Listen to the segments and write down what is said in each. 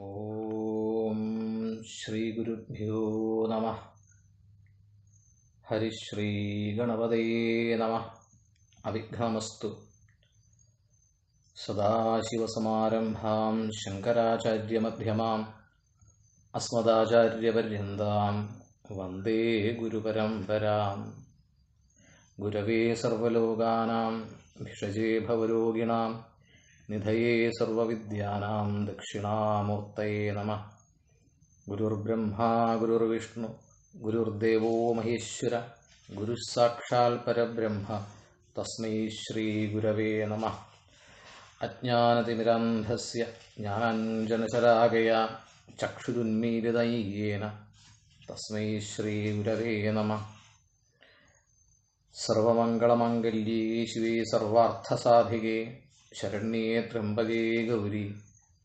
ഓം ശ്രീ ഗുരുഭ്യോ നമഃ. ഹരിശ്രീ ഗണപതേ നമഃ. അവിഘ്നമസ്തു. സദാശിവസമാരംഭാം ശങ്കരാചാര്യമധ്യമാം അസ്മദാചാര്യപര്യന്താം വന്ദേ ഗുരുപരമ്പരാം. ഗുരവേ സർവലോകാനാം ഭിഷജേ ഭവരോഗിണാം നിധയേ സർവവിദ്യാനാം ദക്ഷിണാമൂർത്തയേ നമഃ. ഗുരുർബ്രഹ്മാ ഗുരുർവിഷ്ണു ഗുരുർദേവോ മഹേശ്വര ഗുരുഃ സാക്ഷാൽ പരബ്രഹ്മ തസ്മൈ ശ്രീ ഗുരവേ നമഃ. അജ്ഞാനതിമിരാന്ധസ്യ ജ്ഞാനാഞ്ജനശലാകയാ ചക്ഷുരുന്മീലിതം യേന തസ്മൈ ശ്രീ ഗുരവേ നമഃ. സർവമംഗളമംഗല്യേ ശിവേ സർവാർത്ഥസാധികേ ശരണ്യേ ത്രംബകേ ഗൗരി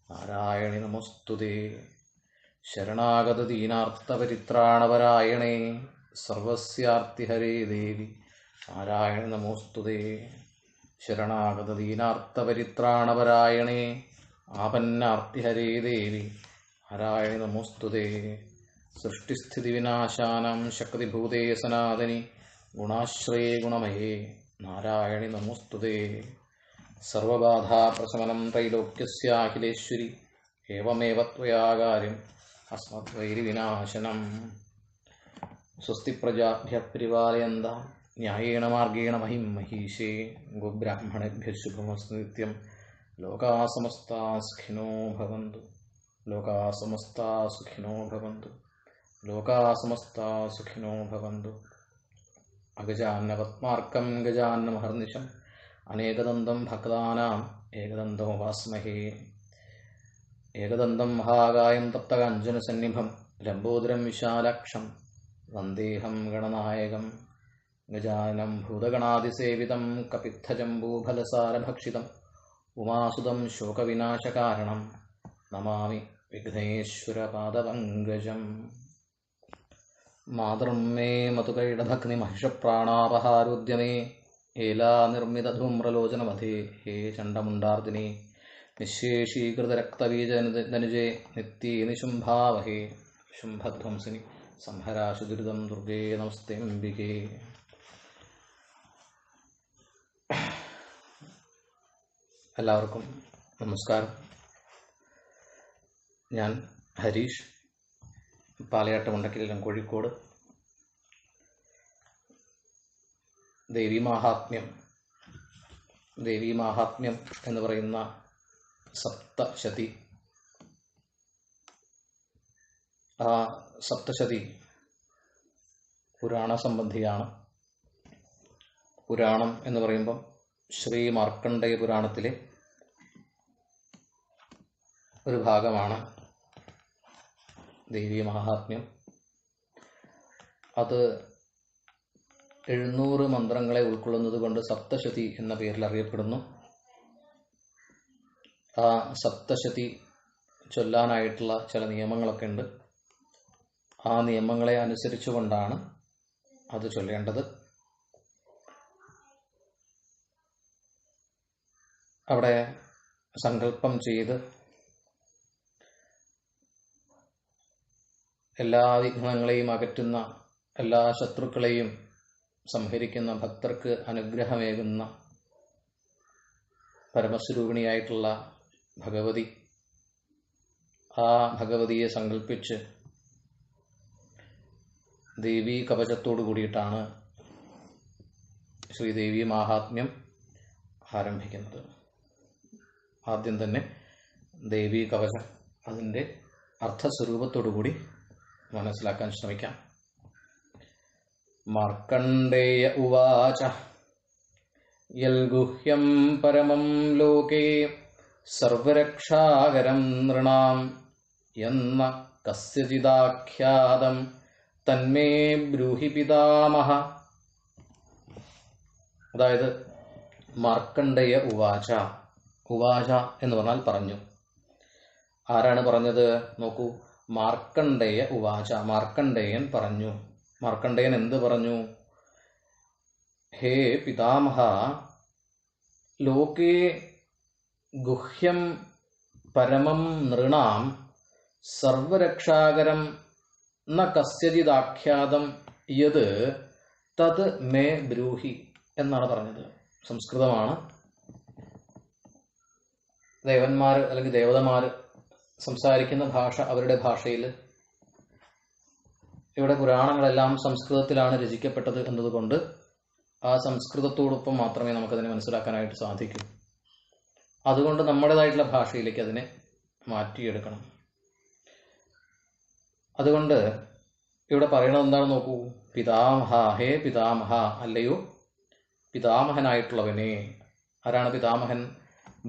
നാരായണി നമോസ്തുതേ. ശരണാഗതദീനാർത്തപരിത്രാണപരായണേ സർവസ്യാർത്തിഹരേ ദേവി നാരായണി നമോസ്തുതേ. ശരണാഗതദീനാർത്തപരിത്രാണപരായണേ ആപന്നാർത്തിഹരേ ദേവി നാരായണി നമോസ്തുതേ. സൃഷ്ടിസ്ഥിതിവിനാശാനാം ശക്തിഭൂതേ സനാതനി ഗുണാശ്രയേ ഗുണമയേ നാരായണി നമോസ്തുതേ. സർവബാധാപ്രശമനം ത്രൈലോക്യസ്യാഖിലേശ്വരി ഏവമേവ ത്വയാ കാര്യം അസ്മദ്വൈരിവിനാശനം. സ്വസ്തി പ്രജാഭ്യഃ പരിപാലയന്താം ന്യായേന മാർഗേണ മഹിം മഹീഷേ. ഗോബ്രാഹ്മണേഭ്യഃ ശുഭമസ്തു നിത്യം. ലോകാ സമസ്താ സുഖിനോ ഭവന്തു. ലോകാ സമസ്താ സുഖിനോ ഭവന്തു. ലോകാ സമസ്താ സുഖിനോ ഭവന്തു. അഗജാന്നപത്മാർക്കം ഗജാന്നമഹർനിശം അനേകദന്തം ഭക്താനാം ഏകദന്തമുപാസ്മഹേ. ഏകദന്തം മഹാകായം തപ്തകാഞ്ജനസന്നിഭം ലംബോദരം വിശാലാക്ഷം വന്ദേഹം ഗണനായകം. ഗജാനനം ഭൂതഗണാതിസേവിതം കപിത്ഥജംബൂഫലസാരഭക്ഷിതം ഉമാസുതം ശോകവിനാശകാരണം നമാമി വിഘ്നേശ്വരപാദപങ്കജം. മാതൃമേ മതുകൈടഭഗ്നിമഹിഷപ്രാണാപഹാരോദ്യമേ ഏലാനിർമ്മിതധൂമ്രലോചനമധേ ഹേ ചണ്ഡമുണ്ടാർദിനേ. നിശേഷീകൃതരക്തബീജധനുജേ നിത്യേ നിശുംഭാവഹേ. ശുംഭധ്വംസിനി സംഹരാശുദുരിതം ദുർഗേ നമസ്തേ അംബികേ. എല്ലാവർക്കും നമസ്കാരം. ഞാൻ ഹരീഷ്, പാലയാട്ട് മുണ്ടക്കിലും കോഴിക്കോട്. ദേവീമാഹാത്മ്യം എന്ന് പറയുന്ന സപ്തശതി, ആ സപ്തശതി പുരാണ സംബന്ധിയാണ്. പുരാണം എന്ന് പറയുമ്പം ശ്രീ മാർക്കണ്ഡേയ പുരാണത്തിലെ ഒരു ഭാഗമാണ് ദേവീമാഹാത്മ്യം. അത് 700 മന്ത്രങ്ങളെ ഉൾക്കൊള്ളുന്നത് കൊണ്ട് സപ്തശതി എന്ന പേരിൽ അറിയപ്പെടുന്നു. ആ സപ്തശതി ചൊല്ലാനായിട്ടുള്ള ചില നിയമങ്ങളൊക്കെ ഉണ്ട്. ആ നിയമങ്ങളെ അനുസരിച്ചുകൊണ്ടാണ് അത് ചൊല്ലേണ്ടത്. അവിടെ സങ്കല്പം ചെയ്ത് എല്ലാ വിഘ്നങ്ങളെയും അകറ്റുന്ന, എല്ലാ ശത്രുക്കളെയും സംഹരിക്കുന്ന, ഭക്തർക്ക് അനുഗ്രഹമേകുന്ന പരമസ്വരൂപിണിയായിട്ടുള്ള ഭഗവതി, ആ ഭഗവതിയെ സങ്കല്പിച്ച് ദേവീ കവചത്തോടു കൂടിയിട്ടാണ് ശ്രീദേവി മാഹാത്മ്യം ആരംഭിക്കുന്നത്. ആദ്യം തന്നെ ദേവീ കവചം, അതിൻ്റെ അർത്ഥസ്വരൂപത്തോടു കൂടി മനസ്സിലാക്കാൻ ശ്രമിക്കാം. മാർക്കണ്ഡേയ ഉവാച യൽഗുഹ്യം പരമം ലോകേ സർവരക്ഷാകരം നൃണാം യന്ന കസ്യചിദാഖ്യാതം തന്മേ ബ്രൂഹി പിതാമഹ. അതായത് മാർക്കണ്ഡേയ ഉവാച. ഉവാച എന്ന് പറഞ്ഞാൽ പറഞ്ഞു. ആരാണ് പറഞ്ഞത്? നോക്കൂ, മാർക്കണ്ഡേയ ഉവാച, മാർക്കണ്ഡേയൻ പറഞ്ഞു. മാർക്കണ്ഡേയൻ എന്ത് പറഞ്ഞു? ഹേ പിതാമഹ, ലോകേ ഗുഹ്യം പരമം നൃണാം സർവരക്ഷാകരം ന കസ്യജിദാഖ്യാതം യത് തത് മേ ബ്രൂഹി എന്നാണ് പറഞ്ഞത്. സംസ്കൃതമാണ്. ദേവന്മാർ അല്ലെങ്കിൽ ദേവതമാർ സംസാരിക്കുന്ന ഭാഷ അവരുടെ ഭാഷയിൽ. ഇവിടെ പുരാണങ്ങളെല്ലാം സംസ്കൃതത്തിലാണ് രചിക്കപ്പെട്ടത് എന്നതുകൊണ്ട് ആ സംസ്കൃതത്തോടൊപ്പം മാത്രമേ നമുക്കതിനെ മനസ്സിലാക്കാനായിട്ട് സാധിക്കൂ. അതുകൊണ്ട് നമ്മുടേതായിട്ടുള്ള ഭാഷയിലേക്ക് അതിനെ മാറ്റിയെടുക്കണം. അതുകൊണ്ട് ഇവിടെ പറയണത് എന്താണെന്ന് നോക്കൂ. പിതാമഹ, ഹേ പിതാമഹ, അല്ലയോ പിതാമഹനായിട്ടുള്ളവനെ. ആരാണ് പിതാമഹൻ?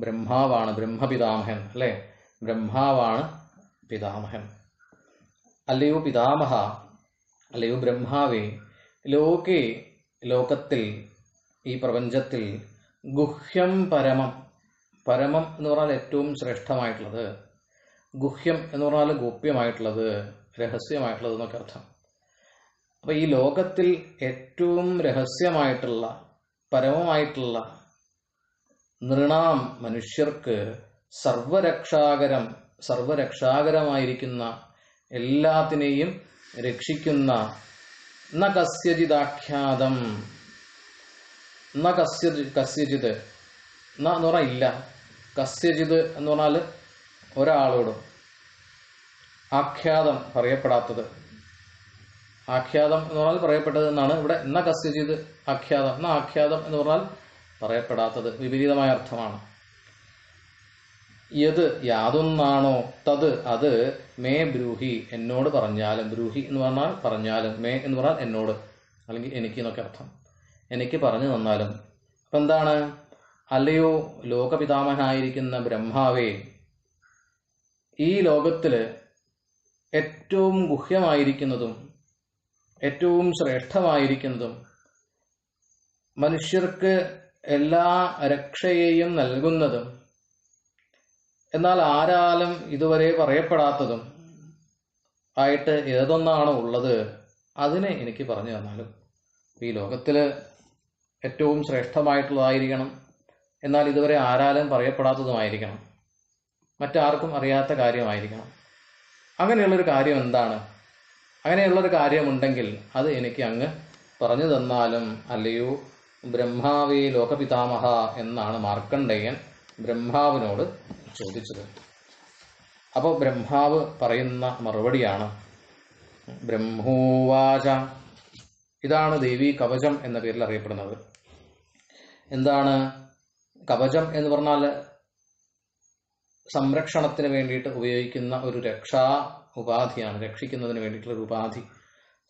ബ്രഹ്മാവാണ്. ബ്രഹ്മപിതാമഹൻ അല്ലേ? ബ്രഹ്മാവാണ് പിതാമഹൻ. അല്ലയോ പിതാമഹ, അല്ലയോ ബ്രഹ്മാവേ, ലോകേ, ലോകത്തിൽ, ഈ പ്രപഞ്ചത്തിൽ, ഗുഹ്യം പരമം. പരമം എന്ന് പറഞ്ഞാൽ ഏറ്റവും ശ്രേഷ്ഠമായിട്ടുള്ളത്, ഗുഹ്യം എന്ന് പറഞ്ഞാൽ ഗോപ്യമായിട്ടുള്ളത്, രഹസ്യമായിട്ടുള്ളത് എന്നൊക്കെ അർത്ഥം. അപ്പൊ ഈ ലോകത്തിൽ ഏറ്റവും രഹസ്യമായിട്ടുള്ള, പരമമായിട്ടുള്ള, നൃണാം മനുഷ്യർക്ക് സർവരക്ഷാകരം, സർവരക്ഷാകരമായിരിക്കുന്ന, എല്ലാത്തിനെയും രക്ഷിക്കുന്ന, ന കസ്യജിദാഖ്യാതം, ന കസ്യജിത്, ന എന്ന് പറഞ്ഞാൽ ഇല്ല, കസ്യജിത് എന്ന് പറഞ്ഞാൽ ഒരാളോടും, ആഖ്യാതം പറയപ്പെടാത്തത്, ആഖ്യാതം എന്ന് പറഞ്ഞാൽ പറയപ്പെട്ടത് എന്നാണ് ഇവിടെ. ന കസ്യജിത് ആഖ്യാതം, ന ആഖ്യാതം എന്ന് പറഞ്ഞാൽ പറയപ്പെടാത്തത്, വിപരീതമായ അർത്ഥമാണ്. യത് യാതൊന്നാണോ, തത് അത്, മേ ബ്രൂഹി എന്നോട് പറഞ്ഞാലും. ബ്രൂഹി എന്ന് പറഞ്ഞാൽ പറഞ്ഞാലും, മേ എന്ന് പറഞ്ഞാൽ എന്നോട് അല്ലെങ്കിൽ എനിക്ക് എന്നൊക്കെ അർത്ഥം. എനിക്ക് പറഞ്ഞു തന്നാലും. അപ്പം എന്താണ്? അല്ലയോ ലോകപിതാമഹനായിരിക്കുന്ന ബ്രഹ്മാവേ, ഈ ലോകത്തിൽ ഏറ്റവും ഗുഹ്യമായിരിക്കുന്നതും ഏറ്റവും ശ്രേഷ്ഠമായിരിക്കുന്നതും മനുഷ്യർക്ക് എല്ലാ രക്ഷയെയും നൽകുന്നതും എന്നാൽ ആരാലും ഇതുവരെ പറയപ്പെടാത്തതും ആയിട്ട് ഏതൊന്നാണോ ഉള്ളത് അതിനെ എനിക്ക് പറഞ്ഞു തന്നാലും. ഈ ലോകത്തിൽ ഏറ്റവും ശ്രേഷ്ഠമായിട്ടുള്ളതായിരിക്കണം, എന്നാൽ ഇതുവരെ ആരാലും പറയപ്പെടാത്തതുമായിരിക്കണം, മറ്റാർക്കും അറിയാത്ത കാര്യമായിരിക്കണം. അങ്ങനെയുള്ളൊരു കാര്യം എന്താണ്? അങ്ങനെയുള്ളൊരു കാര്യമുണ്ടെങ്കിൽ അത് എനിക്ക് അങ്ങ് പറഞ്ഞു തന്നാലും. അല്ലയോ ബ്രഹ്മാവേ ലോകപിതാമഹ എന്നാണ് മാർക്കണ്ഡേയൻ ബ്രഹ്മാവിനോട് ചോദിച്ചത്. അപ്പോൾ ബ്രഹ്മാവ് പറയുന്ന മറുപടിയാണ് ബ്രഹ്മോവാച. ഇതാണ് ദേവി കവചം എന്ന പേരിൽ അറിയപ്പെടുന്നത്. എന്താണ് കവചം എന്ന് പറഞ്ഞാൽ? സംരക്ഷണത്തിന് വേണ്ടിയിട്ട് ഉപയോഗിക്കുന്ന ഒരു രക്ഷാ ഉപാധിയാണ്, രക്ഷിക്കുന്നതിന് വേണ്ടിയിട്ടുള്ള ഒരു ഉപാധി.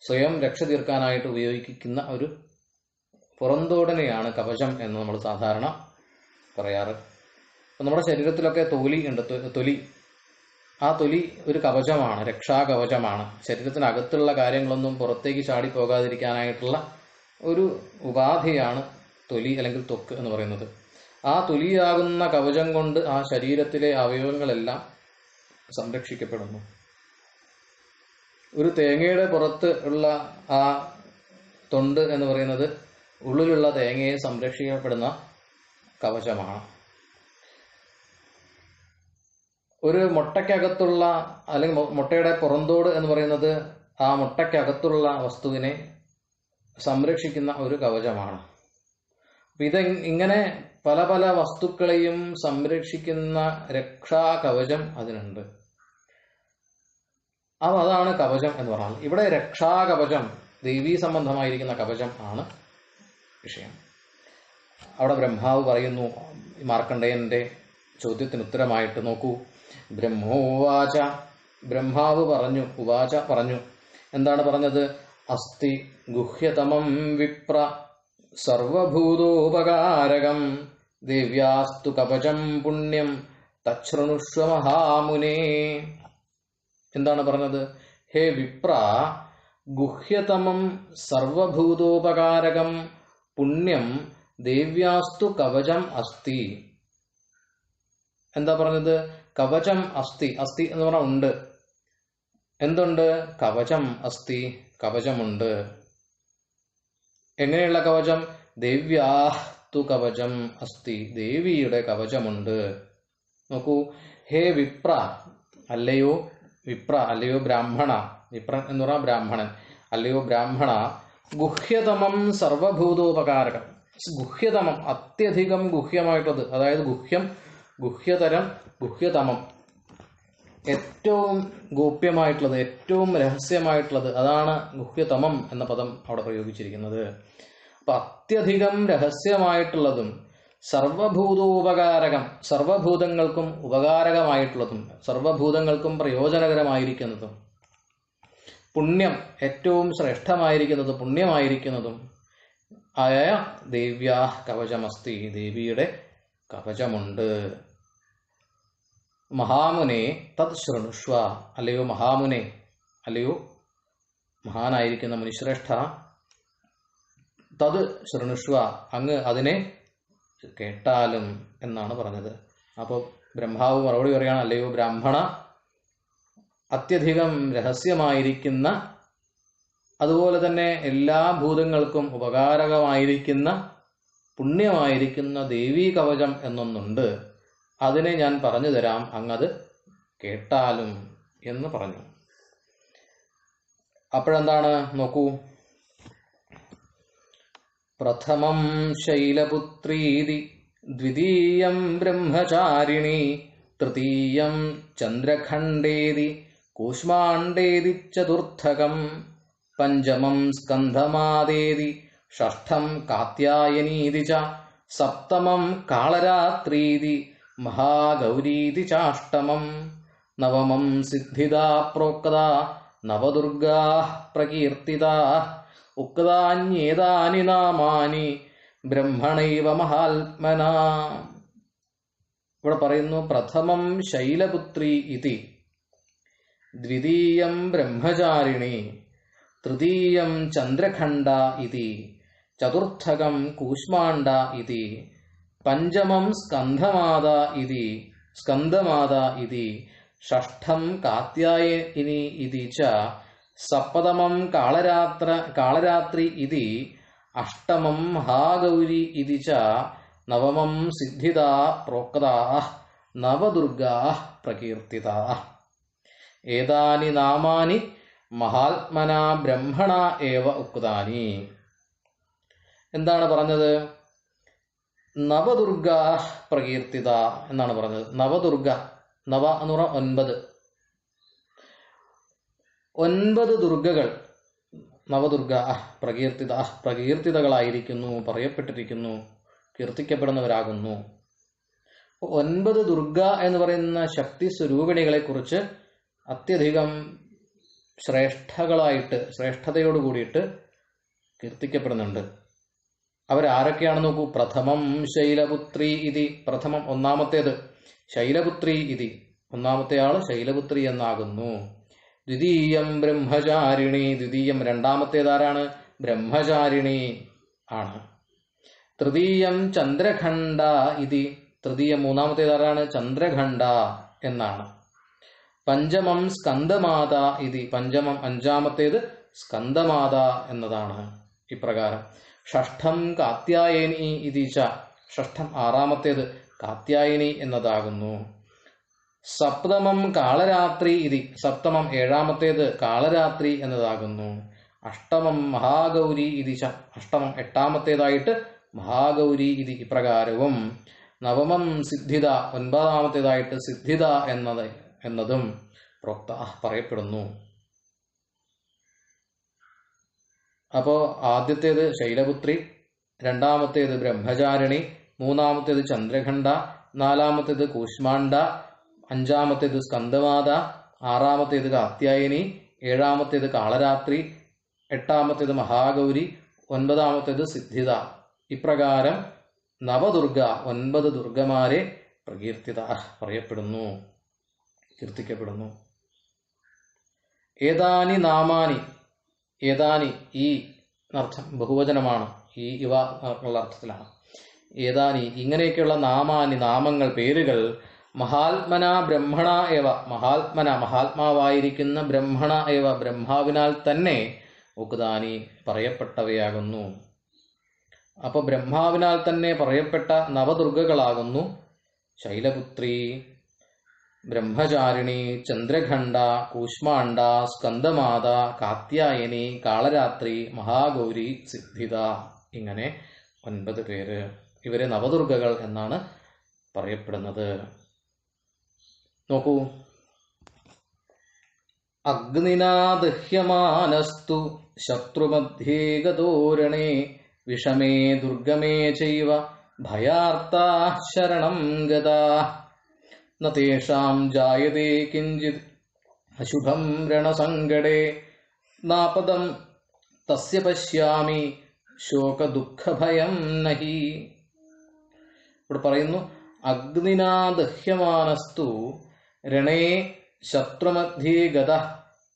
സ്വയം രക്ഷ തീർക്കാനായിട്ട് ഉപയോഗിക്കുന്ന ഒരു പുറന്തോടനെയാണ് കവചം എന്ന് നമ്മൾ സാധാരണ പറയാറ്. അപ്പം നമ്മുടെ ശരീരത്തിലൊക്കെ തൊലി ഉണ്ട്, തൊലി. ആ തൊലി ഒരു കവചമാണ്, രക്ഷാകവചമാണ്. ശരീരത്തിനകത്തുള്ള കാര്യങ്ങളൊന്നും പുറത്തേക്ക് ചാടിപ്പോകാതിരിക്കാനായിട്ടുള്ള ഒരു ഉപാധിയാണ് തൊലി അല്ലെങ്കിൽ ത്വക്ക് എന്ന് പറയുന്നത്. ആ തൊലിയാകുന്ന കവചം കൊണ്ട് ആ ശരീരത്തിലെ അവയവങ്ങളെല്ലാം സംരക്ഷിക്കപ്പെടുന്നു. ഒരു തേങ്ങയുടെ പുറത്ത് ഉള്ള ആ തൊണ്ട് എന്ന് പറയുന്നത് ഉള്ളിലുള്ള തേങ്ങയെ സംരക്ഷിക്കപ്പെടുന്ന കവചമാണ്. ഒരു മുട്ടയ്ക്കകത്തുള്ള അല്ലെങ്കിൽ മുട്ടയുടെ പുറന്തോട് എന്ന് പറയുന്നത് ആ മുട്ടയ്ക്കകത്തുള്ള വസ്തുവിനെ സംരക്ഷിക്കുന്ന ഒരു കവചമാണ്. ഇത് ഇങ്ങനെ പല പല വസ്തുക്കളെയും സംരക്ഷിക്കുന്ന രക്ഷാ കവചം അതിനുണ്ട്. അതാണ് കവചം എന്ന് പറഞ്ഞാൽ. ഇവിടെ രക്ഷാകവചം, ദേവീ സംബന്ധമായിരിക്കുന്ന കവചം ആണ് വിഷയം. അവിടെ ബ്രഹ്മാവ് പറയുന്നു, മാർക്കണ്ഡേയന്റെ ചോദ്യത്തിന് ഉത്തരമായിട്ട് നോക്കൂ. ബ്രഹ്മോവാച, ബ്രഹ്മാവ് പറഞ്ഞു, ഉവാച പറഞ്ഞു. എന്താണ് പറഞ്ഞത്? അസ്തി ഗുഹ്യതമം വിപ്ര സർവഭൂതോപകാരകം ദേവ്യാസ്തു കവചം പുണ്യം തച്ഛൃണുഷ്വ മഹാമുനേ. എന്താണ് പറഞ്ഞത്? ഹേ വിപ്ര, ഗുഹ്യതമം സർവഭൂതോപകാരകം പുണ്യം ദേവ്യാസ്തു കവചം അസ്തി. എന്താ പറഞ്ഞത്? കവചം അസ്തി. അസ്തി എന്ന് പറഞ്ഞാൽ ഉണ്ട്. എന്തുണ്ട്? കവചം അസ്തി, കവചമുണ്ട്. എങ്ങനെയുള്ള കവചം? ദേവ്യാസ്തു കവചം അസ്തി, ദേവിയുടെ കവചമുണ്ട്. നോക്കൂ, ഹേ വിപ്ര, അല്ലയോ വിപ്ര അല്ലയോ ബ്രാഹ്മണ, വിപ്ര എന്ന് പറഞ്ഞാൽ ബ്രാഹ്മണൻ, അല്ലയോ ബ്രാഹ്മണ, ഗുഹ്യതമം സർവഭൂതോപകാരകം. ഗുഹ്യതമം അത്യധികം ഗുഹ്യമായിട്ടുള്ളത്, അതായത് ഗുഹ്യം, ഗുഹ്യതരം, ഗുഹ്യതമം ഏറ്റവും ഗോപ്യമായിട്ടുള്ളത്, ഏറ്റവും രഹസ്യമായിട്ടുള്ളത്, അതാണ് ഗുഹ്യതമം എന്ന പദം അവിടെ പ്രയോഗിച്ചിരിക്കുന്നത്. അപ്പൊ അത്യധികം രഹസ്യമായിട്ടുള്ളതും സർവഭൂതോപകാരകം, സർവഭൂതങ്ങൾക്കും ഉപകാരകമായിട്ടുള്ളതും സർവഭൂതങ്ങൾക്കും പ്രയോജനകരമായിരിക്കുന്നതും പുണ്യം ഏറ്റവും ശ്രേഷ്ഠമായിരിക്കുന്നതും പുണ്യമായിരിക്കുന്നതും ആയ ദേവ്യാ കവചമസ്തി, ദേവിയുടെ കവചമുണ്ട്. മഹാമുനെ തത് ശൃണുഷ്വ, അല്ലയോ മഹാമുനെ, അല്ലയോ മഹാനായിരിക്കുന്ന മുനിശ്രേഷ്ഠ, തത് ശൃണുഷ്വ, അങ്ങ് അതിനെ കേട്ടാലും എന്നാണ് പറഞ്ഞത്. അപ്പോൾ ബ്രഹ്മാവ് മറുപടി പറയുകയാണ്, അല്ലയോ ബ്രാഹ്മണ, അത്യധികം രഹസ്യമായിരിക്കുന്ന, അതുപോലെ തന്നെ എല്ലാ ഭൂതങ്ങൾക്കും ഉപകാരകമായിരിക്കുന്ന, പുണ്യമായിരിക്കുന്ന ദേവീ കവചം എന്നൊന്നുണ്ട്, അതിനെ ഞാൻ പറഞ്ഞു തരാം, അങ്ങത് കേട്ടാലും എന്ന് പറഞ്ഞു. അപ്പോഴെന്താണ് നോക്കൂ, പ്രഥമം ശൈലപുത്രീതി ദ്വിതീയം ബ്രഹ്മചാരിണി തൃതീയം ചന്ദ്രഖണ്ഡേതി കൂഷ്മാണ്ഡേതി ചതുർത്ഥകം പഞ്ചമം സ്കന്ധമാദേതി ഷഷ്ഠം കാത്യായനീതി ച സപ്തമം കാളരാത്രീതി മഹാഗൗരീതി ചാഷ്ടമം നവമം സിദ്ധിദാ പ്രോക്താ നവദുർഗാഃ പ്രകീർത്തിതാഃ ഉക്താന്യേതാനി നാമാനി ബ്രഹ്മണൈവ മഹാത്മനാ. ഇവിടെ പറയുന്നു, പ്രഥമം ശൈലപുത്രി ഇതി, ദ്വിതീയം ബ്രഹ്മചാരിണി, തൃതീയം ചന്ദ്രഖണ്ഡ ഇതി, ചതുർത്ഥകം കൂഷ്മാണ്ഡ ഇതി, പഞ്ചമം സ്കന്ധമാത ഇതി, ഷഷ്ഠം കാത്യായനി ഇതി ച സപ്തമം കാളരാത്രി ഇതി, അഷ്ടമം മഹാഗൗരി ഇതി ച നവമം സിദ്ധിദാ പ്രോക്താഃ നവദുർഗാഃ പ്രകീർത്തിതാഃ. ഏതാനി നാമാനി മഹാത്മനാ ബ്രഹ്മണ ഏവ ഉക്താനി. എന്താണ് പറഞ്ഞത്? നവദുർഗാഃ പ്രകീർത്തിത എന്നാണ് പറഞ്ഞത്. നവദുർഗ, നവ എന്ന് പറഞ്ഞാൽ 9 ദുർഗകൾ, നവദുർഗ പ്രകീർത്തിതകളായിരിക്കുന്നു, പറയപ്പെട്ടിരിക്കുന്നു, കീർത്തിക്കപ്പെടുന്നവരാകുന്നു. 9 ദുർഗ എന്ന് പറയുന്ന ശക്തി സ്വരൂപിണികളെ കുറിച്ച് അത്യധികം ശ്രേഷ്ഠതയോട് കൂടിയിട്ട് കീർത്തിക്കപ്പെടുന്നുണ്ട്. അവരാരൊക്കെയാണെന്ന് നോക്കൂ. പ്രഥമം ശൈലപുത്രി ഇതി, പ്രഥമം ഒന്നാമത്തേത്, ശൈലപുത്രി ഇതി, ഒന്നാമത്തെ ആള് ശൈലപുത്രി എന്നാകുന്നു. ദ്വിതീയം ബ്രഹ്മചാരിണി, ദ്വിതീയം രണ്ടാമത്തേതാരാണ്? ബ്രഹ്മചാരിണി ആണ്. തൃതീയം ചന്ദ്രഖണ്ഡ ഇതി, തൃതീയം മൂന്നാമത്തേതാരാണ്? ചന്ദ്രഖണ്ഡ എന്നാണ്. പഞ്ചമം സ്കന്ധമാത ഇതി, പഞ്ചമം അഞ്ചാമത്തേത് സ്കന്ധമാത എന്നതാണ്. ഇപ്രകാരം ഷഷ്ഠം കാത്യായനി ഇതി ച, ഷഷ്ഠം ആറാമത്തേത് കാത്യായനി എന്നതാകുന്നു. സപ്തമം കാളരാത്രി ഇതി, സപ്തമം ഏഴാമത്തേത് കാളരാത്രി എന്നതാകുന്നു. അഷ്ടമം മഹാഗൗരി ഇതി ച, അഷ്ടമം എട്ടാമത്തേതായിട്ട് മഹാഗൗരി ഇതി ഇപ്രകാരവും. നവമം സിദ്ധിത, ഒൻപതാമത്തേതായിട്ട് സിദ്ധിത എന്നതും പ്രോക്ത പറയപ്പെടുന്നു. അപ്പോ ആദ്യത്തേത് ശൈലപുത്രി, രണ്ടാമത്തേത് ബ്രഹ്മചാരിണി, മൂന്നാമത്തേത് ചന്ദ്രഖണ്ഡ, നാലാമത്തേത് കൂഷ്മാണ്ഡ, അഞ്ചാമത്തേത് സ്കന്ധമാത, ആറാമത്തേത് കാത്യായനി, ഏഴാമത്തേത് കാളരാത്രി, എട്ടാമത്തേത് മഹാഗൗരി, ഒൻപതാമത്തേത് സിദ്ധിത. ഇപ്രകാരം നവദുർഗ, 9 ദുർഗമാരെ പ്രകീർത്തിത പറയപ്പെടുന്നു, കീർത്തിക്കപ്പെടുന്നു. ഏതാനി നാമാനി, ഏതാനി ഈ അർത്ഥം ബഹുവചനമാണ്, ഈ ഇവ ഉള്ള അർത്ഥത്തിലാണ്. ഏതാനി ഇങ്ങനെയൊക്കെയുള്ള നാമാനി നാമങ്ങൾ, പേരുകൾ, മഹാത്മന ബ്രഹ്മണ ഏവ, മഹാത്മന മഹാത്മാവായിരിക്കുന്ന ബ്രഹ്മണ ഏവ ബ്രഹ്മാവിനാൽ തന്നെ ഉക്താനി പറയപ്പെട്ടവയാകുന്നു. അപ്പൊ ബ്രഹ്മാവിനാൽ തന്നെ പറയപ്പെട്ട നവദുർഗകളാകുന്നു ശൈലപുത്രി, ബ്രഹ്മചാരിണി, ചന്ദ്രഖണ്ഡ, കൂഷ്മാണ്ഡ, സ്കന്ദമാത, കാത്യായനി, കാളരാത്രി, മഹാഗൗരി, സിദ്ധിത. ഇങ്ങനെ 9 പേര്. ഇവരെ നവദുർഗകൾ എന്നാണ് പറയപ്പെടുന്നത്. നോക്കൂ. അഗ്നിനാ ദഹ്യമാനസ്തു ശത്രുമധ്യേ ഗതോരണേ വിഷമേ ദുർഗമേ ചൈവ ഭയാർത്താ ശരണം ഗതാ ന തേഷാം ജായതേ കിഞ്ചിത് അശുഭം രണസങ്കടേ നാപദം തസ്യ പശ്യാമി ശോകദുഃഖഭയം നഹി. ഇവിടെ പറയുന്നു, അഗ്നിനാ ദഹ്യമാനസ്തു രണേ ശത്രുമധ്യേ ഗതഃ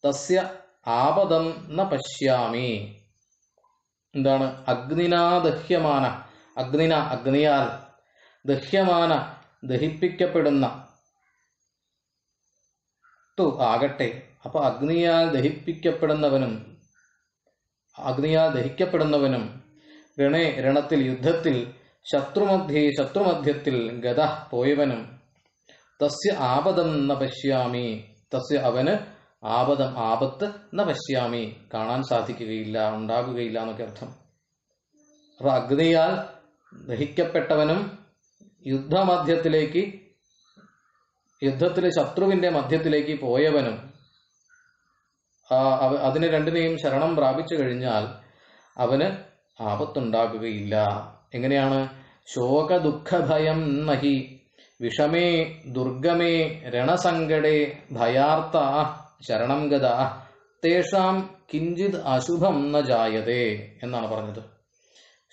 തസ്യ ആപദം ന പശ്യാമി. എന്താണ് അഗ്നിനാ ദഹ്യമാന? അഗ്നിന അഗ്നിയാൽ, ദഹ്യമാന ദഹിപ്പിക്കപ്പെടുന്ന, തു ആകട്ടെ. അപ്പൊ അഗ്നിയാൽ ദഹിപ്പിക്കപ്പെടുന്നവനും അഗ്നിയാൽ ദഹിക്കപ്പെടുന്നവനും രണേ രണത്തിൽ യുദ്ധത്തിൽ ശത്രുമധ്യത്തിൽ ഗത പോയവനും തസ്യ ആപദം ന പശ്യാമി, തസ്യ അവന് ആപദം ആപത്ത് ന പശ്യാമി കാണാൻ സാധിക്കുകയില്ല, ഉണ്ടാകുകയില്ല എന്നൊക്കെ അർത്ഥം. അപ്പൊ അഗ്നിയാൽ ദഹിക്കപ്പെട്ടവനും യുദ്ധത്തിലെ ശത്രുവിന്റെ മധ്യത്തിലേക്ക് പോയവനും അതിന് രണ്ടിനെയും ശരണം പ്രാപിച്ചു കഴിഞ്ഞാൽ അവന് ആപത്തുണ്ടാകുകയില്ല. എങ്ങനെയാണ്? ശോക ദുഃഖഭയം നഹി വിഷമേ ദുർഗമേ രണസങ്കടേ ഭയാർത്ത ശരണം ഗത തേഷാം കിഞ്ചിത് അശുഭം ന ജായതേ എന്നാണ് പറഞ്ഞത്.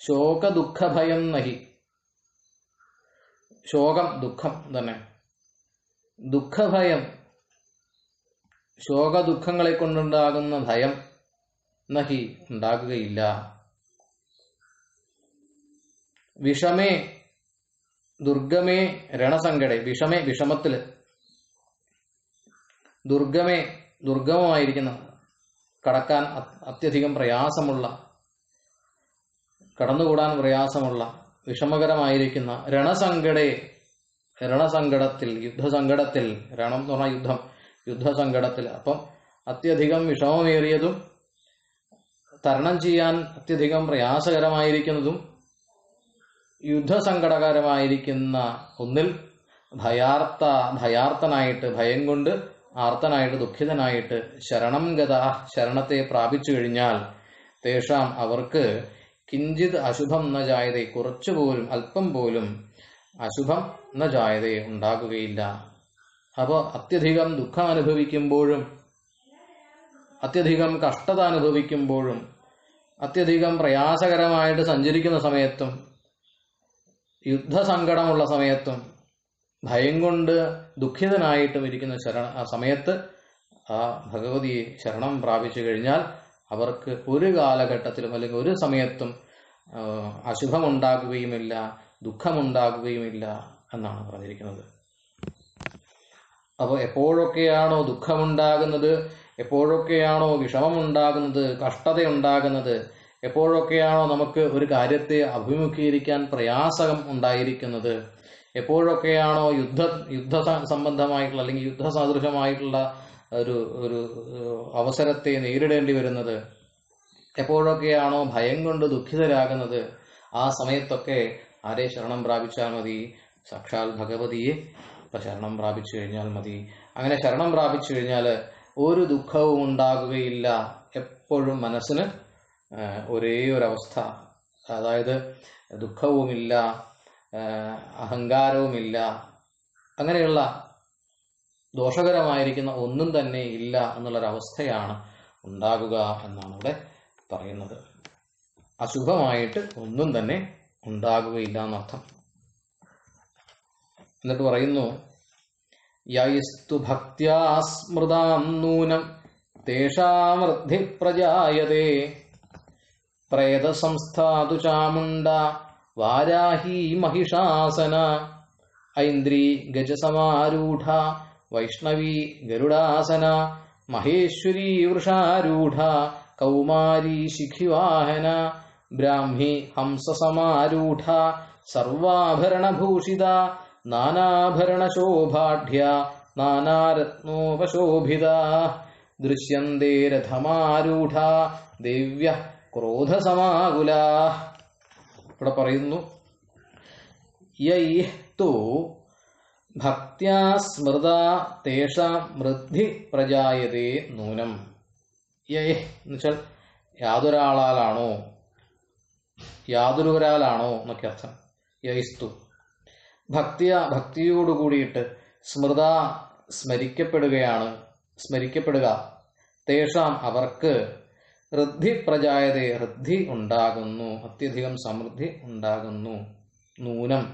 ശോക ദുഃഖഭയം നഹി. ശോകം ദുഃഖം തന്നെ. ദുഃഖഭയം, ശോക ദുഃഖങ്ങളെ കൊണ്ടുണ്ടാകുന്ന ഭയം നഹി ഉണ്ടാകുകയില്ല. വിഷമേ ദുർഗമേ രണസങ്കടേ, വിഷമേ വിഷമത്തില്, ദുർഗമേ ദുർഗമമായിരിക്കുന്ന, കടക്കാൻ അത്യധികം പ്രയാസമുള്ള, കടന്നുകൂടാൻ പ്രയാസമുള്ള, വിഷമകരമായിരിക്കുന്ന രണസങ്കടേ, രണസങ്കടത്തിൽ, യുദ്ധസങ്കടത്തിൽ, രണം എന്ന് പറഞ്ഞാൽ യുദ്ധം, യുദ്ധസങ്കടത്തിൽ. അപ്പം അത്യധികം വിഷമമേറിയതും തരണം ചെയ്യാൻ അത്യധികം പ്രയാസകരമായിരിക്കുന്നതും യുദ്ധസങ്കടകരമായിരിക്കുന്ന ഒന്നിൽ ഭയാർത്തനായിട്ട്, ഭയം കൊണ്ട് ആർത്തനായിട്ട്, ദുഃഖിതനായിട്ട് ശരണം ഗത ശരണത്തെ പ്രാപിച്ചു കഴിഞ്ഞാൽ തേഷാം അവർക്ക് കിഞ്ചിത് അശുഭം ന ജായതേ കുറച്ചുപോലും അല്പം പോലും അശുഭം ന ജായതേ ഉണ്ടാകുകയില്ല. അപ്പോൾ അത്യധികം ദുഃഖം അനുഭവിക്കുമ്പോഴും അത്യധികം കഷ്ടത അനുഭവിക്കുമ്പോഴും അത്യധികം പ്രയാസകരമായിട്ട് സഞ്ചരിക്കുന്ന സമയത്തും യുദ്ധസങ്കടമുള്ള സമയത്തും ഭയം കൊണ്ട് ദുഃഖിതനായിട്ടും ഇരിക്കുന്ന ആ സമയത്ത് ആ ഭഗവതിയെ ശരണം പ്രാപിച്ചു കഴിഞ്ഞാൽ അവർക്ക് ഒരു കാലഘട്ടത്തിലും അല്ലെങ്കിൽ ഒരു സമയത്തും അശുഭമുണ്ടാകുകയുമില്ല, ദുഃഖമുണ്ടാകുകയുമില്ല എന്നാണ് പറഞ്ഞിരിക്കുന്നത്. അപ്പോൾ എപ്പോഴൊക്കെയാണോ ദുഃഖമുണ്ടാകുന്നത്, എപ്പോഴൊക്കെയാണോ വിഷമമുണ്ടാകുന്നത്, കഷ്ടതയുണ്ടാകുന്നത്, എപ്പോഴൊക്കെയാണോ നമുക്ക് ഒരു കാര്യത്തെ അഭിമുഖീകരിക്കാൻ പ്രയാസം ഉണ്ടായിരിക്കുന്നത്, എപ്പോഴൊക്കെയാണോ യുദ്ധ സംബന്ധമായിട്ടുള്ള അല്ലെങ്കിൽ യുദ്ധസദൃശമായിട്ടുള്ള ഒരു അവസരത്തെ നേരിടേണ്ടി വരുന്നത്, എപ്പോഴൊക്കെയാണോ ഭയം കൊണ്ട് ദുഃഖിതരാകുന്നത്, ആ സമയത്തൊക്കെ ആരെ ശരണം പ്രാപിച്ചാൽ മതി? സാക്ഷാൽ ഭഗവതിയെ ശരണം പ്രാപിച്ചു കഴിഞ്ഞാൽ മതി. അങ്ങനെ ശരണം പ്രാപിച്ചു കഴിഞ്ഞാൽ ഒരു ദുഃഖവും ഉണ്ടാകുകയില്ല. എപ്പോഴും മനസ്സിന് ഒരേ ഒരവസ്ഥ, അതായത് ദുഃഖവുമില്ല, അഹങ്കാരവുമില്ല, അങ്ങനെയുള്ള ദോഷകരമായിരിക്കുന്ന ഒന്നും തന്നെ ഇല്ല എന്നുള്ളൊരവസ്ഥയാണ് ഉണ്ടാകുക എന്നാണ് ഇവിടെ പറയുന്നത്. അശുഭമായിട്ട് ഒന്നും തന്നെ ഉണ്ടാകുകയില്ല എന്നർത്ഥം. എന്നിട്ട് പറയുന്നു, യസ്തു ഭക്ത്യാ സ്മൃതാം നൂനം തേഷാം വൃദ്ധി പ്രജായതേ പ്രേതസംസ്ഥാതു ചാമുണ്ട വാരാഹി മഹിഷാസന ഐന്ദ്രീ ഗജസമാരൂഢ വൈഷ്ണവി ഗരുഡാസന മഹേശ്വരീ വൃഷാരൂഢ കൗമാരീ ശിഖിവാഹന ബ്രാഹ്മി ഹംസസമാരൂഢ സർവാഭരണഭൂഷിത നാനാഭരണശോഭാഢ്യ നാനാരത്നോപശോഭിതാ ദൃശ്യന്തേ രഥമാരൂഢാ ദേവ്യ ക്രോധസമാകുലാ. ഇവിടെ പറയുന്നു യൈഃ തു ഭക്ത്യാ സ്മൃതാ തേഷാം വൃദ്ധി പ്രജായതേ നൂനം. യൈഃ എന്നുവെച്ചാൽ യാതൊരാളാലാണോ, യാതൊരുവരാലാണോ എന്നൊക്കെ അർത്ഥം. യൈസ്തു ഭക്തിയോടുകൂടിയിട്ട് സ്മൃത സ്മരിക്കപ്പെടുക തേഷാം അവർക്ക് ഋദ്ധി പ്രജായതേ ഋദ്ധി ഉണ്ടാകുന്നു, അത്യധികം സമൃദ്ധി ഉണ്ടാകുന്നു. നൂനം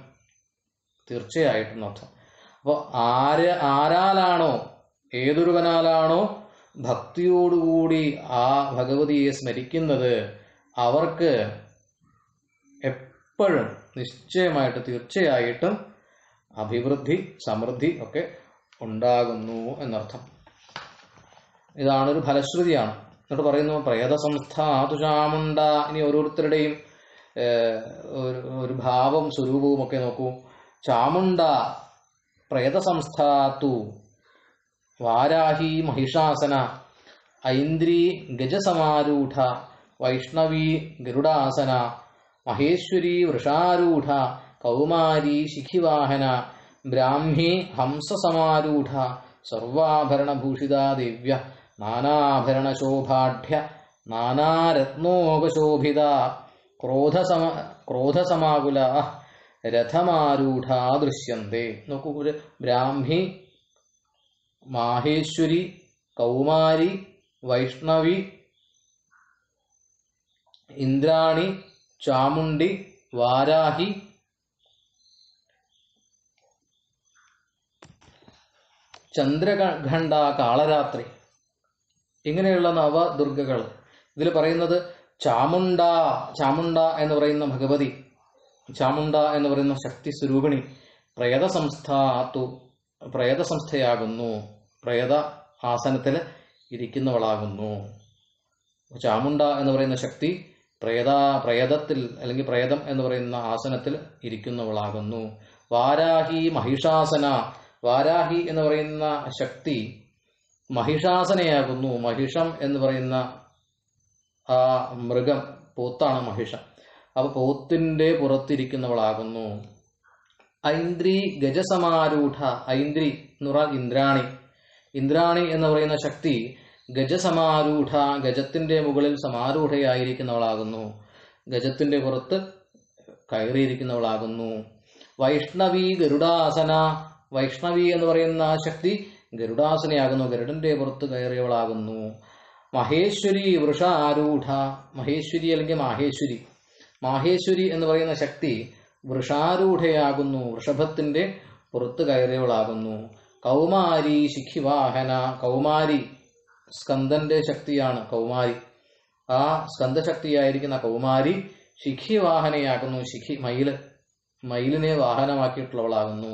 തീർച്ചയായിട്ടും അർത്ഥം. അപ്പോൾ ആരാലാണോ, ഏതൊരുവനാലാണോ ഭക്തിയോടുകൂടി ആ ഭഗവതിയെ സ്മരിക്കുന്നത് അവർക്ക് എപ്പോഴും നിശ്ചയമായിട്ട് തീർച്ചയായിട്ടും അഭിവൃദ്ധി സമൃദ്ധി ഒക്കെ ഉണ്ടാകുന്നു എന്നർത്ഥം. ഇതാണൊരു ഫലശ്രുതിയാണ്. എന്നിട്ട് പറയുന്നു പ്രേതസംസ്ഥാതു ചാമുണ്ട. ഇനി ഓരോരുത്തരുടെയും ഒരു ഭാവം സ്വരൂപവും ഒക്കെ നോക്കൂ. ചാമുണ്ട പ്രേതസംസ്ഥാതു വാരാഹി മഹിഷാസന ഐന്ദ്രി ഗജസമാരൂഢ വൈഷ്ണവി ഗരുഡാസന മഹേശ്വരി വൃഷാരൂഢ കൗമാരി ശിഖിവാഹന ബ്രാഹ്മി ഹംസസമാരൂഢ സർവാഭരണഭൂഷിത ദിവ്യ നാനാഭരണശോഭാഢ്യ നാനാരത്നോപശോഭിത ക്രോധസമാകുല രഥമാരൂഢ ദൃശ്യന്തേ. നോക്കൂ, ഒരു ബ്രാഹ്മി, മാഹേശ്വരി, കൗമാരി, വൈഷ്ണവി, ഇന്ദ്രാണി, ചാമുണ്ടി, വാരാഹി, ചന്ദ്രഖണ്ഡ, കാളരാത്രി, ഇങ്ങനെയുള്ള നവദുർഗകൾ. ഇതിൽ പറയുന്നത് ചാമുണ്ട എന്ന് പറയുന്ന ഭഗവതി, ചാമുണ്ട എന്ന് പറയുന്ന ശക്തി സ്വരൂപിണി പ്രേതസംസ്ഥയാകുന്നു, പ്രേത ആസനത്തിൽ ഇരിക്കുന്നവളാകുന്നു. ചാമുണ്ട എന്ന് പറയുന്ന ശക്തി പ്രേതത്തിൽ അല്ലെങ്കിൽ പ്രേതം എന്ന് പറയുന്ന ആസനത്തിൽ ഇരിക്കുന്നവളാകുന്നു. വാരാഹി മഹിഷാസന, വാരാഹി എന്ന് പറയുന്ന ശക്തി മഹിഷാസനയാകുന്നു. മഹിഷം എന്ന് പറയുന്ന ആ മൃഗം, പോത്താണ് മഹിഷം. അപ്പൊ പോത്തിന്റെ പുറത്തിരിക്കുന്നവളാകുന്നു. ഐന്ദ്രി ഗജസമാരൂഢ, ഐന്ദ്രി എന്ന് പറഞ്ഞാൽ ഇന്ദ്രാണി. ഇന്ദ്രാണി എന്ന് പറയുന്ന ശക്തി ഗജസമാരൂഢ, ഗജത്തിന്റെ മുകളിൽ സമാരൂഢയായിരിക്കുന്നവളാകുന്നു, ഗജത്തിന്റെ പുറത്ത് കയറിയിരിക്കുന്നവളാകുന്നു. വൈഷ്ണവി ഗരുഡാസന, വൈഷ്ണവി എന്ന് പറയുന്ന ശക്തി ഗരുഡാസനയാകുന്നു, ഗരുഡന്റെ പുറത്ത് കയറിയവളാകുന്നു. മഹേശ്വരി വൃഷാരൂഢ, മഹേശ്വരി അല്ലെങ്കിൽ മാഹേശ്വരി, മാഹേശ്വരി എന്ന് പറയുന്ന ശക്തി വൃഷാരൂഢയാകുന്നു, വൃഷഭത്തിന്റെ പുറത്ത് കയറിയവളാകുന്നു. കൗമാരി ശിഖിവാഹന, കൗമാരി സ്കന്ദന്റെ ശക്തിയാണ് കൗമാരി. ആ സ്കന്ദശക്തിയായിരിക്കുന്ന കൗമാരി ശിഖിവാഹനയാകുന്നു, മയിലിനെ വാഹനമാക്കിയിട്ടുള്ളവളാകുന്നു.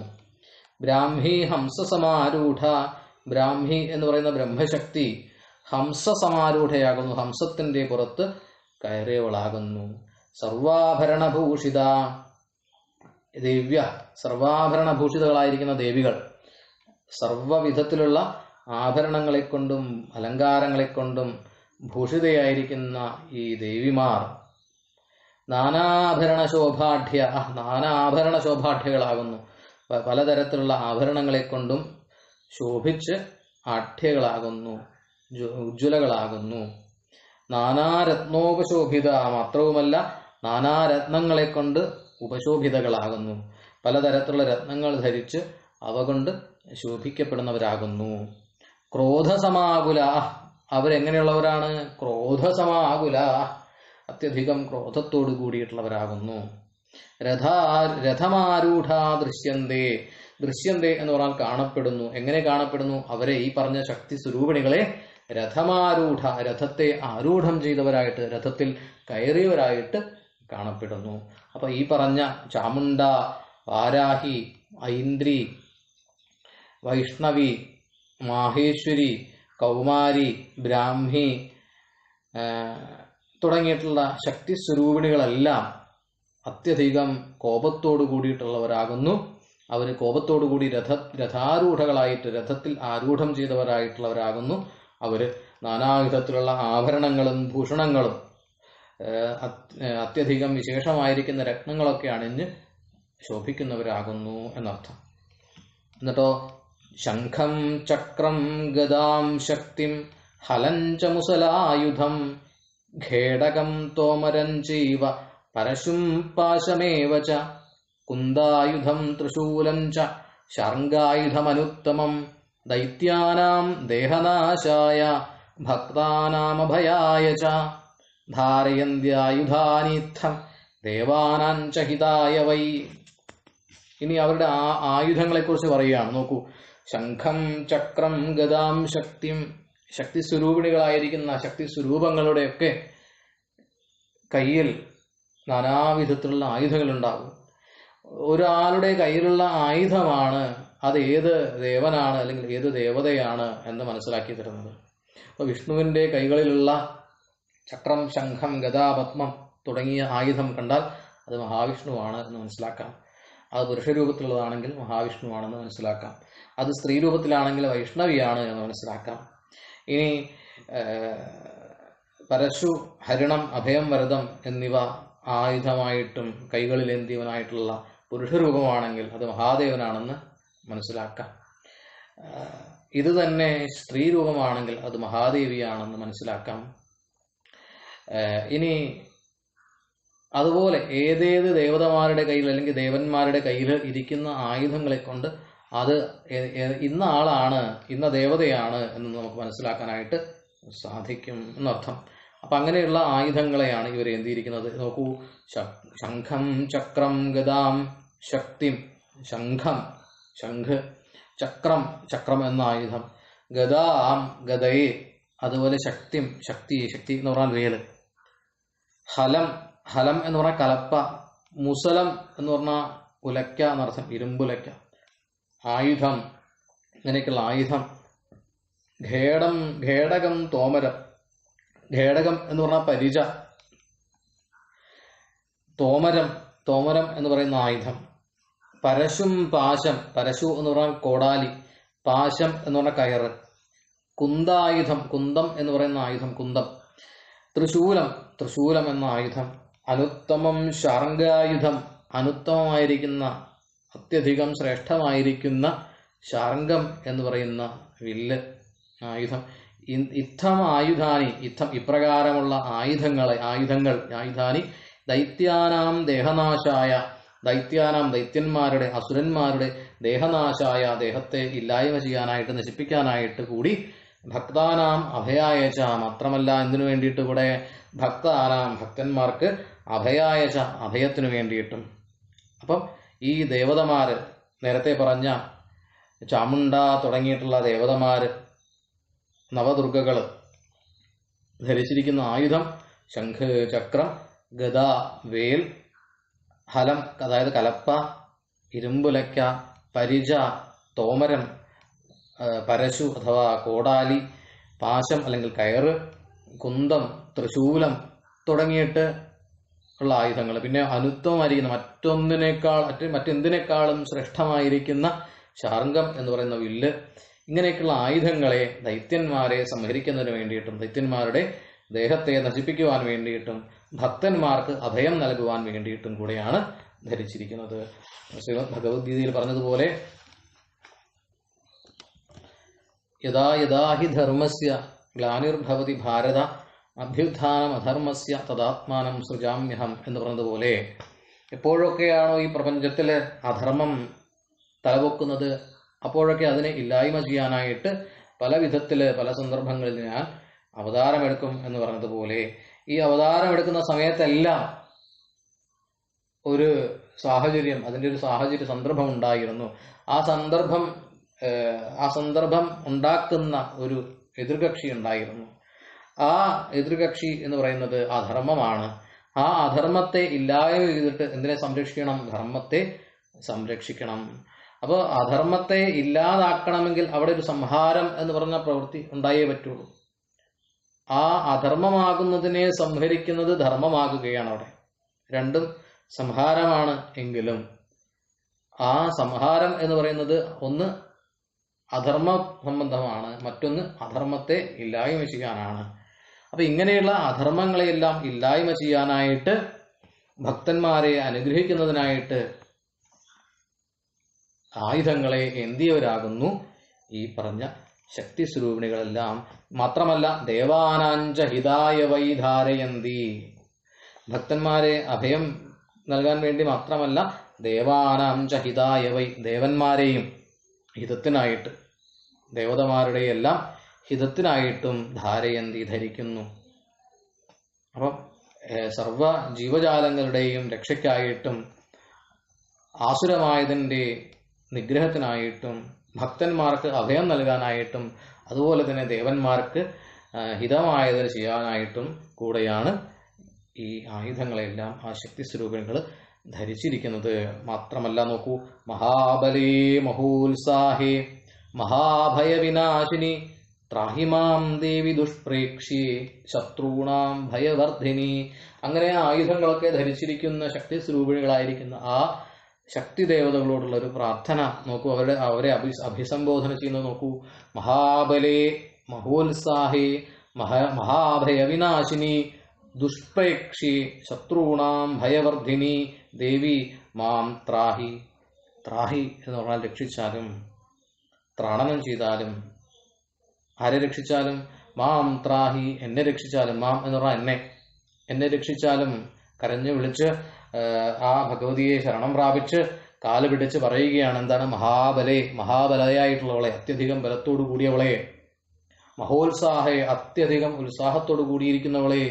ബ്രാഹ്മി ഹംസസമാരൂഢ, ബ്രാഹ്മി എന്ന് പറയുന്ന ബ്രഹ്മശക്തി ഹംസസമാരൂഢയാകുന്നു, ഹംസത്തിന്റെ പുറത്ത് കയറിയവളാകുന്നു. സർവാഭരണഭൂഷിത ദിവ്യ, സർവാഭരണഭൂഷിതകളായിരിക്കുന്ന ദേവികൾ, സർവവിധത്തിലുള്ള ആഭരണങ്ങളെക്കൊണ്ടും അലങ്കാരങ്ങളെക്കൊണ്ടും ഭൂഷിതയായിരിക്കുന്ന ഈ ദേവിമാർ നാനാഭരണ ശോഭാഢ്യകളാകുന്നു, പലതരത്തിലുള്ള ആഭരണങ്ങളെ കൊണ്ടും ശോഭിച്ച് ആഢ്യകളാകുന്നു, ഉജ്ജ്വലകളാകുന്നു. നാനാരത്നോപശോഭിത, മാത്രവുമല്ല നാനാരത്നങ്ങളെ കൊണ്ട് ഉപശോഭിതകളാകുന്നു, പലതരത്തിലുള്ള രത്നങ്ങൾ ധരിച്ച് അവ കൊണ്ട് ശോഭിക്കപ്പെടുന്നവരാകുന്നു. ക്രോധസമാകുല, അവരെങ്ങനെയുള്ളവരാണ്? ക്രോധസമാകുല, അത്യധികം ക്രോധത്തോടു കൂടിയിട്ടുള്ളവരാകുന്നു. രഥമാരൂഢ ദൃശ്യന്തേ, ദൃശ്യന്തേ എന്ന് പറഞ്ഞാൽ കാണപ്പെടുന്നു. എങ്ങനെ കാണപ്പെടുന്നു? അവരെ, ഈ പറഞ്ഞ ശക്തി സ്വരൂപിണികളെ രഥമാരൂഢ, രഥത്തെ ആരൂഢം ചെയ്തവരായിട്ട്, രഥത്തിൽ കയറിയവരായിട്ട് കാണപ്പെടുന്നു. അപ്പൊ ഈ പറഞ്ഞ ചാമുണ്ട, വാരാഹി, ഐന്ദ്രി, വൈഷ്ണവി, മാഹേശ്വരി, കൗമാരി, ബ്രാഹ്മി തുടങ്ങിയിട്ടുള്ള ശക്തി സ്വരൂപിണികളെല്ലാം അത്യധികം കോപത്തോടു കൂടിയിട്ടുള്ളവരാകുന്നു. അവർ കോപത്തോടുകൂടി രഥാരൂഢകളായിട്ട് രഥത്തിൽ ആരൂഢം ചെയ്തവരായിട്ടുള്ളവരാകുന്നു. അവർ നാനാവിധത്തിലുള്ള ആഭരണങ്ങളും ഭൂഷണങ്ങളും അത്യധികം വിശേഷമായിരിക്കുന്ന രത്നങ്ങളൊക്കെ അണിഞ്ഞ് ശോഭിക്കുന്നവരാകുന്നു എന്നർത്ഥം. എന്നിട്ടോ ശംഖം ചക്രം ഗദാം ശക്തിം ഹലം ച മുസലായുധം ഖേടകം തോമരം ചൈവ പരശും പാശമേവ ച കുന്ദായുധം ത്രിശൂലം ച ശർങ്കായുധമനുത്തമം ദൈത്യാനാം ദേഹനാശായ ഭക്താനാമഭയായ ച ധാരയന്ത്യായുധാനീത്ഥം ദേവാനാം ച ഹിതായ വൈ. ഇനി അവരുടെ ആയുധങ്ങളെക്കുറിച്ച് പറയുകയാണ്. നോക്കൂ, ശംഖം ചക്രം ഗദാം ശക്തിം, ശക്തി സ്വരൂപിണികളായിരിക്കുന്ന ശക്തി സ്വരൂപങ്ങളുടെയൊക്കെ കയ്യിൽ നാനാവിധത്തിലുള്ള ആയുധങ്ങളുണ്ടാകും. ഒരാളുടെ കയ്യിലുള്ള ആയുധമാണ് അത് ഏത് ദേവനാണ് അല്ലെങ്കിൽ ഏത് ദേവതയാണ് എന്ന് മനസ്സിലാക്കി തരുന്നത്. അപ്പോൾ വിഷ്ണുവിൻ്റെ കൈകളിലുള്ള ചക്രം, ശംഖം, ഗദ, പത്മം തുടങ്ങിയ ആയുധം കണ്ടാൽ അത് മഹാവിഷ്ണുവാണ് എന്ന് മനസ്സിലാക്കാം. അത് പുരുഷരൂപത്തിലുള്ളതാണെങ്കിൽ മഹാവിഷ്ണുവാണെന്ന് മനസ്സിലാക്കാം. അത് സ്ത്രീ രൂപത്തിലാണെങ്കിൽ വൈഷ്ണവിയാണ് എന്ന് മനസ്സിലാക്കാം. ഇനി പരശു, ഹരിണം, അഭയം, വരദം എന്നിവ ആയുധമായിട്ടും കൈകളിലേന്തിയവനായിട്ടുള്ള പുരുഷരൂപമാണെങ്കിൽ അത് മഹാദേവനാണെന്ന് മനസ്സിലാക്കാം. ഇത് തന്നെ സ്ത്രീ രൂപമാണെങ്കിൽ അത് മഹാദേവിയാണെന്ന് മനസ്സിലാക്കാം. ഇനി അതുപോലെ ഏതേത് ദേവതമാരുടെ കയ്യിൽ അല്ലെങ്കിൽ ദേവന്മാരുടെ കയ്യിൽ ഇരിക്കുന്ന ആയുധങ്ങളെ കൊണ്ട് അത് ഇന്ന ആളാണ്, ഇന്ന ദേവതയാണ് എന്ന് നമുക്ക് മനസ്സിലാക്കാനായിട്ട് സാധിക്കും എന്നർത്ഥം. അപ്പം അങ്ങനെയുള്ള ആയുധങ്ങളെയാണ് ഇവർ എന്തിയിരിക്കുന്നത്. നോക്കൂ, ശംഖം ചക്രം ഗദാം ശക്തിം, ശംഖം ശംഖ്, ചക്രം ചക്രം എന്ന ആയുധം, ഗദാം ഗദയെ, അതുപോലെ ശക്തിം ശക്തി, ശക്തി എന്ന് പറഞ്ഞാൽ വേല്, ഹലം ഹലം എന്ന് പറഞ്ഞാൽ കലപ്പ, മുസലം എന്ന് പറഞ്ഞാൽ ഉലയ്ക്ക എന്നർത്ഥം, ഇരുമ്പുലയ്ക്ക, ആയുധം ഇങ്ങനെയൊക്കെയുള്ള ആയുധം, ഖേടകം തോമരം, ഖേടകം എന്ന് പറഞ്ഞാൽ പരിച, തോമരം എന്ന് പറയുന്ന ആയുധം, പരശും പാശം, പരശു എന്ന് പറഞ്ഞാൽ കോടാലി, പാശം എന്ന് പറഞ്ഞാൽ കയറ്, കുന്ദായുധം, കുന്തം എന്ന് പറയുന്ന ആയുധം, കുന്തം, തൃശൂലം എന്ന ആയുധം, അനുത്തമം ശാർങ്കായുധം, അനുത്തമമായിരിക്കുന്ന അത്യധികം ശ്രേഷ്ഠമായിരിക്കുന്ന ശാർങ്കം എന്ന് പറയുന്ന വില്ല് ആയുധം, ഇത്തം ആയുധാനി, ഇത്തം ഇപ്രകാരമുള്ള ആയുധാനി ദൈത്യാനാം ദേഹനാശായ, ദൈത്യന്മാരുടെ അസുരന്മാരുടെ ദേഹനാശായ, ദേഹത്തെ ഇല്ലായ്മ ചെയ്യാനായിട്ട് നശിപ്പിക്കാനായിട്ട് കൂടി, ഭക്താനാം അഭയായച, മാത്രമല്ല എന്തിനു വേണ്ടിയിട്ട് കൂടെ, ഭക്താനാം ഭക്തന്മാർക്ക് അഭയായച, അഭയത്തിനു വേണ്ടിയിട്ടും. അപ്പം ഈ ദേവതമാര്, നേരത്തെ പറഞ്ഞ ചാമുണ്ട തുടങ്ങിയിട്ടുള്ള ദേവതമാര്, നവദുർഗകൾ ധരിച്ചിരിക്കുന്ന ആയുധം ശംഖ്, ചക്രം, ഗദ, വേൽ, ഹലം അതായത് കലപ്പ, ഇരുമ്പുലയ്ക്ക, പരിച, തോമരം, പരശു അഥവാ കോടാലി, പാശം അല്ലെങ്കിൽ കയറ്, കുന്തം, തൃശൂലം തുടങ്ങിയിട്ട് ഉള്ള ആയുധങ്ങൾ. പിന്നെ അനുത്തമമായിരിക്കുന്ന മറ്റെന്തിനേക്കാളും ശ്രേഷ്ഠമായിരിക്കുന്ന ശാർങ്കം എന്ന് പറയുന്ന വില്ല്, ഇങ്ങനെയൊക്കെയുള്ള ആയുധങ്ങളെ ദൈത്യന്മാരെ സംഹരിക്കുന്നതിന് വേണ്ടിയിട്ടും ദൈത്യന്മാരുടെ ദേഹത്തെ നശിപ്പിക്കുവാൻ വേണ്ടിയിട്ടും ഭക്തന്മാർക്ക് അഭയം നൽകുവാൻ വേണ്ടിയിട്ടും കൂടെയാണ് ധരിച്ചിരിക്കുന്നത്. ശ്രീമദ് ഭഗവത്ഗീതയിൽ പറഞ്ഞതുപോലെ യഥാ യഥാ ഹി ധർമ്മസ്യ ഗ്ലാനിർഭവതി ഭാരത അഭ്യുത്ഥാനം അധർമ്മസ്യ തദാത്മാനം സൃജാമ്യഹം എന്ന് പറഞ്ഞതുപോലെ, എപ്പോഴൊക്കെയാണോ ഈ പ്രപഞ്ചത്തിൽ അധർമ്മം തലപൊക്കുന്നത് അപ്പോഴൊക്കെ അതിനെ ഇല്ലായ്മ ചെയ്യാനായിട്ട് പല വിധത്തിൽ പല സന്ദർഭങ്ങളിൽ ഞാൻ അവതാരമെടുക്കും എന്ന് പറഞ്ഞതുപോലെ, ഈ അവതാരമെടുക്കുന്ന സമയത്തെല്ലാം ഒരു സാഹചര്യം, അതിൻ്റെ ഒരു സന്ദർഭം ഉണ്ടായിരുന്നു. ആ സന്ദർഭം ഉണ്ടാക്കുന്ന ഒരു എതിർകക്ഷി ഉണ്ടായിരുന്നു. ആ എതിർകക്ഷി എന്ന് പറയുന്നത് അധർമ്മമാണ്. ആ അധർമ്മത്തെ ഇല്ലായ്മ ചെയ്തിട്ട് എന്തിനെ സംരക്ഷിക്കണം? ധർമ്മത്തെ സംരക്ഷിക്കണം. അപ്പോൾ അധർമ്മത്തെ ഇല്ലാതാക്കണമെങ്കിൽ അവിടെ ഒരു സംഹാരം എന്ന് പറഞ്ഞ പ്രവൃത്തി ഉണ്ടായേ പറ്റുള്ളൂ. ആ അധർമ്മമാകുന്നതിനെ സംഹരിക്കുന്നത് ധർമ്മമാകുകയാണ്. അവിടെ രണ്ടും സംഹാരമാണ്. എങ്കിലും ആ സംഹാരം എന്ന് പറയുന്നത് ഒന്ന് അധർമ്മ സംബന്ധമാണ്, മറ്റൊന്ന് അധർമ്മത്തെ ഇല്ലായ്മ ചെയ്യാനാണ്. അപ്പൊ ഇങ്ങനെയുള്ള അധർമ്മങ്ങളെയെല്ലാം ഇല്ലായ്മ ചെയ്യാനായിട്ട്, ഭക്തന്മാരെ അനുഗ്രഹിക്കുന്നതിനായിട്ട് ആയുധങ്ങളെ എന്തിയവരാകുന്നു ഈ പറഞ്ഞ ശക്തി സ്വരൂപിണികളെല്ലാം. മാത്രമല്ല ദേവാനാഞ്ച ഹിതായ വൈ ധാരയന്തി, ഭക്തന്മാരെ അഭയം നൽകാൻ വേണ്ടി മാത്രമല്ല, ദേവാനാഞ്ച ഹിതായ വൈ, ദേവന്മാരെയും ഹിതത്തിനായിട്ട്, ദേവതമാരുടെ എല്ലാം ഹിതത്തിനായിട്ടും ധാരയന്തി, ധരിക്കുന്നു. അപ്പം സർവ ജീവജാലങ്ങളുടെയും രക്ഷയ്ക്കായിട്ടും ആസുരമായതിൻ്റെ നിഗ്രഹത്തിനായിട്ടും ഭക്തന്മാർക്ക് അഭയം നൽകാനായിട്ടും അതുപോലെ തന്നെ ദേവന്മാർക്ക് ഹിതമായതിന് ചെയ്യാനായിട്ടും കൂടെയാണ് ഈ ആയുധങ്ങളെല്ലാം ആ ശക്തി സ്വരൂപികൾ ധരിച്ചിരിക്കുന്നത്. മാത്രമല്ല നോക്കൂ, മഹാബലേ മഹോത്സാഹേ മഹാഭയവിനാശിനി ത്രാഹിമാം ദേവി ദുഷ്പ്രേക്ഷ്യേ ശത്രുണാം ഭയവർദ്ധിനി. അങ്ങനെ ആയുധങ്ങളൊക്കെ ധരിച്ചിരിക്കുന്ന ശക്തി സ്വരൂപിണികളായിരിക്കുന്ന ആ ശക്തി ദേവതകളോടുള്ള ഒരു പ്രാർത്ഥന നോക്കൂ, അവരെ അഭിസംബോധന ചെയ്യുന്നത് നോക്കൂ. മഹാബലേ മഹോത്സാഹേ മഹാഭയവിനാശിനി ദുഷ്പ്രേക്ഷി ശത്രുണാം ഭയവർദ്ധിനി ദേവി മാം ത്രാഹി. ത്രാഹി എന്ന് പറഞ്ഞാൽ രക്ഷിച്ചാലും, ത്രാണനം ചെയ്താലും. ആരെ രക്ഷിച്ചാലും? മാം ത്രാഹി, എന്നെ രക്ഷിച്ചാലും. മാം എന്ന് പറഞ്ഞാൽ എന്നെ രക്ഷിച്ചാലും. കരഞ്ഞു വിളിച്ച് ആ ഭഗവതിയെ ശരണം പ്രാപിച്ച് കാല് പിടിച്ച് പറയുകയാണ്. എന്താണ്? മഹാബലേ, മഹാബലയായിട്ടുള്ളവളെ, അത്യധികം ബലത്തോടു കൂടിയവളെ. മഹോത്സാഹേ, അത്യധികം ഉത്സാഹത്തോടു കൂടിയിരിക്കുന്നവളെ.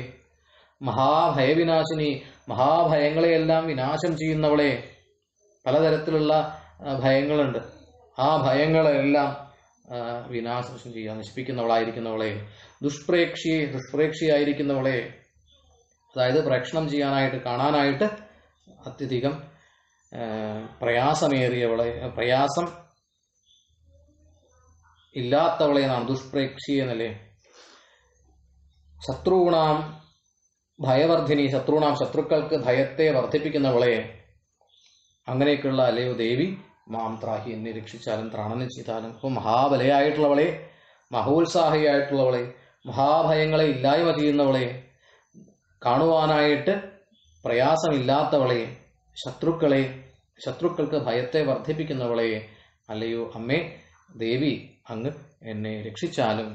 മഹാഭയവിനാശിനി, മഹാഭയങ്ങളെയെല്ലാം വിനാശം ചെയ്യുന്നവളെ. പലതരത്തിലുള്ള ഭയങ്ങളുണ്ട്. ആ ഭയങ്ങളെല്ലാം വിനാശം ചെയ്യാൻ നശിപ്പിക്കുന്നവളായിരിക്കുന്നവളെ. ദുഷ്പ്രേക്ഷിയെ, ദുഷ്പ്രേക്ഷിയായിരിക്കുന്നവളെ, അതായത് പ്രേക്ഷണം ചെയ്യാനായിട്ട്, കാണാനായിട്ട് അത്യധികം പ്രയാസമേറിയവളെ, പ്രയാസം ഇല്ലാത്തവളെ എന്നാണ് ദുഷ്പ്രേക്ഷി എന്നല്ലേ. ശത്രുണാം ഭയവർദ്ധിനി, ശത്രുണാം, ശത്രുക്കൾക്ക് ഭയത്തെ വർദ്ധിപ്പിക്കുന്നവളെ. അങ്ങനെയൊക്കെയുള്ള അല്ലയോ ദേവി മാം ത്രാഹി, എന്നെ രക്ഷിച്ചാലും ത്രാണനം ചെയ്താലും. അപ്പോൾ മഹാബലയായിട്ടുള്ളവളെ, മഹോത്സാഹിയായിട്ടുള്ളവളെ, മഹാഭയങ്ങളെ ഇല്ലായ്മ ചെയ്യുന്നവളെ, കാണുവാനായിട്ട് പ്രയാസമില്ലാത്തവളെ, ശത്രുക്കൾക്ക് ഭയത്തെ വർദ്ധിപ്പിക്കുന്നവളെ, അല്ലയോ അമ്മേ ദേവി അങ്ങ് എന്നെ രക്ഷിച്ചാലും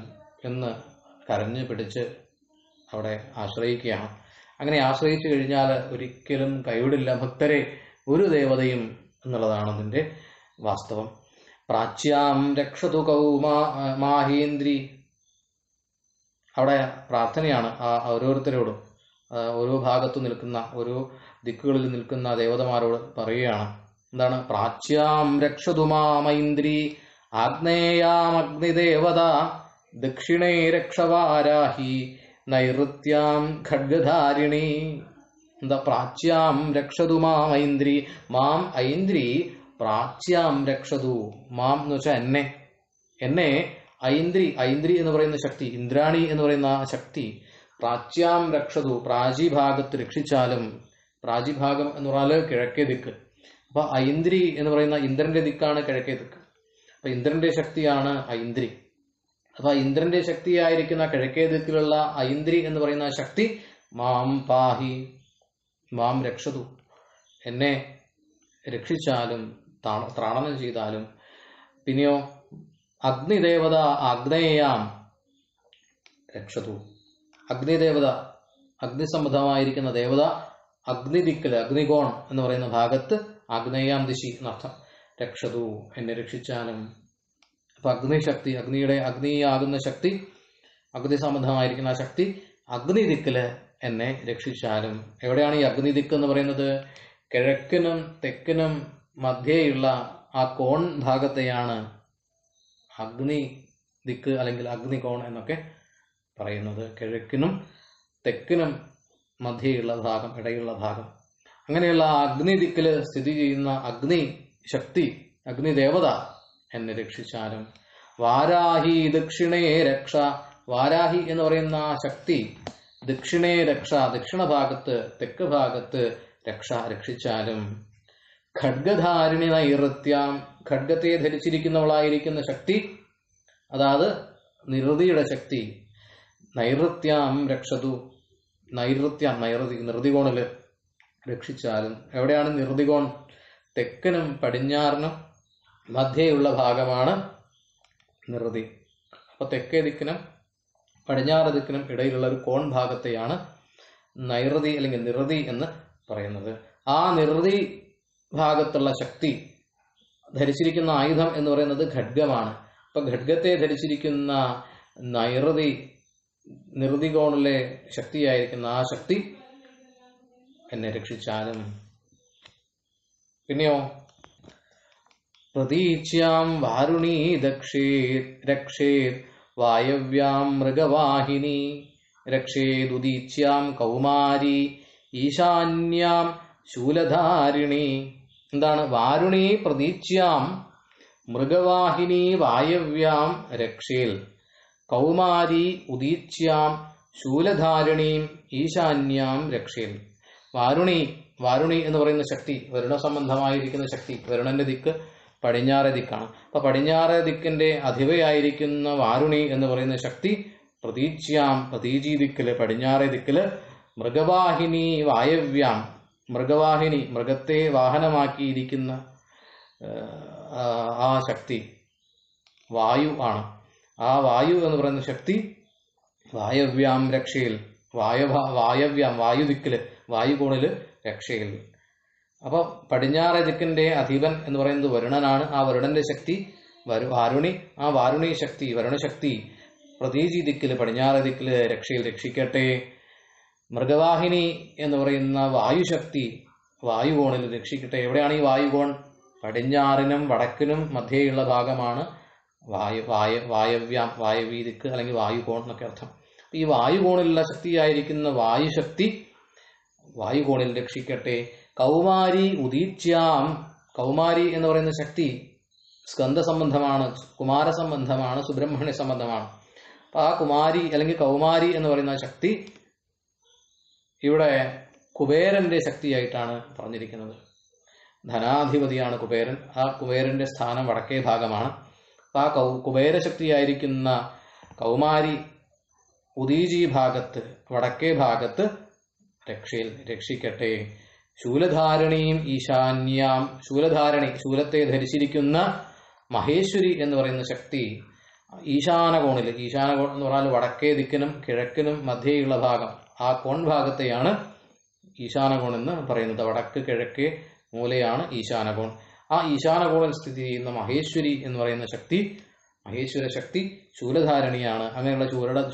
എന്ന് കരഞ്ഞു പിടിച്ച് അവിടെ ആശ്രയിക്കുകയാണ്. അങ്ങനെ ആശ്രയിച്ചു കഴിഞ്ഞാൽ ഒരിക്കലും കൈവിടില്ല ഭക്തരെ ഒരു ദേവതയും എന്നുള്ളതാണ് അതിൻ്റെ വാസ്തവം. പ്രാച്യാം രക്ഷതു മാഹേന്ദ്രി, അവിടെ പ്രാർത്ഥനയാണ് ആ ഓരോരുത്തരോടും. ഓരോ ഭാഗത്തു നിൽക്കുന്ന, ഓരോ ദിക്കുകളിൽ നിൽക്കുന്ന ദേവതമാരോട് പറയുകയാണ്. എന്താണ്? പ്രാച്യാം രക്ഷതു മാമൈന്ദ്രി ആഗ്നേയാം അഗ്നിദേവത ദക്ഷിണേ രക്ഷവാരാഹി നൈഋത്യാം ഖഡ്ഗധാരിണി. എന്താ? പ്രാച്യാം രക്ഷതു മാമൈന്ദ്രി, മാം ഐന്ദ്രി പ്രാച്യാം രക്ഷതു. മാം എന്ന് വെച്ചാൽ എന്നെ ഐന്ദ്രി, ഐന്ദ്രി എന്ന് പറയുന്ന ശക്തി, ഇന്ദ്രാണി എന്ന് പറയുന്ന ആ ശക്തി പ്രാച്യാം രക്ഷതു, പ്രാചീഭാഗത്ത് രക്ഷിച്ചാലും. പ്രാചീഭാഗം എന്ന് പറഞ്ഞാൽ കിഴക്കേ ദിക്ക്. അപ്പൊ ഐന്ദ്രി എന്ന് പറയുന്ന ഇന്ദ്രന്റെ ദിക്കാണ് കിഴക്കേ ദിക്ക്. അപ്പൊ ഇന്ദ്രന്റെ ശക്തിയാണ് ഐന്ദ്രി. അപ്പൊ ഇന്ദ്രന്റെ ശക്തിയായിരിക്കുന്ന കിഴക്കേ ദിക്കിലുള്ള ഐന്ദ്രി എന്ന് പറയുന്ന ശക്തി മാം പാഹി, മാം രക്ഷതു, എന്നെ രക്ഷിച്ചാലും ത്രാണനം ചെയ്താലും. പിന്നെയോ അഗ്നിദേവത ആഗ്നേയാം രക്ഷതു, അഗ്നിദേവത, അഗ്നിസംബന്ധമായിരിക്കുന്ന ദേവത അഗ്നിദിക്കില്, അഗ്നികോൺ എന്ന് പറയുന്ന ഭാഗത്ത്, ആഗ്നേയാം ദിശി എന്നർത്ഥം, രക്ഷതു, എന്നെ രക്ഷിച്ചാലും. അപ്പൊ അഗ്നിശക്തി, അഗ്നിയാകുന്ന ശക്തി, അഗ്നിസംബന്ധമായിരിക്കുന്ന ശക്തി അഗ്നിദിക്കില് എന്നെ രക്ഷിച്ചാലും. എവിടെയാണ് ഈ അഗ്നിദിക്ക് എന്ന് പറയുന്നത്? കിഴക്കിനും തെക്കിനും മധ്യേയുള്ള ആ കോൺ ഭാഗത്തെയാണ് അഗ്നി ദിക്ക് അല്ലെങ്കിൽ അഗ്നികോൺ എന്നൊക്കെ പറയുന്നത്. കിഴക്കിനും തെക്കിനും മധ്യേയുള്ള ഭാഗം, ഇടയുള്ള ഭാഗം. അങ്ങനെയുള്ള അഗ്നി ദിക്കില് സ്ഥിതി ചെയ്യുന്ന അഗ്നി ശക്തി, അഗ്നിദേവത എന്നെ രക്ഷിച്ചാലും. വാരാഹി ദക്ഷിണേ രക്ഷ, വാരാഹി എന്ന് പറയുന്ന ശക്തി ദക്ഷിണേ രക്ഷ, ദക്ഷിണ ഭാഗത്ത്, തെക്ക് ഭാഗത്ത് രക്ഷ, രക്ഷിച്ചാലും. ഖഡ്ഗധാരിണി നൈഋത്യാം, ഖഡ്ഗത്തെ ധരിച്ചിരിക്കുന്നവളായിരിക്കുന്ന ശക്തി, അതായത് നിറുതിയുടെ ശക്തി. നൈഋത്യാം രക്ഷതു, നൈഋത്യം നിർതികോണില് രക്ഷിച്ചാലും. എവിടെയാണ് നിർതികോൺ? തെക്കനും പടിഞ്ഞാറിനും മധ്യയുള്ള ഭാഗമാണ് നിർതി. അപ്പൊ തെക്കേ ദിക്കിനും പടിഞ്ഞാറ് ദിക്കിനും ഇടയിലുള്ള ഒരു കോൺ ഭാഗത്തെയാണ് നൈഋതി അല്ലെങ്കിൽ നിർതി എന്ന് പറയുന്നത്. ആ നിർതി ഭാഗത്തുള്ള ശക്തി ധരിച്ചിരിക്കുന്ന ആയുധം എന്ന് പറയുന്നത് ഖഡ്ഗമാണ്. അപ്പൊ ഖഡ്ഗത്തെ ധരിച്ചിരിക്കുന്ന നിർതികോണിലെ ശക്തിയായിരിക്കുന്ന ആ ശക്തി എന്നെ രക്ഷിച്ചാലും. പിന്നെയോ പ്രതീച്യാം വാരുണീ രക്ഷേത് വായവ്യാം മൃഗവാഹിനി രക്ഷേതുദീച്യാം കൗമാരി ഈശാന്യാം ശൂലധാരിണി. എന്താണ്? വാരുണീ പ്രതീച്യാം മൃഗവാഹിനി വായവ്യാം രക്ഷേൽ കൗമാരി ഉദീച്യാം ശൂലധാരിണീം ഈശാന്യാം രക്ഷേൽ. വാരുണി, വാരുണി എന്ന് പറയുന്ന ശക്തി വരുണ സംബന്ധമായിരിക്കുന്ന ശക്തി. വരുണന്റെ ദിക്ക് പടിഞ്ഞാറേ ദിക്കാണ്. അപ്പൊ പടിഞ്ഞാറേ ദിക്കിന്റെ അധിപയായിരിക്കുന്ന വാരുണി എന്ന് പറയുന്ന ശക്തി പ്രതീച്യാം, പ്രതീജി ദിക്കില് പടിഞ്ഞാറേ ദിക്കില് മൃഗവാഹിനി വായവ്യാം, മൃഗവാഹിനി മൃഗത്തെ വാഹനമാക്കിയിരിക്കുന്ന ആ ശക്തി വായു ആണ്. ആ വായു എന്ന് പറയുന്ന ശക്തി വായവ്യാം രക്ഷയിൽ, വായവ്യാം വായു ദിക്കില് വായുകോണില് രക്ഷയിൽ. അപ്പൊ പടിഞ്ഞാറേ ദിക്കിന്റെ അധിപൻ എന്ന് പറയുന്നത് വരുണനാണ്. ആ വരുണന്റെ ശക്തി വാരുണി. ആ വാരുണി ശക്തി, വരുണശക്തി പ്രതീജി ദിക്കില് പടിഞ്ഞാറേ ദിക്കില് രക്ഷയിൽ രക്ഷിക്കട്ടെ. മൃഗവാഹിനി എന്ന് പറയുന്ന വായുശക്തി വായുകോണിൽ രക്ഷിക്കട്ടെ. എവിടെയാണ് ഈ വായുകോൺ? പടിഞ്ഞാറിനും വടക്കിനും മധ്യേയുള്ള ഭാഗമാണ് വായവ്യാം, വായവീ ദിക്ക് അല്ലെങ്കിൽ വായുകോൺ എന്നൊക്കെ അർത്ഥം. ഈ വായുകോണിലുള്ള ശക്തിയായിരിക്കുന്ന വായുശക്തി വായുകോണിൽ രക്ഷിക്കട്ടെ. കൗമാരി ഉദീച്യാം, കൗമാരി എന്ന് പറയുന്ന ശക്തി സ്കന്ധ സംബന്ധമാണ്, കുമാര സംബന്ധമാണ്, സുബ്രഹ്മണ്യ സംബന്ധമാണ്. അപ്പൊ ആ കുമാരി അല്ലെങ്കിൽ കൗമാരി എന്ന് പറയുന്ന ശക്തി ഇവിടെ കുബേരന്റെ ശക്തിയായിട്ടാണ് പറഞ്ഞിരിക്കുന്നത്. ധനാധിപതിയാണ് കുബേരൻ. ആ കുബേരന്റെ സ്ഥാനം വടക്കേ ഭാഗമാണ്. അപ്പൊ ആ കുബേരശക്തിയായിരിക്കുന്ന കൗമാരി ഉദീജി ഭാഗത്ത്, വടക്കേ ഭാഗത്ത് രക്ഷയിൽ രക്ഷിക്കട്ടെ. ശൂലധാരിണിയും ഈശാന്യാം, ശൂലധാരണി ശൂലത്തെ ധരിച്ചിരിക്കുന്ന മഹേശ്വരി എന്ന് പറയുന്ന ശക്തി ഈശാനകോണിൽ, ഈശാനകോൺ എന്ന് പറഞ്ഞാൽ വടക്കേ ദിക്കിനും കിഴക്കിനും മധ്യേയുള്ള ഭാഗം, ആ കോൺ ഭാഗത്തെയാണ് ഈശാനകോൺ എന്ന് പറയുന്നത്. വടക്ക് കിഴക്കേ മൂലയാണ് ഈശാനകോൺ. ആ ഈശാനകോണിൽ സ്ഥിതി ചെയ്യുന്ന മഹേശ്വരി എന്ന് പറയുന്ന ശക്തി, മഹേശ്വര ശക്തി ശൂലധാരണിയാണ്. അങ്ങനെയുള്ള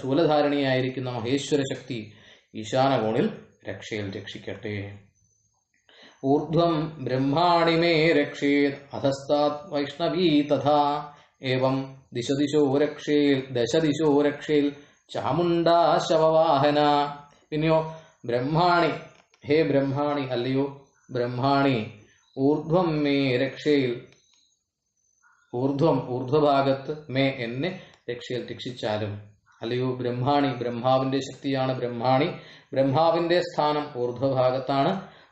ശൂലധാരണിയായിരിക്കുന്ന മഹേശ്വര ശക്തി ഈശാനകോണിൽ രക്ഷയിൽ രക്ഷിക്കട്ടെ. ഊർധ്വം ബ്രഹ്മാണി മേ രക്ഷേത് അധസ്താത് വൈഷ്ണവീ തഥാ ഏവം ദിശദിശോ രക്ഷേൽ ദശദിശോ രക്ഷേൽ ചാമുണ്ടാ ശവവാഹന. പിന്നെയോ ബ്രഹ്മാണി, ഹേ ബ്രഹ്മാണി, അല്ലയോ ബ്രഹ്മാണി, ഊർധ്വം മേ രക്ഷയിൽ, ഊർധ്വം ഊർധ്വഭാഗത്ത്, മേ എന്നെ രക്ഷയിൽ രക്ഷിച്ചാലും. അല്ലയോ ബ്രഹ്മാണി, ബ്രഹ്മാവിന്റെ ശക്തിയാണ് ബ്രഹ്മാണി. ബ്രഹ്മാവിന്റെ സ്ഥാനം ഊർധ്വഭാഗത്താണ്.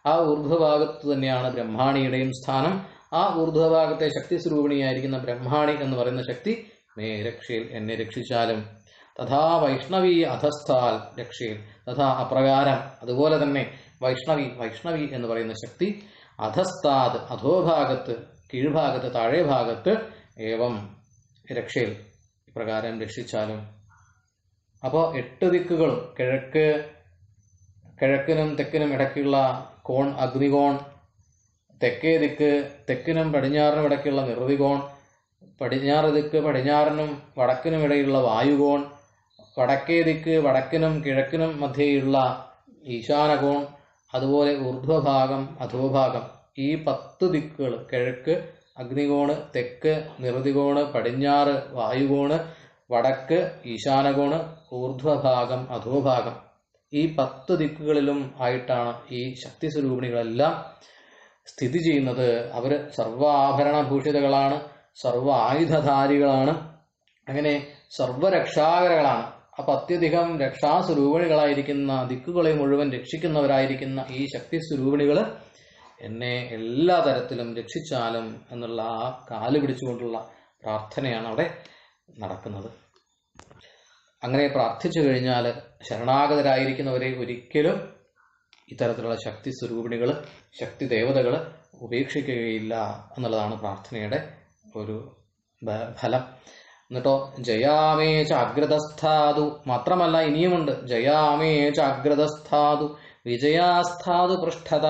ആ ഊർധ്വഭാഗത്ത് തന്നെയാണ് ബ്രഹ്മാണിയുടെയും സ്ഥാനം. ആ ഊർധ്വഭാഗത്തെ ശക്തി സ്വരൂപിണിയായിരിക്കുന്ന ബ്രഹ്മാണി എന്ന് പറയുന്ന ശക്തി മേ രക്ഷയിൽ എന്നെ രക്ഷിച്ചാലും. തഥാ വൈഷ്ണവി അധസ്ഥാൽ രക്ഷയിൽ, തഥാ അപ്രകാരം അതുപോലെ തന്നെ വൈഷ്ണവി, വൈഷ്ണവി എന്ന് പറയുന്ന ശക്തി അധസ്ഥാത് അധോഭാഗത്ത്, കീഴ്ഭാഗത്ത്, താഴെ ഭാഗത്ത്, ഏവം രക്ഷയിൽ ഇപ്രകാരം രക്ഷിച്ചാലും. അപ്പോൾ 8 ദിക്കുകളും കിഴക്കിനും തെക്കിനും ഇടയ്ക്കുള്ള കോൺ അഗ്നികോൺ, തെക്കേ ദിക്ക് തെക്കിനും പടിഞ്ഞാറിനും ഇടയ്ക്കുള്ള നിർതികോൺ, പടിഞ്ഞാറ് ദിക്ക് പടിഞ്ഞാറിനും വടക്കിനും ഇടയിലുള്ള വായുകോൺ, വടക്കേ ദിക്ക് വടക്കിനും കിഴക്കിനും മധ്യേയുള്ള ഈശാനകോൺ, അതുപോലെ ഊർധ്വഭാഗം അധോഭാഗം, ഈ 10 ദിക്കുകൾ, കിഴക്ക് അഗ്നികോണ്, തെക്ക് നിർതികോണ്, പടിഞ്ഞാറ് വായുകോണ്, വടക്ക് ഈശാനകോണ്, ഊർധ്വഭാഗം അധോഭാഗം, ഈ 10 ദിക്കുകളിലും ആയിട്ടാണ് ഈ ശക്തി സ്വരൂപിണികളെല്ലാം സ്ഥിതി ചെയ്യുന്നത്. അവർ സർവാഭരണഭൂഷിതകളാണ്, സർവ ആയുധധാരികളാണ്, അങ്ങനെ സർവരക്ഷാകരകളാണ്. അപ്പൊ അത്യധികം രക്ഷാസ്വരൂപിണികളായിരിക്കുന്ന, ദിക്കുകളെ മുഴുവൻ രക്ഷിക്കുന്നവരായിരിക്കുന്ന ഈ ശക്തി സ്വരൂപിണികൾ എന്നെ എല്ലാ തരത്തിലും രക്ഷിച്ചാലും എന്നുള്ള ആ കാല് പിടിച്ചുകൊണ്ടുള്ള പ്രാർത്ഥനയാണ് അവിടെ നടക്കുന്നത്. അങ്ങനെ പ്രാർത്ഥിച്ചു കഴിഞ്ഞാൽ ശരണാഗതരായിരിക്കുന്നവരെ ഒരിക്കലും ഇത്തരത്തിലുള്ള ശക്തി സ്വരൂപിണികൾ, ശക്തി ദേവതകൾ ഉപേക്ഷിക്കുകയില്ല എന്നുള്ളതാണ് പ്രാർത്ഥനയുടെ ഒരു ഫലം. എന്നിട്ടോ ജയാമേ ചാഗ്രതസ്ഥാതു, മാത്രമല്ല ഇനിയുമുണ്ട്. ജയാമേ ചാഗ്രതസ്ഥാതു വിജയാസ്ഥാതു പൃഷ്ഠത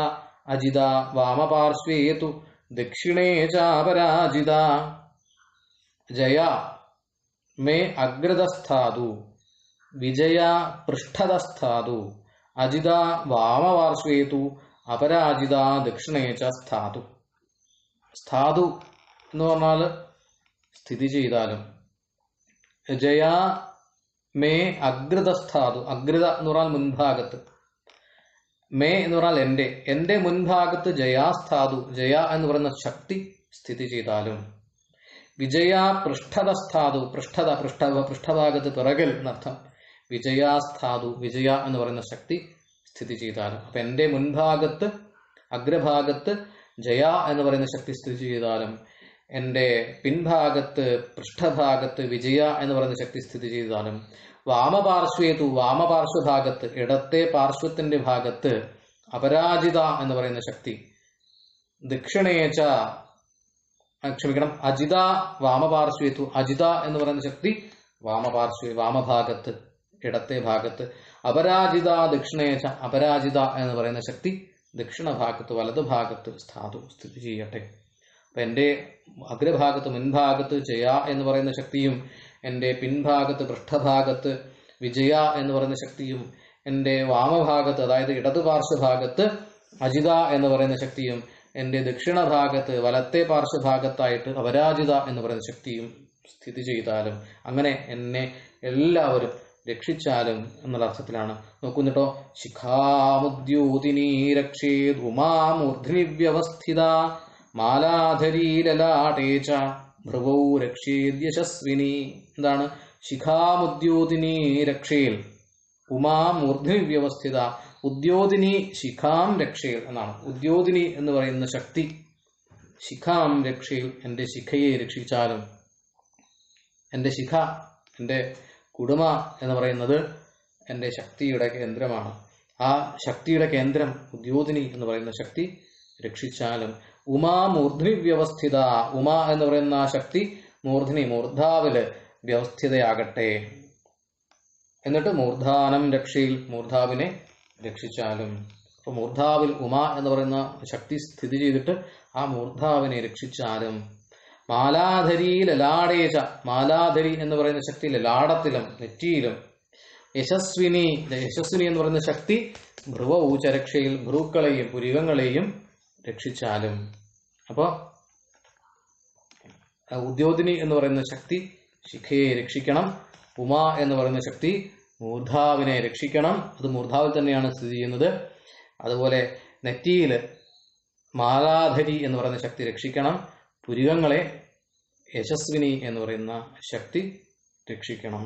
അജിത വാമപാർശ്വേതു ദക്ഷിണേ ചാപരാജിത. ജയ മേ അഗ്രതസ്ഥാതു വിജയ പൃഷ്ഠതസ്ഥാതു അജിത വാമപാർശ്വേതു അപരാജിത ദക്ഷിണേ ച സ്ഥാതു. സ്ഥാതു എന്ന് പറഞ്ഞാൽ സ്ഥിതി ചെയ്താലും. ജയ മേ അഗ്രതസ്ഥാതു, അഗ്രത എന്ന് പറഞ്ഞാൽ മുൻഭാഗത്ത്, മേ എന്ന് പറഞ്ഞാൽ എന്റെ മുൻഭാഗത്ത് ജയാസ്ഥാതു, ജയ എന്ന് പറയുന്ന ശക്തി സ്ഥിതി ചെയ്താലും. വിജയ പൃഷ്ഠതസ്ഥാതു, പൃഷ്ഠഭാഗത്ത് പിറകിൽ എന്നർത്ഥം. വിജയാസ്ഥാതു, വിജയ എന്ന് പറയുന്ന ശക്തി സ്ഥിതി ചെയ്താലും. അപ്പൊ എന്റെ മുൻഭാഗത്ത് അഗ്രഭാഗത്ത് ജയ എന്ന് പറയുന്ന ശക്തി സ്ഥിതി ചെയ്താലും, എന്റെ പിൻഭാഗത്ത് പൃഷ്ഠഭാഗത്ത് വിജയ എന്ന് പറയുന്ന ശക്തി സ്ഥിതി ചെയ്താലും, വാമപാർശ്വേതു, വാമപാർശ്വഭാഗത്ത് ഇടത്തെ പാർശ്വത്തിന്റെ ഭാഗത്ത് അപരാജിത എന്ന് പറയുന്ന ശക്തി, ദക്ഷിണേച്ച അജിത വാമപാർശ്വേതു, അജിത എന്ന് പറയുന്ന ശക്തി വാമഭാഗത്ത് ഇടത്തെ ഭാഗത്ത്, അപരാജിത ദക്ഷിണേച്ച, അപരാജിത എന്ന് പറയുന്ന ശക്തി ദക്ഷിണഭാഗത്ത് വലതുഭാഗത്ത് സ്ഥാതു സ്ഥിതി ചെയ്യട്ടെ. അപ്പൊ എന്റെ അഗ്രഭാഗത്ത് മുൻഭാഗത്ത് ജയ എന്ന് പറയുന്ന ശക്തിയും, എന്റെ പിൻഭാഗത്ത് പൃഷ്ഠഭാഗത്ത് വിജയ എന്ന് പറയുന്ന ശക്തിയും, എന്റെ വാമഭാഗത്ത് അതായത് ഇടതുപാർശ്വഭാഗത്ത് അജിത എന്ന് പറയുന്ന ശക്തിയും, എന്റെ ദക്ഷിണഭാഗത്ത് വലത്തെ പാർശ്വഭാഗത്തായിട്ട് അപരാജിത എന്ന് പറയുന്ന ശക്തിയും സ്ഥിതി ചെയ്താലും, അങ്ങനെ എന്നെ എല്ലാവരും രക്ഷിച്ചാലും എന്നുള്ള അർത്ഥത്തിലാണ്. നോക്കുന്നിട്ടോ, ശിഖാമുദ്യോതിനീ രക്ഷേത് ഉമാമൂർധ്നി വ്യവസ്ഥിത മാലാധരീലലാടേച ഭ്രുവൗ രക്ഷേദ്യശസ്വിനി. എന്താണ്? ശിഖാമുദ്യോതിനീ രക്ഷയിൽ ഉമാമൂർധ്നി വ്യവസ്ഥിത. ഉദ്യോതിനി ശിഖാം രക്ഷയിൽ എന്നാണ്. ഉദ്യോതിനി എന്ന് പറയുന്ന ശക്തി ശിഖാം രക്ഷയിൽ, എന്റെ ശിഖയെ രക്ഷിച്ചാലും. എന്റെ ശിഖ, എന്റെ കുടുമ എന്ന് പറയുന്നത് എന്റെ ശക്തിയുടെ കേന്ദ്രമാണ്. ആ ശക്തിയുടെ കേന്ദ്രം ഉദ്യോതിനി എന്ന് പറയുന്ന ശക്തി രക്ഷിച്ചാലും. ഉമാ മൂർധ്നി വ്യവസ്ഥിത, ഉമ എന്ന് പറയുന്ന ആ ശക്തി മൂർധ്നി മൂർധാവില് വ്യവസ്ഥിതയാകട്ടെ. എന്നിട്ട് മൂർധാനം രക്ഷയിൽ, മൂർധാവിനെ രക്ഷിച്ചാലും. അപ്പൊ മൂർധാവിൽ ഉമ എന്ന് പറയുന്ന ശക്തി സ്ഥിതി ചെയ്തിട്ട് ആ മൂർധാവിനെ രക്ഷിച്ചാലും. മാലാധരി ലലാടേച, മാലാധരി എന്ന് പറയുന്ന ശക്തി ലലാടത്തിലും നെറ്റിയിലും. യശസ്വിനി, യശസ്വിനി എന്ന് പറയുന്ന ശക്തി ഭ്രുവ ഊചരക്ഷയിൽ ഭ്രൂക്കളെയും പുരികങ്ങളെയും രക്ഷിച്ചാലും. അപ്പോ ഉദ്യോതിനി എന്ന് പറയുന്ന ശക്തി ശിഖയെ രക്ഷിക്കണം. ഉമ എന്ന് പറയുന്ന ശക്തി മൂർധാവിനെ രക്ഷിക്കണം. അത് മൂർധാവിൽ തന്നെയാണ് സ്ഥിതി ചെയ്യുന്നത്. അതുപോലെ നെറ്റിയില് മാലാധരി എന്ന് പറയുന്ന ശക്തി രക്ഷിക്കണം. പുരികങ്ങളെ യശസ്വിനി എന്ന് പറയുന്ന ശക്തി രക്ഷിക്കണം.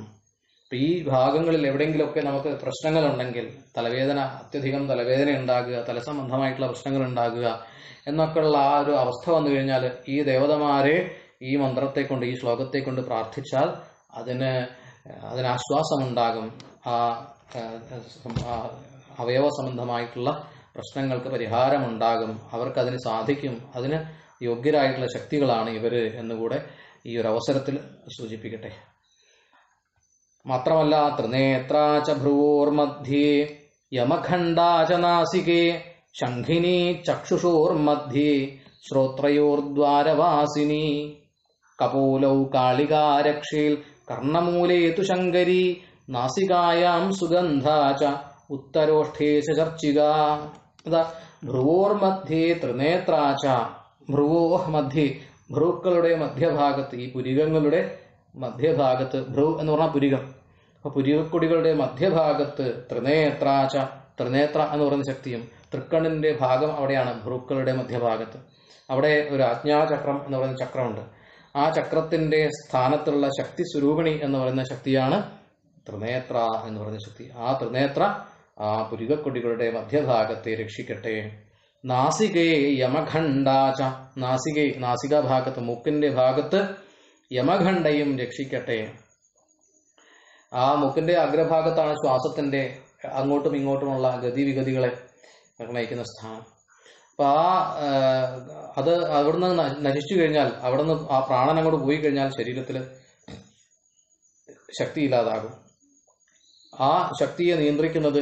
അപ്പൊ ഈ ഭാഗങ്ങളിൽ എവിടെയെങ്കിലുമൊക്കെ നമുക്ക് പ്രശ്നങ്ങളുണ്ടെങ്കിൽ, തലവേദന, അത്യധികം തലവേദന ഉണ്ടാകുക, തലസംബന്ധമായിട്ടുള്ള പ്രശ്നങ്ങൾ ഉണ്ടാകുക എന്നൊക്കെയുള്ള ആ ഒരു അവസ്ഥ വന്നു കഴിഞ്ഞാൽ ഈ ദേവതമാരെ ഈ മന്ത്രത്തെ കൊണ്ട്, ഈ ശ്ലോകത്തെ കൊണ്ട് പ്രാർത്ഥിച്ചാൽ അതിനാശ്വാസമുണ്ടാകും. ആ അവയവ സംബന്ധമായിട്ടുള്ള പ്രശ്നങ്ങൾക്ക് പരിഹാരമുണ്ടാകും. അവർക്കതിന് സാധിക്കും. അതിന് യോഗ്യരായിട്ടുള്ള ശക്തികളാണ് ഇവര് എന്നുകൂടെ ഈ ഒരു അവസരത്തിൽ സൂചിപ്പിക്കട്ടെ. മാത്രമല്ല, ത്രിനേത്രാച ഭ്രുവോർമധ്യേ യമഖണ്ഡാച നാസികേ ശംഖിനി ചക്ഷുഷോർമധ്യേ ശ്രോത്രയോർദ്വാരവാസിനി കപോലൗ കാളികാരക്ഷേൽ കർണമൂലേ തു ശങ്കരി നാസികായാം സുഗന്ധാച ഉത്തരോഷ്ഠേ ചർച്ചിക. ഭ്രുവോർമധ്യേ ത്രിനേത്രാച, ഭ്രുവോ മധ്യേ, ഭ്രൂക്കളുടെ മധ്യഭാഗത്ത്, ഈ പുരികങ്ങളുടെ മധ്യഭാഗത്ത്, ഭ്രൂ എന്ന് പറഞ്ഞാൽ പുരികം, അപ്പൊ പുരികക്കൊടികളുടെ മധ്യഭാഗത്ത് ത്രിനേത്രാച, ത്രിനേത്ര എന്ന് പറയുന്ന ശക്തിയും, തൃക്കണ്ണിന്റെ ഭാഗം അവിടെയാണ് ഭ്രൂക്കളുടെ മധ്യഭാഗത്ത്. അവിടെ ഒരു ആജ്ഞാചക്രം എന്ന് പറയുന്ന ചക്രമുണ്ട്. ആ ചക്രത്തിന്റെ സ്ഥാനത്തുള്ള ശക്തി സ്വരൂപിണി എന്ന് പറയുന്ന ശക്തിയാണ് ത്രിനേത്ര എന്ന് പറയുന്ന ശക്തി. ആ ത്രിനേത്ര ആ പുരികക്കൊടികളുടെ മധ്യഭാഗത്തെ രക്ഷിക്കട്ടെ. നാസികേ യമഖണ്ഡാച, നാസികേ നാസികാഭാഗത്ത് മൂക്കിന്റെ ഭാഗത്ത് യമഖണ്ഡയും രക്ഷിക്കട്ടെ. ആ മൂക്കിന്റെ അഗ്രഭാഗത്താണ് ശ്വാസത്തിന്റെ അങ്ങോട്ടും ഇങ്ങോട്ടുമുള്ള ഗതിവിഗതികളെ നിർണയിക്കുന്ന സ്ഥാനം. അപ്പൊ അത് അവിടുന്ന് നശിച്ചു കഴിഞ്ഞാൽ, അവിടുന്ന് ആ പ്രാണൻ അങ്ങോട്ട് പോയി കഴിഞ്ഞാൽ ശരീരത്തിൽ ശക്തിയില്ലാതാകും. ആ ശക്തിയെ നിയന്ത്രിക്കുന്നത്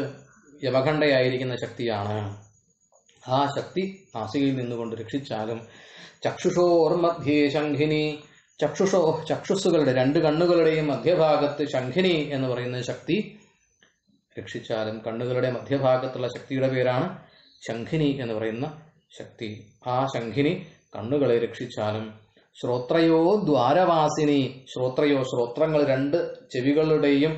യമഖണ്ഡയായിരിക്കുന്ന ശക്തിയാണ്. ആ ശക്തി നാസികയിൽ നിന്നുകൊണ്ട് രക്ഷിച്ചാലും ചക്ഷുഷോർമധ്യേ ശംഖിനി, ചക്ഷുസ്സുകളുടെ രണ്ട് കണ്ണുകളുടെയും മധ്യഭാഗത്ത് ശംഖിനി എന്ന് പറയുന്ന ശക്തി രക്ഷിച്ചാലും, കണ്ണുകളുടെ മധ്യഭാഗത്തുള്ള ശക്തിയുടെ പേരാണ് ശംഖിനി എന്ന് പറയുന്ന ശക്തി. ആ ശംഖിനി കണ്ണുകളെ രക്ഷിച്ചാലും ശ്രോത്രയോ ദ്വാരവാസിനി, ശ്രോത്രങ്ങൾ രണ്ട് ചെവികളുടെയും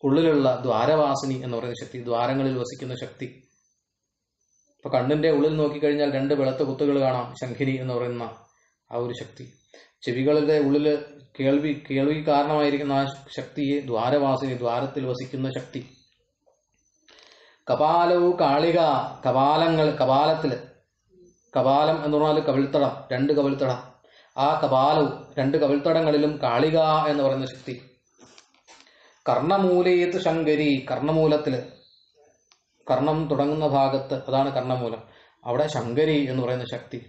ഉള്ളിലുള്ള ദ്വാരവാസിനി എന്ന് പറയുന്ന ശക്തി, ദ്വാരങ്ങളിൽ വസിക്കുന്ന ശക്തി. ഇപ്പൊ കണ്ണിന്റെ ഉള്ളിൽ നോക്കിക്കഴിഞ്ഞാൽ രണ്ട് വെളുത്ത കുത്തുകൾ കാണാം, ശംഖിനി എന്ന് പറയുന്ന ആ ഒരു ശക്തി. ചെവികളുടെ ഉള്ളില് കേൾവി കാരണമായിരിക്കുന്ന ആ ശക്തിയെ ദ്വാരവാസിനി, ദ്വാരത്തിൽ വസിക്കുന്ന ശക്തി. കപാലവും കാളിക, കപാലത്തില്, കപാലം എന്ന് പറഞ്ഞാൽ കവിൾത്തടം, രണ്ട് കവിൾത്തടം. ആ കപാലവും രണ്ട് കവിൾത്തടങ്ങളിലും കാളിക എന്ന് പറയുന്ന ശക്തി. കർണമൂലേത് ശങ്കരി, കർണമൂലത്തില്, കർണം തുടങ്ങുന്ന ഭാഗത്ത്, അതാണ് കർണമൂലം, അവിടെ ശങ്കരി എന്ന് പറയുന്ന ശക്തി.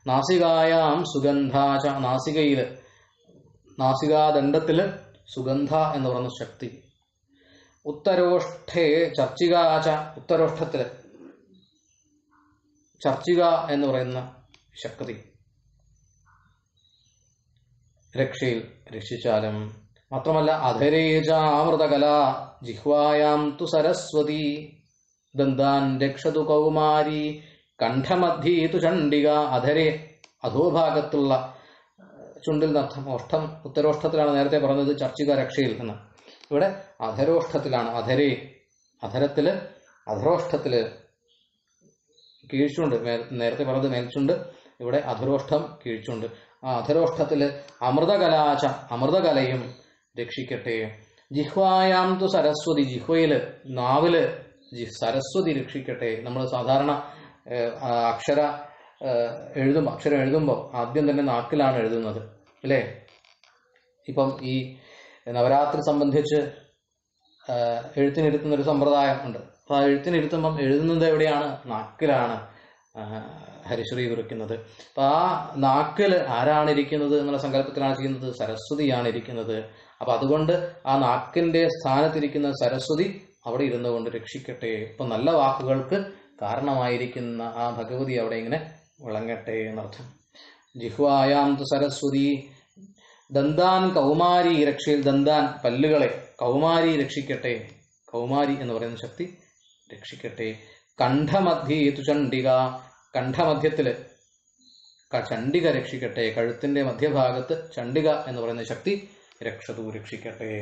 നാസികായാം സുഗന്ധാച, നാസികയില്, നാസികാദണ്ഡത്തില് സുഗന്ധ എന്ന് പറയുന്ന ശക്തി. ഉത്തരോഷ്ഠേ ചർച്ചികാച, ഉത്തരോഷ്ഠത്തില് ചർച്ചിക എന്ന് പറയുന്ന ശക്തി രക്ഷയിൽ രക്ഷിച്ചാലും. മാത്രമല്ല അധരേജാമൃതകല ജിഹ്വായാം തു സരസ്വതി, ദന്താൻ രക്ഷതു കൗമാരി കണ്ഠമധ്യീതു ചണ്ഡിക. അധരെ അധോഭാഗത്തുള്ള ചുണ്ടിൽ നർത്ഥം, ഓഷ്ഠം ഉത്തരോഷ്ഠത്തിലാണ് നേരത്തെ പറഞ്ഞത് ചർച്ചിക രക്ഷയിൽ എന്ന്. ഇവിടെ അധരോഷ്ഠത്തിലാണ്. അധരത്തില്, അധരോഷ്ഠത്തില് കീഴ്ചുണ്ട്, നേരത്തെ പറഞ്ഞത് മേൽച്ചുണ്ട്, ഇവിടെ അധരോഷ്ഠം കീഴ്ചുണ്ട്. ആ അധരോഷ്ഠത്തില് അമൃതകലാച, അമൃതകലയും രക്ഷിക്കട്ടെ. ജിഹ്വായാം തു സരസ്വതി, ജിഹ്വയില്, നാവില് സരസ്വതി രക്ഷിക്കട്ടെ. നമ്മൾ സാധാരണ അക്ഷരം എഴുതുമ്പോൾ ആദ്യം തന്നെ നാക്കിലാണ് എഴുതുന്നത്, അല്ലേ? ഇപ്പം ഈ നവരാത്രി സംബന്ധിച്ച് എഴുത്തിനിരുത്തുന്ന ഒരു സമ്പ്രദായം ഉണ്ട്. അപ്പൊ ആ എഴുത്തിനിരുത്തുമ്പം എഴുതുന്നത് എവിടെയാണ്? നാക്കിലാണ് ഹരിശ്രീ കുറിക്കുന്നത്. അപ്പൊ ആ നാക്കില് ആരാണ് ഇരിക്കുന്നത് എന്നുള്ള സങ്കല്പത്തിലാണ് ചെയ്യുന്നത്, സരസ്വതിയാണ് ഇരിക്കുന്നത്. അപ്പൊ അതുകൊണ്ട് ആ നാക്കിന്റെ സ്ഥാനത്തിരിക്കുന്ന സരസ്വതി അവിടെ ഇരുന്നു കൊണ്ട് രക്ഷിക്കട്ടെ. ഇപ്പൊ നല്ല വാക്കുകൾക്ക് കാരണമായിരിക്കുന്ന ആ ഭഗവതി അവിടെ ഇങ്ങനെ വിളങ്ങട്ടെ എന്നർത്ഥം. ജിഹ്വായാം തു സരസ്വതി, ദന്താൻ കൗമാരി രക്ഷയിൽ, ദന്താൻ പല്ലുകളെ, കൗമാരി രക്ഷിക്കട്ടെ, കൗമാരി എന്ന് പറയുന്ന ശക്തി രക്ഷിക്കട്ടെ. കണ്ഠമധ്യേതു ചണ്ഡിക, കണ്ഠമധ്യത്തില് ചണ്ഡിക രക്ഷിക്കട്ടെ. കഴുത്തിന്റെ മധ്യഭാഗത്ത് ചണ്ഡിക എന്ന് പറയുന്ന ശക്തി രക്ഷതു രക്ഷിക്കട്ടെ.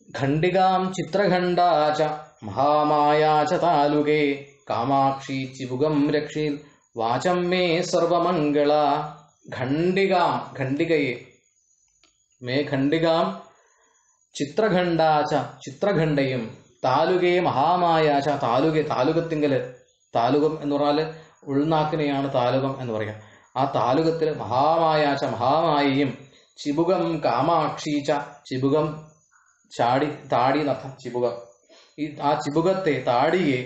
ഖണ്ഡികാം ചിത്രഖണ്ഡാച മഹാമായാച താലുകേ കാമാക്ഷി ചിബുകം രക്ഷീൽ വാചം മേ സർവമംഗള. ഖണ്ഡികാം, ഖണ്ഡികയെ, മേ ഖണ്ഡികാം ചിത്രഖണ്ഡാച, ചിത്രഖണ്ഡയും, താലുകേ മഹാമായാച, താലുകത്തിങ്കല്, താലുകം എന്ന് പറഞ്ഞാല് ഉൾനാക്കിനെയാണ് താലുകം എന്ന് പറയാം. ആ താലുകത്തില് മഹാമായാച, മഹാമായയും, ചിബുകം കാമാക്ഷീച, ചിബുകം താടി എന്നർത്ഥം, ചിബുകം. ആ ചിബുകത്തെ, താടിയെ,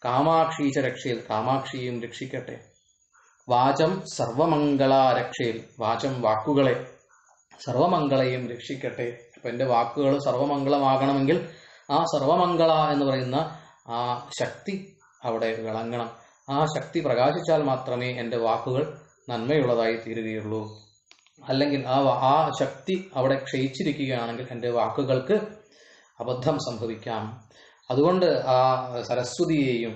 കാമാക്ഷീച രക്ഷയിൽ, കാമാക്ഷിയും രക്ഷിക്കട്ടെ. വാചം സർവമംഗള രക്ഷയിൽ, വാചം വാക്കുകളെ, സർവമംഗളയും രക്ഷിക്കട്ടെ. അപ്പൊ എന്റെ വാക്കുകൾ സർവമംഗളമാകണമെങ്കിൽ ആ സർവമംഗള എന്ന് പറയുന്ന ആ ശക്തി അവിടെ വിളങ്ങണം. ആ ശക്തി പ്രകാശിച്ചാൽ മാത്രമേ എൻ്റെ വാക്കുകൾ നന്മയുള്ളതായി തീരുകയുള്ളൂ. അല്ലെങ്കിൽ ആ ശക്തി അവിടെ ക്ഷയിച്ചിരിക്കുകയാണെങ്കിൽ എൻ്റെ വാക്കുകൾക്ക് അബദ്ധം സംഭവിക്കാം. അതുകൊണ്ട് ആ സരസ്വതിയെയും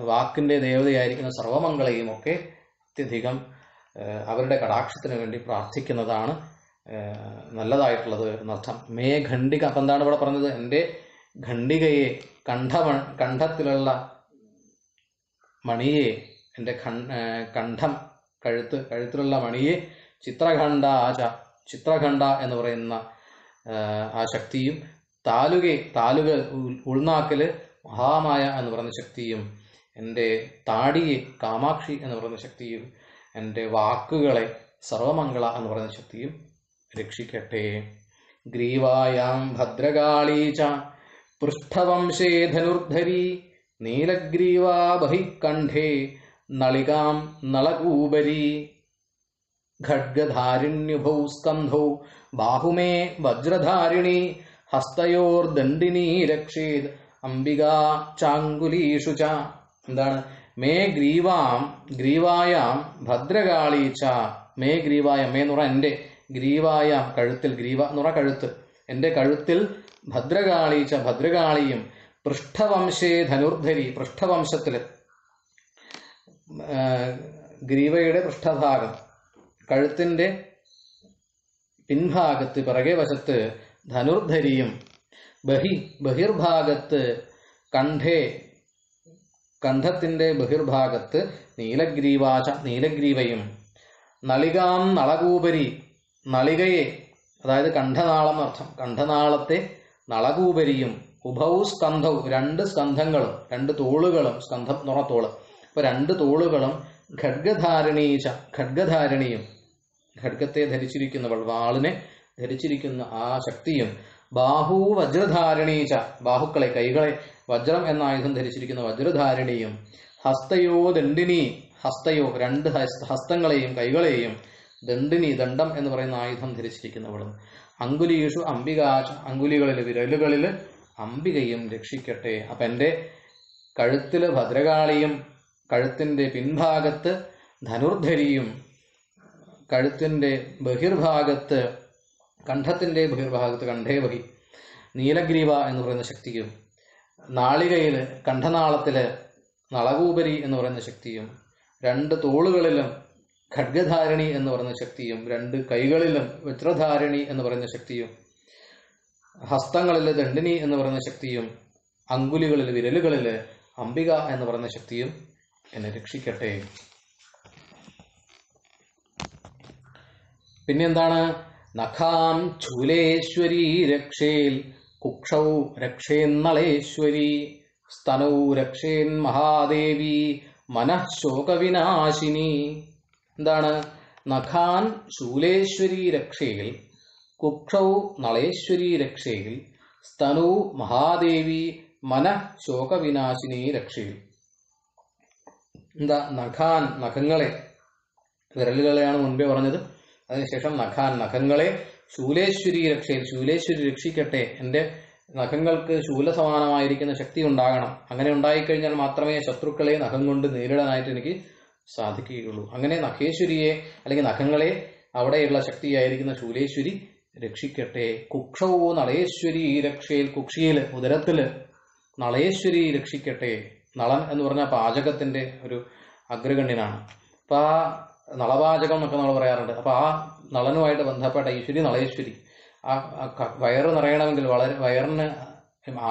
വാക്കിന്റെ ദേവതയായിരിക്കുന്ന സർവമംഗളയും ഒക്കെ അത്യധികം അവരുടെ കടാക്ഷത്തിന് വേണ്ടി പ്രാർത്ഥിക്കുന്നതാണ് നല്ലതായിട്ടുള്ളത് എന്നർത്ഥം. മേ ഖണ്ഡിക, അപ്പം എന്താണ് ഇവിടെ പറഞ്ഞത്? എൻ്റെ ഖണ്ഡികയെ, കണ്ഠത്തിലുള്ള മണിയെ, എൻ്റെ കണ്ഠം, കഴുത്തിലുള്ള മണിയെ, ചിത്രഖണ്ഡാച, ചിത്രഖണ്ഡ എന്ന് പറയുന്ന ആ ശക്തിയും, താലുക ഉൾനാക്കില് മഹാമായ എന്ന് പറയുന്ന ശക്തിയും എൻ്റെ താടിയെ കാമാക്ഷി എന്ന് പറയുന്ന ശക്തിയും എൻ്റെ വാക്കുകളെ സർവമംഗള എന്ന് പറയുന്ന ശക്തിയും രക്ഷിക്കട്ടെ. ഗ്രീവായാം ഭദ്രകാളീ ച പൃഷ്ഠവംശേ ധനുർധരി നീലഗ്രീവാ ബഹിക്കണ്ഠേ നളികാം നളകൂപരി ഖഡ്ഗധാരിണ്യുഭൗ സ്കന്ധൗ ബാഹുമേ വജ്രധാരിണി ഹസ്തയോർദണ്ഡിനീ രക്ഷേത് അംബികാ ചാങ്കുലീഷു ച. എന്താണ്? മേ ഗ്രീവായാം ഭദ്രകാളീ ച. മേ ഗ്രീവായം, മേ എന്ന് പറഞ്ഞാൽ എൻ്റെ, ഗ്രീവായാം കഴുത്തിൽ, ഗ്രീവ എന്ന് പറഞ്ഞാൽ കഴുത്ത്, എൻ്റെ കഴുത്തിൽ ഭദ്രകാളീ ച ഭദ്രകാളിയും പൃഷ്ഠവംശേ ധനുർധരി, പൃഷ്ഠവംശത്തില് ഗ്രീവയുടെ പൃഷ്ഠഭാഗം, കഴുത്തിന്റെ പിൻഭാഗത്ത് പിറകെ വശത്ത് ധനുർധരിയും ബഹിർഭാഗത്ത് കണ്ഠത്തിന്റെ ബഹിർഭാഗത്ത് നീലഗ്രീവാച നീലഗ്രീവയും നളികാം നളകൂപരി, നളികയെ അതായത് കണ്ഠനാളം അർത്ഥം, കണ്ഠനാളത്തെ നളകൂപരിയും ഉഭൗ സ്കന്ധൗ രണ്ട് സ്കന്ധങ്ങളും രണ്ട് തോളുകളും, സ്കന്ധം എന്ന് പറഞ്ഞ തോള്, അപ്പൊ രണ്ട് തോളുകളും ഖഡ്ഗധാരിണീച്ച ഖഡ്ഗധാരിണിയും ഖഡ്ഗത്തെ ധരിച്ചിരിക്കുന്നവൾ, വാളിനെ ധരിച്ചിരിക്കുന്ന ആ ശക്തിയും ബാഹു വജ്രധാരിണീച്ച ബാഹുക്കളെ കൈകളെ വജ്രം എന്ന ആയുധം ധരിച്ചിരിക്കുന്ന വജ്രധാരിണിയും ഹസ്തയോ ദണ്ഡിനി ഹസ്തയോ രണ്ട് ഹസ്തങ്ങളെയും കൈകളെയും ദണ്ഡിനി ദണ്ഡം എന്ന് പറയുന്ന ആയുധം ധരിച്ചിരിക്കുന്നവളും അങ്കുലീഷു അംബികാച അങ്കുലികളിൽ വിരലുകളിൽ അംബികയും രക്ഷിക്കട്ടെ. അപ്പൊ എൻ്റെ കഴുത്തില് ഭദ്രകാളിയും കഴുത്തിന്റെ പിൻഭാഗത്ത് ധനുർധരിയും കഴുത്തിന്റെ ബഹിർഭാഗത്ത് കണ്ഠത്തിന്റെ ബഹിർഭാഗത്ത് കണ്ഠേവഹി നീലഗ്രീവ എന്ന് പറയുന്ന ശക്തിയും നാളികയില് കണ്ഠനാളത്തില് നളകൂപരി എന്ന് പറയുന്ന ശക്തിയും രണ്ട് തോളുകളിലും ഖഡ്ഗധാരിണി എന്ന് പറയുന്ന ശക്തിയും രണ്ട് കൈകളിലും വജ്രധാരിണി എന്ന് പറയുന്ന ശക്തിയും ഹസ്തങ്ങളില് ദണ്ഡിനി എന്ന് പറയുന്ന ശക്തിയും അങ്കുലികളിൽ വിരലുകളില് അംബിക എന്ന് പറയുന്ന ശക്തിയും എന്നെ രക്ഷിക്കട്ടെ. പിന്നെന്താണ്? നഖാം ചൂലേശ്വരീ രക്ഷേൽ കുക്ഷൗ രക്ഷേന്നളേശ്വരി സ്തനൗ രക്ഷേൻ മഹാദേവി മനഃശോകവിനാശിനി. എന്താണ്? നഖാൻ ശൂലേശ്വരീ രക്ഷയിൽ കുക്ഷൗ നളേശ്വരീ രക്ഷയിൽ സ്തനു മഹാദേവി മനഃശോകവിനാശിനി രക്ഷയിൽ. എന്താ? നഖാൻ നഖങ്ങളെ, വിരലുകളെയാണ് മുൻപേ പറഞ്ഞത്, അതിനുശേഷം നഖാൻ നഖങ്ങളെ ശൂലേശ്വരി രക്ഷയിൽ ശൂലേശ്വരി രക്ഷിക്കട്ടെ. എൻ്റെ നഖങ്ങൾക്ക് ശൂലസമാനമായിരിക്കുന്ന ശക്തി ഉണ്ടാകണം. അങ്ങനെ ഉണ്ടായിക്കഴിഞ്ഞാൽ മാത്രമേ ശത്രുക്കളെ നഖം കൊണ്ട് നേരിടാനായിട്ട് എനിക്ക് സാധിക്കുകയുള്ളൂ. അങ്ങനെ നഖേശ്വരിയെ അല്ലെങ്കിൽ നഖങ്ങളെ അവിടെയുള്ള ശക്തിയായിരിക്കുന്ന ശൂലേശ്വരി രക്ഷിക്കട്ടെ. കുക്ഷൗ നളേശ്വരി രക്ഷയിൽ കുക്ഷിയില് ഉദരത്തില് നളേശ്വരി രക്ഷിക്കട്ടെ. നളൻ എന്ന് പറഞ്ഞാൽ പാചകത്തിന്റെ ഒരു അഗ്രഗണ്യനാണ്. അപ്പൊ ആ നളപാചകം എന്നൊക്കെ നമ്മൾ പറയാറുണ്ട്. അപ്പൊ ആ നളനുമായിട്ട് ബന്ധപ്പെട്ട ഈശ്വരി നളേശ്വരി. ആ വയറ് നിറയണമെങ്കിൽ വയറിന്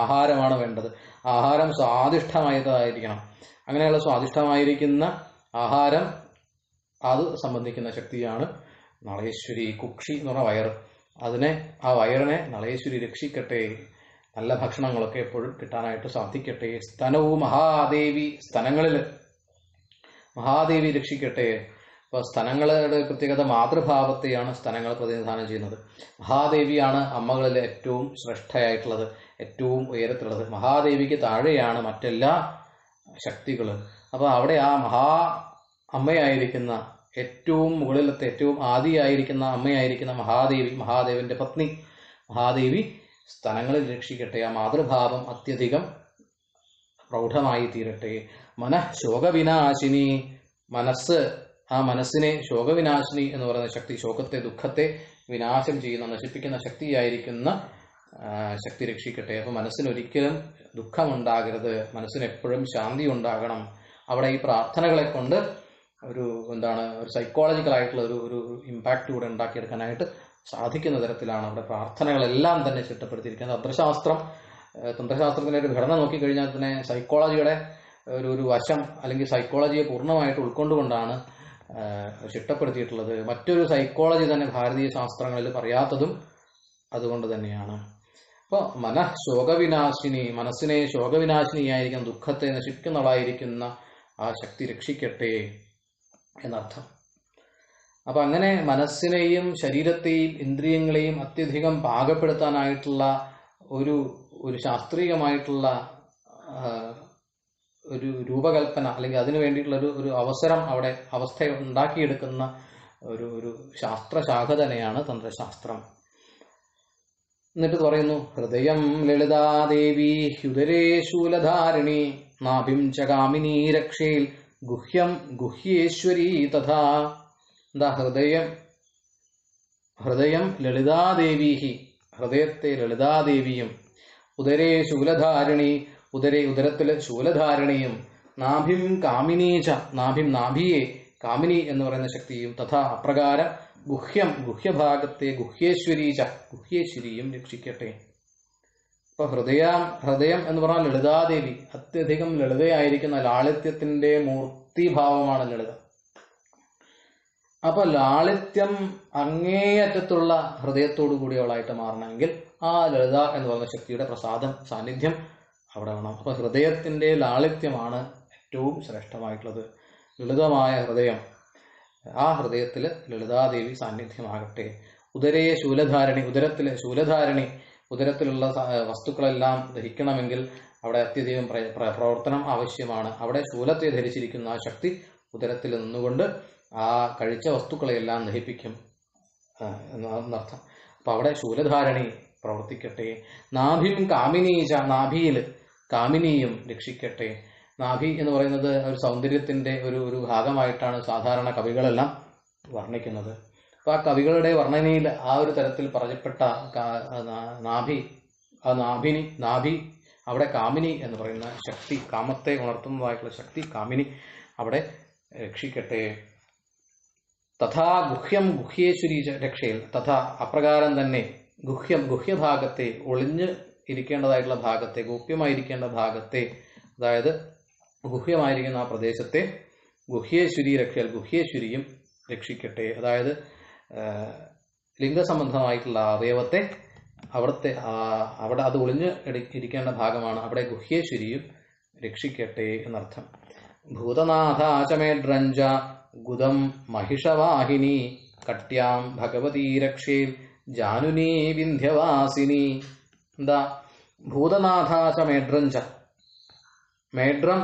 ആഹാരമാണ് വേണ്ടത്. ആഹാരം സ്വാദിഷ്ടമായതായിരിക്കണം. അങ്ങനെയുള്ള സ്വാദിഷ്ടമായിരിക്കുന്ന ആഹാരം അത് സംബന്ധിക്കുന്ന ശക്തിയാണ് നളേശ്വരി. കുക്ഷി എന്ന് പറഞ്ഞ വയറ്, ആ വയറിനെ നളേശ്വരി രക്ഷിക്കട്ടെ. നല്ല ഭക്ഷണങ്ങളൊക്കെ എപ്പോഴും കിട്ടാനായിട്ട് സാധിക്കട്ടെ. സ്തനവും മഹാദേവി സ്തനങ്ങളിൽ മഹാദേവി രക്ഷിക്കട്ടെ. അപ്പൊ സ്തനങ്ങളുടെ പ്രത്യേകത മാതൃഭാവത്തെയാണ് സ്തനങ്ങൾ പ്രതിനിധാനം ചെയ്യുന്നത്. മഹാദേവിയാണ് അമ്മകളിൽ ഏറ്റവും ശ്രേഷ്ഠയായിട്ടുള്ളത്, ഏറ്റവും ഉയരത്തിലുള്ളത്. മഹാദേവിക്ക് താഴെയാണ് മറ്റെല്ലാ ശക്തികളും. അപ്പൊ അവിടെ ആ അമ്മയായിരിക്കുന്ന ഏറ്റവും മുകളിലത്തെ ഏറ്റവും ആദിയായിരിക്കുന്ന അമ്മയായിരിക്കുന്ന മഹാദേവി, മഹാദേവന്റെ പത്നി മഹാദേവി സ്തനങ്ങളിൽ രക്ഷിക്കട്ടെ. ആ മാതൃഭാവം അത്യധികം പ്രൗഢമായി തീരട്ടെ. മനഃശോകവിനാശിനി മനസ്സ്, ആ മനസ്സിനെ ശോകവിനാശിനി എന്ന് പറയുന്ന ശക്തി, ശോകത്തെ ദുഃഖത്തെ വിനാശം ചെയ്യുന്ന നശിപ്പിക്കുന്ന ശക്തിയായിരിക്കുന്ന ശക്തി രക്ഷിക്കട്ടെ. അപ്പൊ മനസ്സിനൊരിക്കലും ദുഃഖമുണ്ടാകരുത്, മനസ്സിന് എപ്പോഴും ശാന്തി ഉണ്ടാകണം. അവിടെ ഈ പ്രാർത്ഥനകളെ കൊണ്ട് ഒരു സൈക്കോളജിക്കൽ ആയിട്ടുള്ള ഒരു ഇമ്പാക്റ്റ് കൂടെ ഉണ്ടാക്കിയെടുക്കാനായിട്ട് സാധിക്കുന്ന തരത്തിലാണ് അവിടെ പ്രാർത്ഥനകളെല്ലാം തന്നെ ചിട്ടപ്പെടുത്തിയിരിക്കുന്നത്. തന്ത്രശാസ്ത്രത്തിന്റെ ഒരു ഘടന നോക്കിക്കഴിഞ്ഞാൽ തന്നെ സൈക്കോളജിയുടെ ഒരു വശം അല്ലെങ്കിൽ സൈക്കോളജിയെ പൂർണ്ണമായിട്ട് ഉൾക്കൊണ്ടുകൊണ്ടാണ് ചിട്ടപ്പെടുത്തിയിട്ടുള്ളത്. മറ്റൊരു സൈക്കോളജി തന്നെ ഭാരതീയ ശാസ്ത്രങ്ങളിൽ പറയാത്തതും അതുകൊണ്ട് തന്നെയാണ്. അപ്പോൾ മനഃ ശോകവിനാശിനി, മനസ്സിനെ ശോകവിനാശിനിയായിരിക്കുന്ന ദുഃഖത്തെ നശിപ്പിക്കുന്നവളായിരിക്കുന്ന ആ ശക്തി രക്ഷിക്കട്ടെ എന്നർത്ഥം. അപ്പൊ അങ്ങനെ മനസ്സിനെയും ശരീരത്തെയും ഇന്ദ്രിയങ്ങളെയും അത്യധികം പാകപ്പെടുത്താനായിട്ടുള്ള ഒരു ശാസ്ത്രീയമായിട്ടുള്ള ഒരു രൂപകൽപ്പന, അല്ലെങ്കിൽ അതിനു വേണ്ടിയിട്ടുള്ള ഒരു അവസരം, അവിടെ അവസ്ഥ ഉണ്ടാക്കിയെടുക്കുന്ന ഒരു ശാസ്ത്രശാഖ തന്നെയാണ് തന്ത്രശാസ്ത്രം. എന്നിട്ട് പറയുന്നു, ഹൃദയം ലളിതാദേവി ഹ്യുദരേ ശൂലധാരിണി നാഭിം ച കാമിനീ രക്ഷേൽ ഗുഹ്യം ഗുഹ്യേശ്വരീ തഥാ. എന്താ ഹൃദയം ലളിതാദേവീഹി, ഹൃദയത്തെ ലളിതാദേവിയും, ഉദരേ ശൂലധാരിണി, ഉദരത്തിലെ ശൂലധാരിണിയും, നാഭിം കാമിനീച, നാഭിയെ കാമിനി എന്ന് പറയുന്ന ശക്തിയും, തഥാ അപ്രകാരം ഗുഹ്യം ഗുഹ്യഭാഗത്തെ ഗുഹ്യേശ്വരീച, ഗുഹ്യേശ്വരിയും രക്ഷിക്കട്ടെ. ഇപ്പൊ ഹൃദയം എന്ന് പറഞ്ഞാൽ ലളിതാദേവി, അത്യധികം ലളിതയായിരിക്കുന്ന ലാളിത്യത്തിന്റെ മൂർത്തിഭാവമാണ് ലളിത. അപ്പൊ ലാളിത്യം അങ്ങേയറ്റത്തുള്ള ഹൃദയത്തോടു കൂടിയവളായിട്ട് മാറണമെങ്കിൽ ആ ലളിത എന്ന് പറയുന്ന ശക്തിയുടെ പ്രസാദം, സാന്നിധ്യം അവിടെ വേണം. അപ്പൊ ഹൃദയത്തിന്റെ ലാളിത്യമാണ് ഏറ്റവും ശ്രേഷ്ഠമായിട്ടുള്ളത്. ലളിതമായ ഹൃദയം, ആ ഹൃദയത്തിൽ ലളിതാദേവി സാന്നിധ്യമാകട്ടെ. ഉദരേ ശൂലധാരണി, ഉദരത്തിലെ ശൂലധാരണി, ഉദരത്തിലുള്ള വസ്തുക്കളെല്ലാം ദഹിക്കണമെങ്കിൽ അവിടെ അത്യധികം പ്രവർത്തനം ആവശ്യമാണ്. അവിടെ ശൂലത്തെ ധരിച്ചിരിക്കുന്ന ആ ശക്തി ഉദരത്തിൽ നിന്നുകൊണ്ട് ആ കഴിച്ച വസ്തുക്കളെല്ലാം ദഹിപ്പിക്കും എന്നർത്ഥം. അപ്പൊ അവിടെ ശൂലധാരണി പ്രവർത്തിക്കട്ടെ. നാഭിം കാമിനീച, നാഭിയിൽ കാമിനിയും രക്ഷിക്കട്ടെ. നാഭി എന്ന് പറയുന്നത് ഒരു സൗന്ദര്യത്തിന്റെ ഒരു ഭാഗമായിട്ടാണ് സാധാരണ കവികളെല്ലാം വർണ്ണിക്കുന്നത്. അപ്പൊ ആ കവികളുടെ വർണ്ണനയിൽ ആ ഒരു തരത്തിൽ പറയപ്പെട്ട നാഭി അവിടെ കാമിനി എന്ന് പറയുന്ന ശക്തി, കാമത്തെ ഉണർത്തുന്നതായിട്ടുള്ള ശക്തി കാമിനി അവിടെ രക്ഷിക്കട്ടെ. തഥാ ഗുഹ്യം ഗുഹ്യേശ്വരി രക്ഷയിൽ, തഥാ അപ്രകാരം തന്നെ ഗുഹ്യം ഗുഹ്യഭാഗത്തെ, ഒളിഞ്ഞ് ഇരിക്കേണ്ടതായിട്ടുള്ള ഭാഗത്തെ, ഗോപ്യമായിരിക്കേണ്ട ഭാഗത്തെ, അതായത് ഗുഹ്യമായിരിക്കുന്ന ആ പ്രദേശത്തെ ഗുഹ്യേശ്വരി രക്ഷയിൽ, ഗുഹ്യേശ്വരിയും രക്ഷിക്കട്ടെ. അതായത് ലിംഗസംബന്ധമായിട്ടുള്ള അവയവത്തെ അവിടെ അത് ഒളിഞ്ഞ് ഇരിക്കേണ്ട ഭാഗമാണ്, അവിടെ ഗുഹ്യേശ്വരിയും രക്ഷിക്കട്ടെ എന്നർത്ഥം. ഭൂതനാഥാചമേഡ്രഞ്ച ഗുദം മഹിഷവാഹിനി കട്യാം ഭഗവതീ രക്ഷേൽ ജാനുനീ വിന്ധ്യവാസിനി. എന്താ? ഭൂതനാഥാച മേഡ്രഞ്ച, മേഡ്രം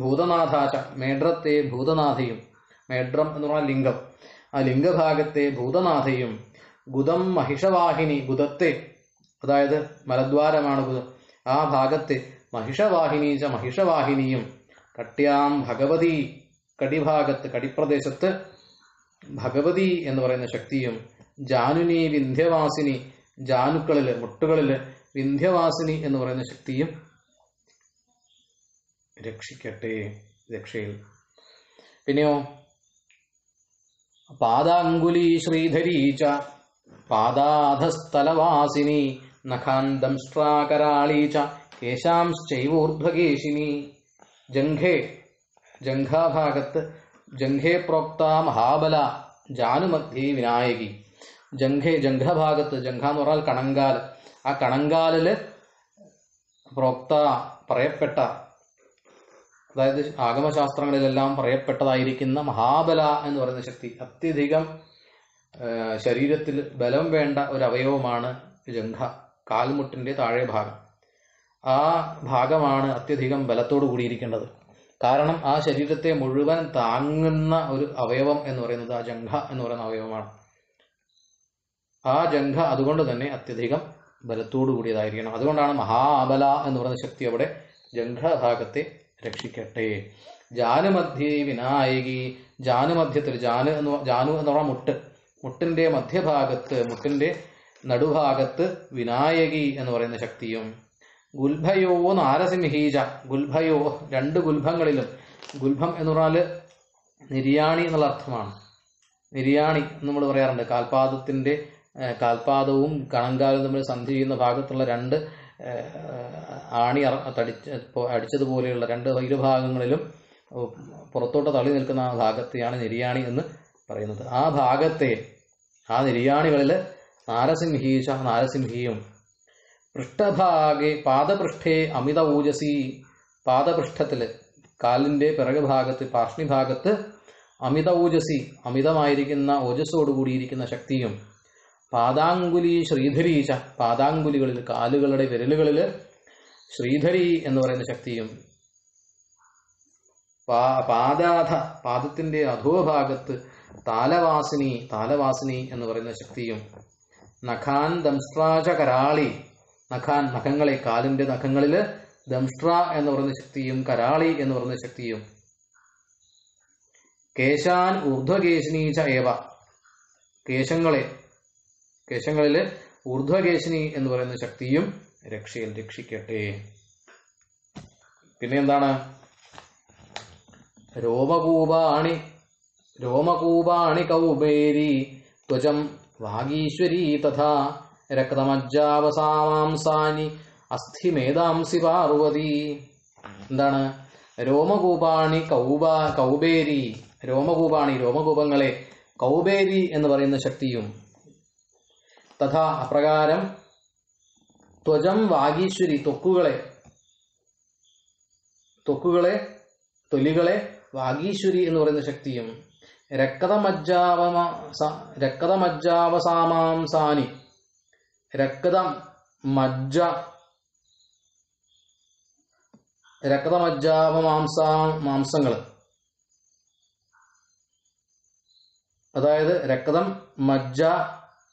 ഭൂതനാഥാച, മേഡ്രത്തെ ഭൂതനാഥയും, മേഡ്രം എന്ന് പറഞ്ഞാൽ ലിംഗം, ആ ലിംഗഭാഗത്തെ ഭൂതനാഥയും, ഗുദം മഹിഷവാഹിനി, ഗുദത്തെ അതായത് മലദ്വാരമാണ് ഗുദം, ആ ഭാഗത്തെ മഹിഷവാഹിനീച, മഹിഷവാഹിനിയും, കട്യാം ഭഗവതി, കടിഭാഗത്ത് കടിപ്രദേശത്ത് ഭഗവതി എന്ന് പറയുന്ന ശക്തിയും, ജാനുനി വിന്ധ്യവാസിനി, ജാനുക്കളില് മുട്ടുകളില് വിന്ധ്യവാസിനി എന്ന് പറയുന്ന ശക്തിയും രക്ഷിക്കട്ടെ രക്ഷയിൽ. പിന്നെയോ പാദാങ്കുലി ശ്രീധരീച പാദാധസ്ഥലവാസിനി നഖാന്തംഷ്ട്രാകരാളീച കേശാംശ്ചൈവൂർധ്വകേശിനി. ജംഘേ, ജംഘാഭാഗത്ത്, ജംഘേ പ്രോക്ത മഹാബല ജാനുമധ്യേ വിനായകി. ജംഘേ, ജംഘഭാഗത്ത്, ജംഘ എന്ന് പറഞ്ഞാൽ കണങ്കാൽ, ആ കണങ്കാലില് പ്രോക്ത പറയപ്പെട്ട, അതായത് ആഗമശാസ്ത്രങ്ങളിലെല്ലാം പറയപ്പെട്ടതായിരിക്കുന്ന മഹാബല എന്ന് പറയുന്ന ശക്തി, അത്യധികം ശരീരത്തിൽ ബലം വേണ്ട ഒരു അവയവമാണ് ജംഘ, കാൽമുട്ടിന്റെ താഴെ ഭാഗം. ആ ഭാഗമാണ് അത്യധികം ബലത്തോടു കൂടിയിരിക്കേണ്ടത്. കാരണം ആ ശരീരത്തെ മുഴുവൻ താങ്ങുന്ന ഒരു അവയവം എന്ന് പറയുന്നത് ആ ജംഘ എന്ന് പറയുന്ന അവയവമാണ്. ആ ജംഘ അതുകൊണ്ട് തന്നെ അത്യധികം ബലത്തോടു കൂടിയതായിരിക്കണം. അതുകൊണ്ടാണ് മഹാബല എന്ന് പറയുന്ന ശക്തി അവിടെ ജംഘഭാഗത്തെ രക്ഷിക്കട്ടെ. ജാനുമധ്യേ വിനായകി, ജാനുമധ്യത്തിൽ, ജാനു എന്ന് പറഞ്ഞാൽ മുട്ട്, മുട്ടിന്റെ മധ്യഭാഗത്ത്, മുട്ടിന്റെ നടുഭാഗത്ത് വിനായകി എന്ന് പറയുന്ന ശക്തിയും, ഗുൽഭയോ നാരസിംഹീജ, ഗുൽഭയോ രണ്ട് ഗുൽഭങ്ങളിലും, ഗുൽഭം എന്ന് പറഞ്ഞാല് നിര്യാണി എന്നുള്ള അർത്ഥമാണ്. നിര്യാണി നമ്മൾ പറയാറുണ്ട്, കാൽപാദവും കണങ്കാലും തമ്മിൽ സന്ധി ചെയ്യുന്ന ഭാഗത്തുള്ള രണ്ട് ആണി അടിച്ചതുപോലെയുള്ള രണ്ട് ഇരുഭാഗങ്ങളിലും പുറത്തോട്ട് തള്ളി നിൽക്കുന്ന ആ ഭാഗത്തെയാണ് നിര്യാണി എന്ന് പറയുന്നത്. ആ ഭാഗത്തെ, ആ നിര്യാണികളിൽ നാരസിംഹീശ, നാരസിംഹിയും, പൃഷ്ഠഭാഗെ പാദപൃഷ്ഠേ അമിത ഊജസി, പാദപൃഷ്ഠത്തില് കാലിന്റെ പിറകു ഭാഗത്ത് പാർഷ്ണിഭാഗത്ത് അമിത ഊജസി അമിതമായിരിക്കുന്ന ഓജസ്സോടു കൂടിയിരിക്കുന്ന ശക്തിയും, പാദാങ്കുലി ശ്രീധരീച്ച പാദാങ്കുലികളിൽ കാലുകളുടെ വിരലുകളിൽ ശ്രീധരി എന്ന് പറയുന്ന ശക്തിയും, പാദാധ പാദത്തിന്റെ അധോഭാഗത്ത് താലവാസിനി എന്ന് പറയുന്ന ശക്തിയും, നഖാൻ ദംഷ്ട്രാച കരാളി നഖാൻ നഖങ്ങളെ കാലിന്റെ നഖങ്ങളില് ദംഷ്ട്ര എന്ന് പറയുന്ന ശക്തിയും കരാളി എന്ന് പറയുന്ന ശക്തിയും, കേശാൻ ഊർധ്വകേശിനീച ഏവ കേശങ്ങളില് ഊർധ്വകേശിനി എന്ന് പറയുന്ന ശക്തിയും രക്ഷയിൽ രക്ഷിക്കട്ടെ. പിന്നെ എന്താണ്? രോമകൂപാണി കൗബേരി ത്വചം വാഗീശ്വരീ തഥാ രക്തമജ്ജാവസാമാംസാനി അസ്ഥിമേധാംസി പാർവതി. എന്താണ്? രോമകൂപാണി കൗബേരി രോമകൂപങ്ങളെ കൗബേരി എന്ന് പറയുന്ന ശക്തിയും, തഥാ അപ്രകാരം ത്വചം വാഗീശ്വരി തൊലികളെ വാഗീശ്വരി എന്ന് പറയുന്ന ശക്തിയും, രക്തമജ്ജാവസാമാംസാനി മാംസങ്ങൾ, അതായത് രക്തം, മജ്ജ,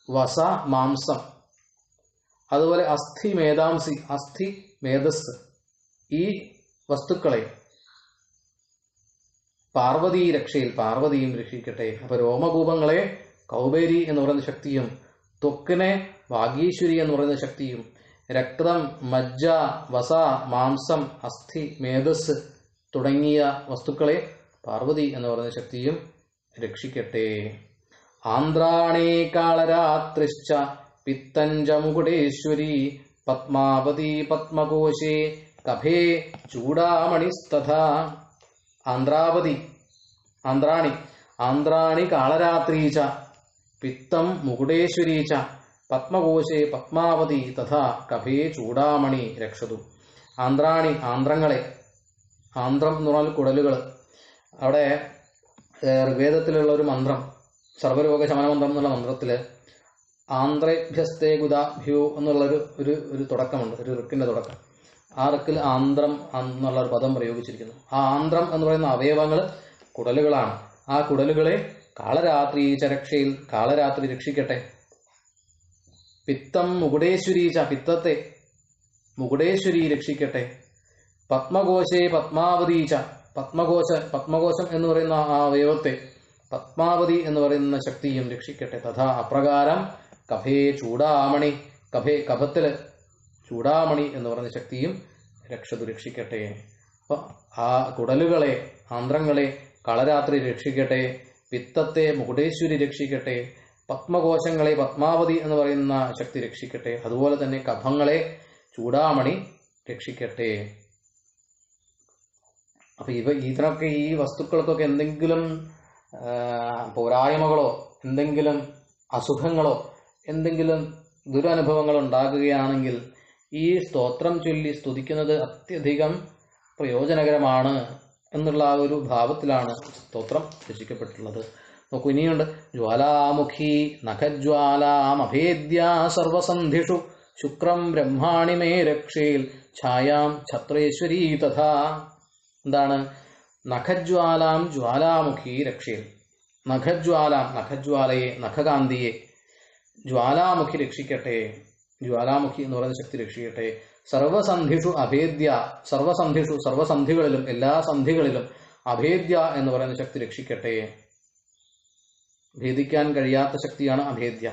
വസ, മാംസം, അതുപോലെ അസ്ഥി മേധസ് ഈ വസ്തുക്കളെ പാർവതിയും രക്ഷിക്കട്ടെ. അപ്പൊ രോമകൂപങ്ങളെ കൗബേരി എന്ന് പറയുന്ന ശക്തിയും, ത്വക്കിനെ വാഗീശ്വരി എന്ന് പറയുന്ന ശക്തിയും, രക്തം, മജ്ജ, വസ, മാംസം, അസ്ഥി, മേധസ് തുടങ്ങിയ വസ്തുക്കളെ പാർവതി എന്ന് പറയുന്ന ശക്തിയും രക്ഷിക്കട്ടെ. ആന്ധ്രാണേ കാളരാത്രിശ്ച പിത്തഞ്ച മുകുടേശ്വരി പത്മാവതി പത്മകോശേ കഭേ ചൂടാമണിസ്തഥാ. ആന്ധ്രാണി കാളരാത്രീച പിത്തം മുകുടേശ്വരീച പത്മകോശേ പത്മാവതി തഥാ കഭേ ചൂടാമണി രക്ഷതു. ആന്ധ്രങ്ങളെ, ആന്ധ്രം എന്ന് പറഞ്ഞാൽ കുടലുകൾ. അവിടെ ഋഗ്വേദത്തിലുള്ള ഒരു മന്ത്രം, സർവ്വരോഗ ശമന മന്ത്രം എന്നുള്ള മന്ത്രത്തില് ആന്ധ്രഭ്യസ്തേ ഗുദാഭ്യോ എന്നുള്ളൊരു ഒരു തുടക്കമുണ്ട്, ഒരു ഋക്കിന്റെ തുടക്കം. ആ ഋക്കിൽ ആന്ധ്രം എന്നുള്ള ഒരു പദം പ്രയോഗിച്ചിരിക്കുന്നു. ആ ആന്ധ്രം എന്ന് പറയുന്ന അവയവങ്ങൾ കുടലുകളാണ്. ആ കുടലുകളെ കാളരാത്രി രക്ഷിക്കട്ടെ. പിത്തം മുകുടേശ്വരീച്ച പിത്തത്തെ മുകുടേശ്വരി രക്ഷിക്കട്ടെ. പത്മകോശേ പത്മാവതീച്ച പത്മകോശം എന്ന് പറയുന്ന ആ അവയവത്തെ പത്മാവതി എന്ന് പറയുന്ന ശക്തിയും രക്ഷിക്കട്ടെ. തഥാ അപ്രകാരം കഭേ ചൂടാമണി കഭത്തില് ചൂടാമണി എന്ന് പറയുന്ന ശക്തിയും രക്ഷിക്കട്ടെ. അപ്പൊ ആ കുടലുകളെ, ആന്ധ്രങ്ങളെ കാളരാത്രി രക്ഷിക്കട്ടെ. പിത്തത്തെ മുകുടേശ്വരി രക്ഷിക്കട്ടെ. പത്മകോശങ്ങളെ പത്മാവതി എന്ന് പറയുന്ന ശക്തി രക്ഷിക്കട്ടെ. അതുപോലെ തന്നെ കഫങ്ങളെ ചൂടാമണി രക്ഷിക്കട്ടെ. അപ്പൊ ഇതിനൊക്കെ, ഈ വസ്തുക്കൾക്കൊക്കെ എന്തെങ്കിലും പോരായ്മകളോ എന്തെങ്കിലും അസുഖങ്ങളോ എന്തെങ്കിലും ദുരനുഭവങ്ങളോ ഉണ്ടാകുകയാണെങ്കിൽ ഈ സ്തോത്രം ചൊല്ലി സ്തുതിക്കുന്നത് അത്യധികം പ്രയോജനകരമാണ് എന്നുള്ള ആ ഒരു ഭാവത്തിലാണ് സ്തോത്രം രചിക്കപ്പെട്ടിട്ടുള്ളത്. നോക്കൂ, ഇനിയുണ്ട്. ജ്വാലാമുഖി നഖജ്വാലാമഭേദ്യ സർവസന്ധിഷു ശുക്രം ബ്രഹ്മാണി മേ രക്ഷേൽ ഛായാം ഛത്രേശ്വരീ തഥാ. എന്താണ്? നഖജ്വാലാം ജ്വാലാമുഖി രക്ഷേൽ. നഖജ്വാലയെ, നഖകാന്തിയെ ജ്വാലാമുഖി രക്ഷിക്കട്ടെ. ജ്വാലാമുഖി എന്ന് പറയുന്ന ശക്തി രക്ഷിക്കട്ടെ. സർവസന്ധിഷു അഭേദ്യ, സർവസന്ധികളിലും എല്ലാ സന്ധികളിലും അഭേദ്യ എന്ന് പറയുന്ന ശക്തി രക്ഷിക്കട്ടെ. ഭേദിക്കാൻ കഴിയാത്ത ശക്തിയാണ് അഭേദ്യ.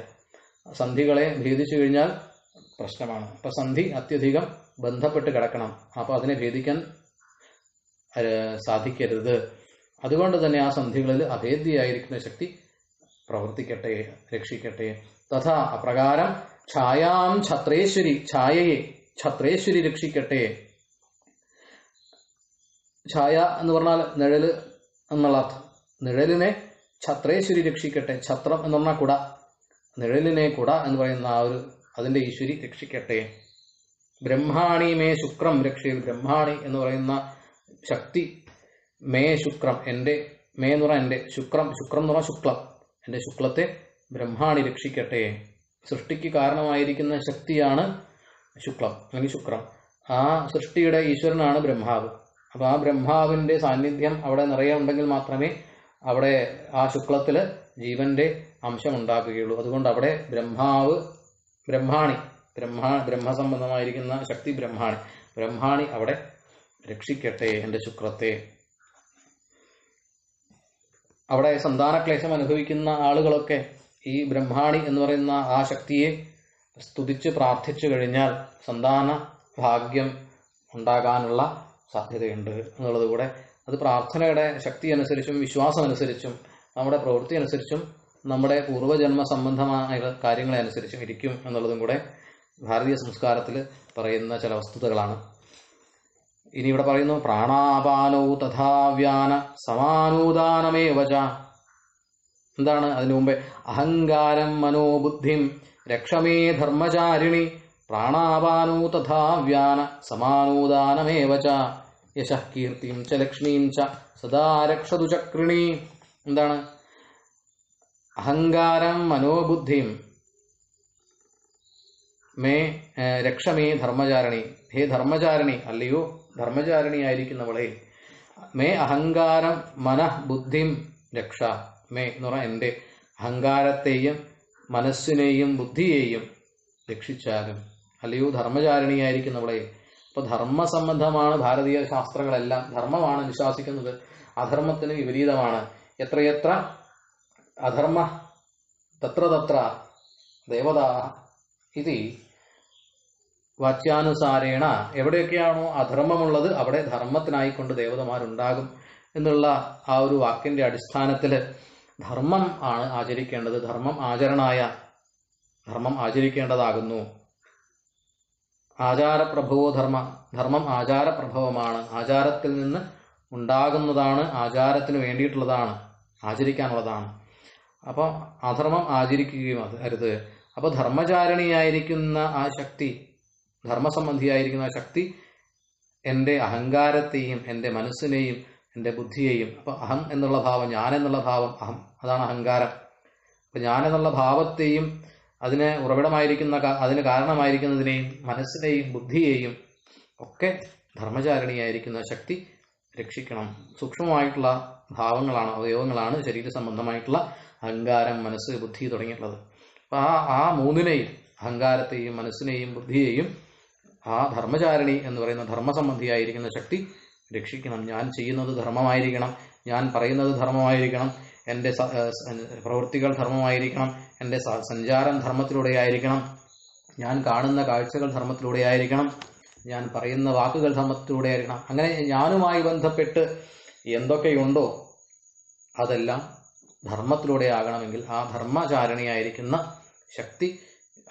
സന്ധികളെ ഭേദിച്ചു കഴിഞ്ഞാൽ പ്രശ്നമാണ്. അപ്പൊ സന്ധി അത്യധികം ബന്ധപ്പെട്ട് കിടക്കണം. അപ്പൊ അതിനെ ഭേദിക്കാൻ സാധിക്കരുത്. അതുകൊണ്ട് തന്നെ ആ സന്ധികളിൽ അഭേദ്യയായിരിക്കുന്ന ശക്തി പ്രവർത്തിക്കട്ടെ, രക്ഷിക്കട്ടെ. തഥാ അപ്രകാരം ഛായാം ഛത്രേശ്വരി, ഛായയെ ഛത്രേശ്വരി രക്ഷിക്കട്ടെ. ഛായ എന്ന് പറഞ്ഞാൽ നിഴല് എന്നുള്ള അർത്ഥം. നിഴലിനെ ഛത്രേശ്വരി രക്ഷിക്കട്ടെ. ഛത്രം എന്ന് പറഞ്ഞാൽ കുട, നിഴലിനെ കുട എന്ന് പറയുന്ന ആ ഒരു അതിന്റെ ഈശ്വരി രക്ഷിക്കട്ടെ. ബ്രഹ്മാണി മേ ശുക്രം രക്ഷയിൽ. ബ്രഹ്മാണി എന്ന് പറയുന്ന ശക്തി മേ ശുക്രം, എൻ്റെ, മേ എന്ന് പറഞ്ഞാൽ എൻ്റെ, ശുക്രം, ശുക്രം എന്ന് പറഞ്ഞാൽ ശുക്ലം, എൻ്റെ ശുക്ലത്തെ ബ്രഹ്മാണി രക്ഷിക്കട്ടെ. സൃഷ്ടിക്ക് കാരണമായിരിക്കുന്ന ശക്തിയാണ് ശുക്ലം അല്ലെങ്കിൽ ശുക്രം. ആ സൃഷ്ടിയുടെ ഈശ്വരനാണ് ബ്രഹ്മാവ്. അപ്പോൾ ആ ബ്രഹ്മാവിൻ്റെ സാന്നിധ്യം അവിടെ നിറയെ ഉണ്ടെങ്കിൽ മാത്രമേ അവിടെ ആ ശുക്ലത്തിൽ ജീവന്റെ അംശം ഉണ്ടാക്കുകയുള്ളൂ. അതുകൊണ്ട് അവിടെ ബ്രഹ്മാവ്, ബ്രഹ്മാണി, ബ്രഹ്മസംബന്ധമായിരിക്കുന്ന ശക്തി ബ്രഹ്മാണി, ബ്രഹ്മാണി അവിടെ രക്ഷിക്കട്ടെ എൻ്റെ ശുക്രത്തെ. അവിടെ സന്താനക്ലേശം അനുഭവിക്കുന്ന ആളുകളൊക്കെ ഈ ബ്രഹ്മാണി എന്ന് പറയുന്ന ആ ശക്തിയെ സ്തുതിച്ച് പ്രാർത്ഥിച്ചു കഴിഞ്ഞാൽ സന്താന ഭാഗ്യം ഉണ്ടാകാനുള്ള സാധ്യതയുണ്ട് എന്നുള്ളത് കൂടെ, അത് പ്രാർത്ഥനയുടെ ശക്തി അനുസരിച്ചും വിശ്വാസമനുസരിച്ചും നമ്മുടെ പ്രവൃത്തി അനുസരിച്ചും നമ്മുടെ പൂർവ്വജന്മ സംബന്ധമായ കാര്യങ്ങളെ അനുസരിച്ചും ഇരിക്കും എന്നുള്ളതും കൂടെ ഭാരതീയ സംസ്കാരത്തിൽ പറയുന്ന ചില വസ്തുതകളാണ്. ഇനി ഇവിടെ പറയുന്നു പ്രാണാപാനൗ തഥാവ്യാന സമാനൂദാനമേവച. എന്താണ് അതിനു മുമ്പേ? അഹങ്കാരം മനോബുദ്ധിം രക്ഷമേ ധർമ്മചാരിണി പ്രാണാപാനൗ തഥാവ്യാന സമാനൂദാനമേവച യശഃ കീർത്തിം ച ലക്ഷ്മീം ച സദാ രക്ഷതു ചക്രിണി. എന്താണ്? അഹങ്കാരം മനോബുദ്ധിം മേ രക്ഷമേ ധർമ്മചാരിണി. ഹേ ധർമ്മചാരിണി, അല്ലയോ ധർമ്മചാരിണിയായിരിക്കുന്നവളെ, മേ അഹങ്കാരം മനഃ ബുദ്ധിം രക്ഷ. മേ എന്ന് പറഞ്ഞാൽ എൻ്റെ അഹങ്കാരത്തെയും മനസ്സിനെയും ബുദ്ധിയെയും രക്ഷിച്ചാലും. അല്ലയോ ധർമ്മചാരിണിയായിരിക്കുന്നവളെ. അപ്പൊ ധർമ്മസംബന്ധമാണ് ഭാരതീയ ശാസ്ത്രങ്ങളെല്ലാം. ധർമ്മമാണ് അനുശാസിക്കുന്നത്, അധർമ്മത്തിന് വിപരീതമാണ്. എത്രയെത്ര അധർമ്മ തത്ര തത്ര ദേവതാ ഇതി വാച്യാനുസാരേണ. എവിടെയൊക്കെയാണോ അധർമ്മമുള്ളത് അവിടെ ധർമ്മത്തിനായിക്കൊണ്ട് ദേവതമാരുണ്ടാകും എന്നുള്ള ആ ഒരു വാക്കിന്റെ അടിസ്ഥാനത്തിൽ ധർമ്മം ആണ് ആചരിക്കേണ്ടത്. ധർമ്മം ആചരിക്കേണ്ടതാകുന്നു. ആചാരപ്രഭവോ ധർമ്മം ആചാരപ്രഭവമാണ്. ആചാരത്തിൽ നിന്ന് ഉണ്ടാകുന്നതാണ്, ആചാരത്തിന് വേണ്ടിയിട്ടുള്ളതാണ്, ആചരിക്കാനുള്ളതാണ്. അപ്പോൾ അധർമ്മം ആചരിക്കുകയും അരുത്. അപ്പോൾ ധർമ്മചാരിണിയായിരിക്കുന്ന ആ ശക്തി, ധർമ്മസംബന്ധിയായിരിക്കുന്ന ആ ശക്തി എൻ്റെ അഹങ്കാരത്തെയും എൻ്റെ മനസ്സിനെയും എൻ്റെ ബുദ്ധിയെയും, അപ്പോൾ അഹം എന്നുള്ള ഭാവം, ഞാൻ എന്നുള്ള ഭാവം, അഹം, അതാണ് അഹങ്കാരം. അപ്പം ഞാൻ എന്നുള്ള ഭാവത്തെയും അതിന് ഉറവിടമായിരിക്കുന്ന, അതിന് കാരണമായിരിക്കുന്നതിനെയും മനസ്സിനെയും ബുദ്ധിയെയും ഒക്കെ ധർമ്മചാരിണിയായിരിക്കുന്ന ശക്തി രക്ഷിക്കണം. സൂക്ഷ്മമായിട്ടുള്ള ഭാവങ്ങളാണ്, അവയവങ്ങളാണ് ശരീര സംബന്ധമായിട്ടുള്ള അഹങ്കാരം, മനസ്സ്, ബുദ്ധി തുടങ്ങിയിട്ടുള്ളത്. അപ്പം ആ മൂന്നിനെയും, അഹങ്കാരത്തെയും മനസ്സിനെയും ബുദ്ധിയെയും ആ ധർമ്മചാരിണി എന്ന് പറയുന്ന ധർമ്മസംബന്ധിയായിരിക്കുന്ന ശക്തി രക്ഷിക്കണം. ഞാൻ ചെയ്യുന്നത് ധർമ്മമായിരിക്കണം, ഞാൻ പറയുന്നത് ധർമ്മമായിരിക്കണം, എൻ്റെ പ്രവൃത്തികൾ ധർമ്മമായിരിക്കണം, എൻ്റെ സഞ്ചാരം ധർമ്മത്തിലൂടെയായിരിക്കണം, ഞാൻ കാണുന്ന കാഴ്ചകൾ ധർമ്മത്തിലൂടെയായിരിക്കണം, ഞാൻ പറയുന്ന വാക്കുകൾ ധർമ്മത്തിലൂടെയായിരിക്കണം. അങ്ങനെ ഞാനുമായി ബന്ധപ്പെട്ട് എന്തൊക്കെയുണ്ടോ അതെല്ലാം ധർമ്മത്തിലൂടെ ആകണമെങ്കിൽ ആ ധർമ്മചാരിണിയായിരിക്കുന്ന ശക്തി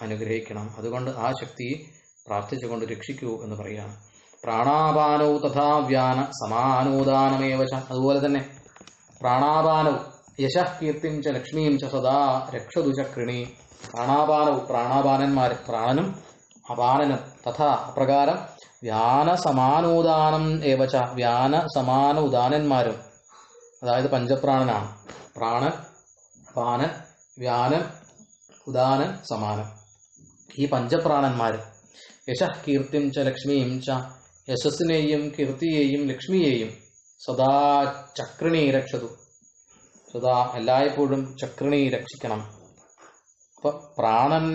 അനുഗ്രഹിക്കണം. അതുകൊണ്ട് ആ ശക്തിയെ പ്രാർത്ഥിച്ചുകൊണ്ട് രക്ഷിക്കൂ എന്ന് പറയുകയാണ്. പ്രാണാപാനൗ തഥാ വ്യാന സമാനോദാനമേവച. അതുപോലെ തന്നെ പ്രാണാപാനൗ യശഃ കീർത്തിം ച ലക്ഷ്മീം ച സദാ രക്ഷതു ചക്രിണി. പ്രാണാപാനൗ, പ്രാണാപാനന്മാർ, പ്രാണനും അപാനനും, തഥാ അപ്രകാരം വ്യാന സമാനോദാനം ഏവച, വ്യാന സമാന ഉദാനന്മാരും, അതായത് പഞ്ചപ്രാണനാണ്. പ്രാണൻ, പാനൻ, വ്യാനൻ, ഉദാനൻ, സമാനൻ, ഈ പഞ്ചപ്രാണന്മാർ. യശഃ കീർത്തിം ച ലക്ഷ്മീം ച, യശസ്സിനെയും കീർത്തിയെയും ലക്ഷ്മിയെയും സദാ ചക്രിണി രക്ഷതു, സദാ എല്ലായ്പ്പോഴും ചക്രിണി രക്ഷിക്കണം. അപ്പൊ പ്രാണൻ,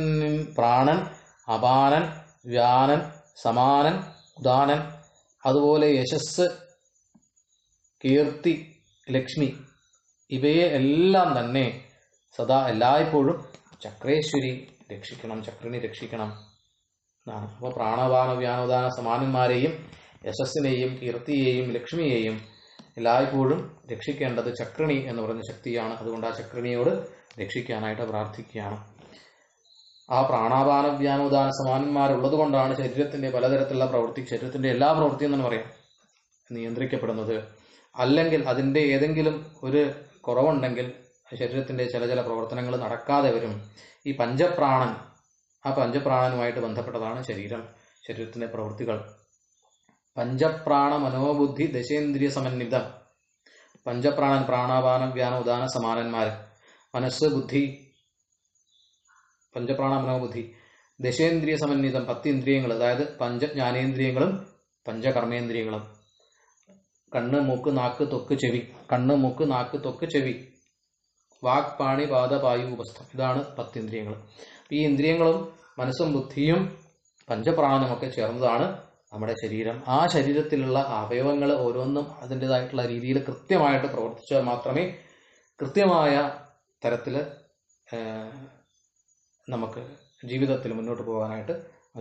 അപാനൻ, വ്യാനൻ, സമാനൻ, ഉദാനൻ, അതുപോലെ യശസ്, കീർത്തി, ലക്ഷ്മി, ഇവയെ എല്ലാം തന്നെ സദാ എല്ലായ്പ്പോഴും ചക്രേശ്വരി രക്ഷിക്കണം, ചക്രിണി രക്ഷിക്കണം എന്നാണ്. അപ്പോൾ പ്രാണപാന വ്യാനോദാന സമാനന്മാരെയും യശസ്സിനെയും കീർത്തിയെയും ലക്ഷ്മിയെയും എല്ലായ്പ്പോഴും രക്ഷിക്കേണ്ടത് ചക്രിണി എന്ന് പറയുന്ന ശക്തിയാണ്. അതുകൊണ്ട് ആ ചക്രിണിയോട് രക്ഷിക്കാനായിട്ട് പ്രാർത്ഥിക്കുകയാണ്. ആ പ്രാണാപാന വ്യാനോദാന സമാനന്മാരുള്ളത് കൊണ്ടാണ് ശരീരത്തിന്റെ പലതരത്തിലുള്ള പ്രവൃത്തി, ശരീരത്തിന്റെ എല്ലാ പ്രവൃത്തിയും എന്ന് പറയാം, നിയന്ത്രിക്കപ്പെടുന്നത്. അല്ലെങ്കിൽ അതിൻ്റെ ഏതെങ്കിലും ഒരു കുറവുണ്ടെങ്കിൽ ശരീരത്തിന്റെ ചില പ്രവർത്തനങ്ങൾ നടക്കാതെ വരും. ഈ പഞ്ചപ്രാണൻ, ആ പഞ്ചപ്രാണനുമായിട്ട് ബന്ധപ്പെട്ടതാണ് ശരീരം. ശരീരത്തിന്റെ പ്രവൃത്തികൾ. പഞ്ചപ്രാണ മനോബുദ്ധി ദശേന്ദ്രിയ സമന്വിതം. പഞ്ചപ്രാണൻ, പ്രാണാപാന വ്യാന ഉദാന സമാനന്മാർ. മനസ്സ്, ബുദ്ധി, പഞ്ചപ്രാണ മനോബുദ്ധി. ദശേന്ദ്രിയ സമന്വിതം, 10 ഇന്ദ്രിയങ്ങൾ, അതായത് പഞ്ചജ്ഞാനേന്ദ്രിയങ്ങളും പഞ്ചകർമ്മേന്ദ്രിയങ്ങളും. കണ്ണ്, മൂക്ക്, നാക്ക്, ത്വക്ക്, ചെവി. കണ്ണ്, മൂക്ക്, നാക്ക്, ത്വക്ക്, ചെവി. വാക്, പാണി, പാദ, പായു, ഉപസ്ഥം. ഇതാണ് 10 ഇന്ദ്രിയങ്ങൾ. ഈ ഇന്ദ്രിയങ്ങളും മനസ്സും ബുദ്ധിയും പഞ്ചപ്രാണനുമൊക്കെ ചേർന്നതാണ് നമ്മുടെ ശരീരം. ആ ശരീരത്തിലുള്ള അവയവങ്ങൾ ഓരോന്നും അതിൻ്റെതായിട്ടുള്ള രീതിയിൽ കൃത്യമായിട്ട് പ്രവർത്തിച്ചാൽ മാത്രമേ കൃത്യമായ തരത്തിൽ നമുക്ക് ജീവിതത്തിൽ മുന്നോട്ട് പോകാനായിട്ട്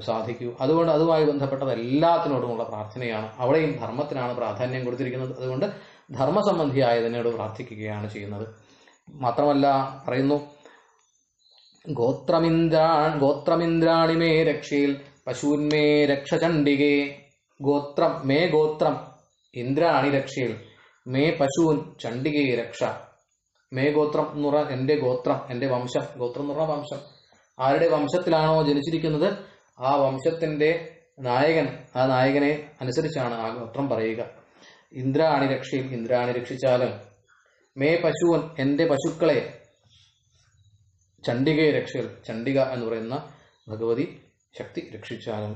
സാധിക്കൂ. അതുകൊണ്ട് അതുമായി ബന്ധപ്പെട്ടത് എല്ലാത്തിനോടുമുള്ള പ്രാർത്ഥനയാണ്. അവിടെയും ധർമ്മത്തിനാണ് പ്രാധാന്യം കൊടുത്തിരിക്കുന്നത്. അതുകൊണ്ട് ധർമ്മസംബന്ധിയായതിനോട് പ്രാർത്ഥിക്കുകയാണ് ചെയ്യുന്നത്. മാത്രമല്ല പറയുന്നു, ഗോത്രമിന്ദ്രാണി മേ രക്ഷയിൽ പശൂന്മേ രക്ഷ ചണ്ഡികേ. ഗോത്രം, മേ ഗോത്രം, ഇന്ദ്രാണി രക്ഷയിൽ, മേ പശൂൻ ചണ്ഡികേ രക്ഷ. മേ ഗോത്രം എന്ന് പറഞ്ഞാൽ എന്റെ ഗോത്രം, എന്റെ വംശം. ഗോത്രം എന്ന് പറഞ്ഞാൽ വംശം. ആരുടെ വംശത്തിലാണോ ജനിച്ചിരിക്കുന്നത് ആ വംശത്തിന്റെ നായകൻ, ആ നായകനെ അനുസരിച്ചാണ് ആ ഗോത്രം പറയുക. ഇന്ദ്രാണി രക്ഷയിൽ, ഇന്ദ്രാണി രക്ഷിച്ചാലും. മേ പശുവൻ, എന്റെ പശുക്കളെ. ചണ്ഡികയെ രക്ഷയിൽ, ചണ്ഡിക എന്ന് പറയുന്ന ഭഗവതി ശക്തി രക്ഷിച്ചാലും.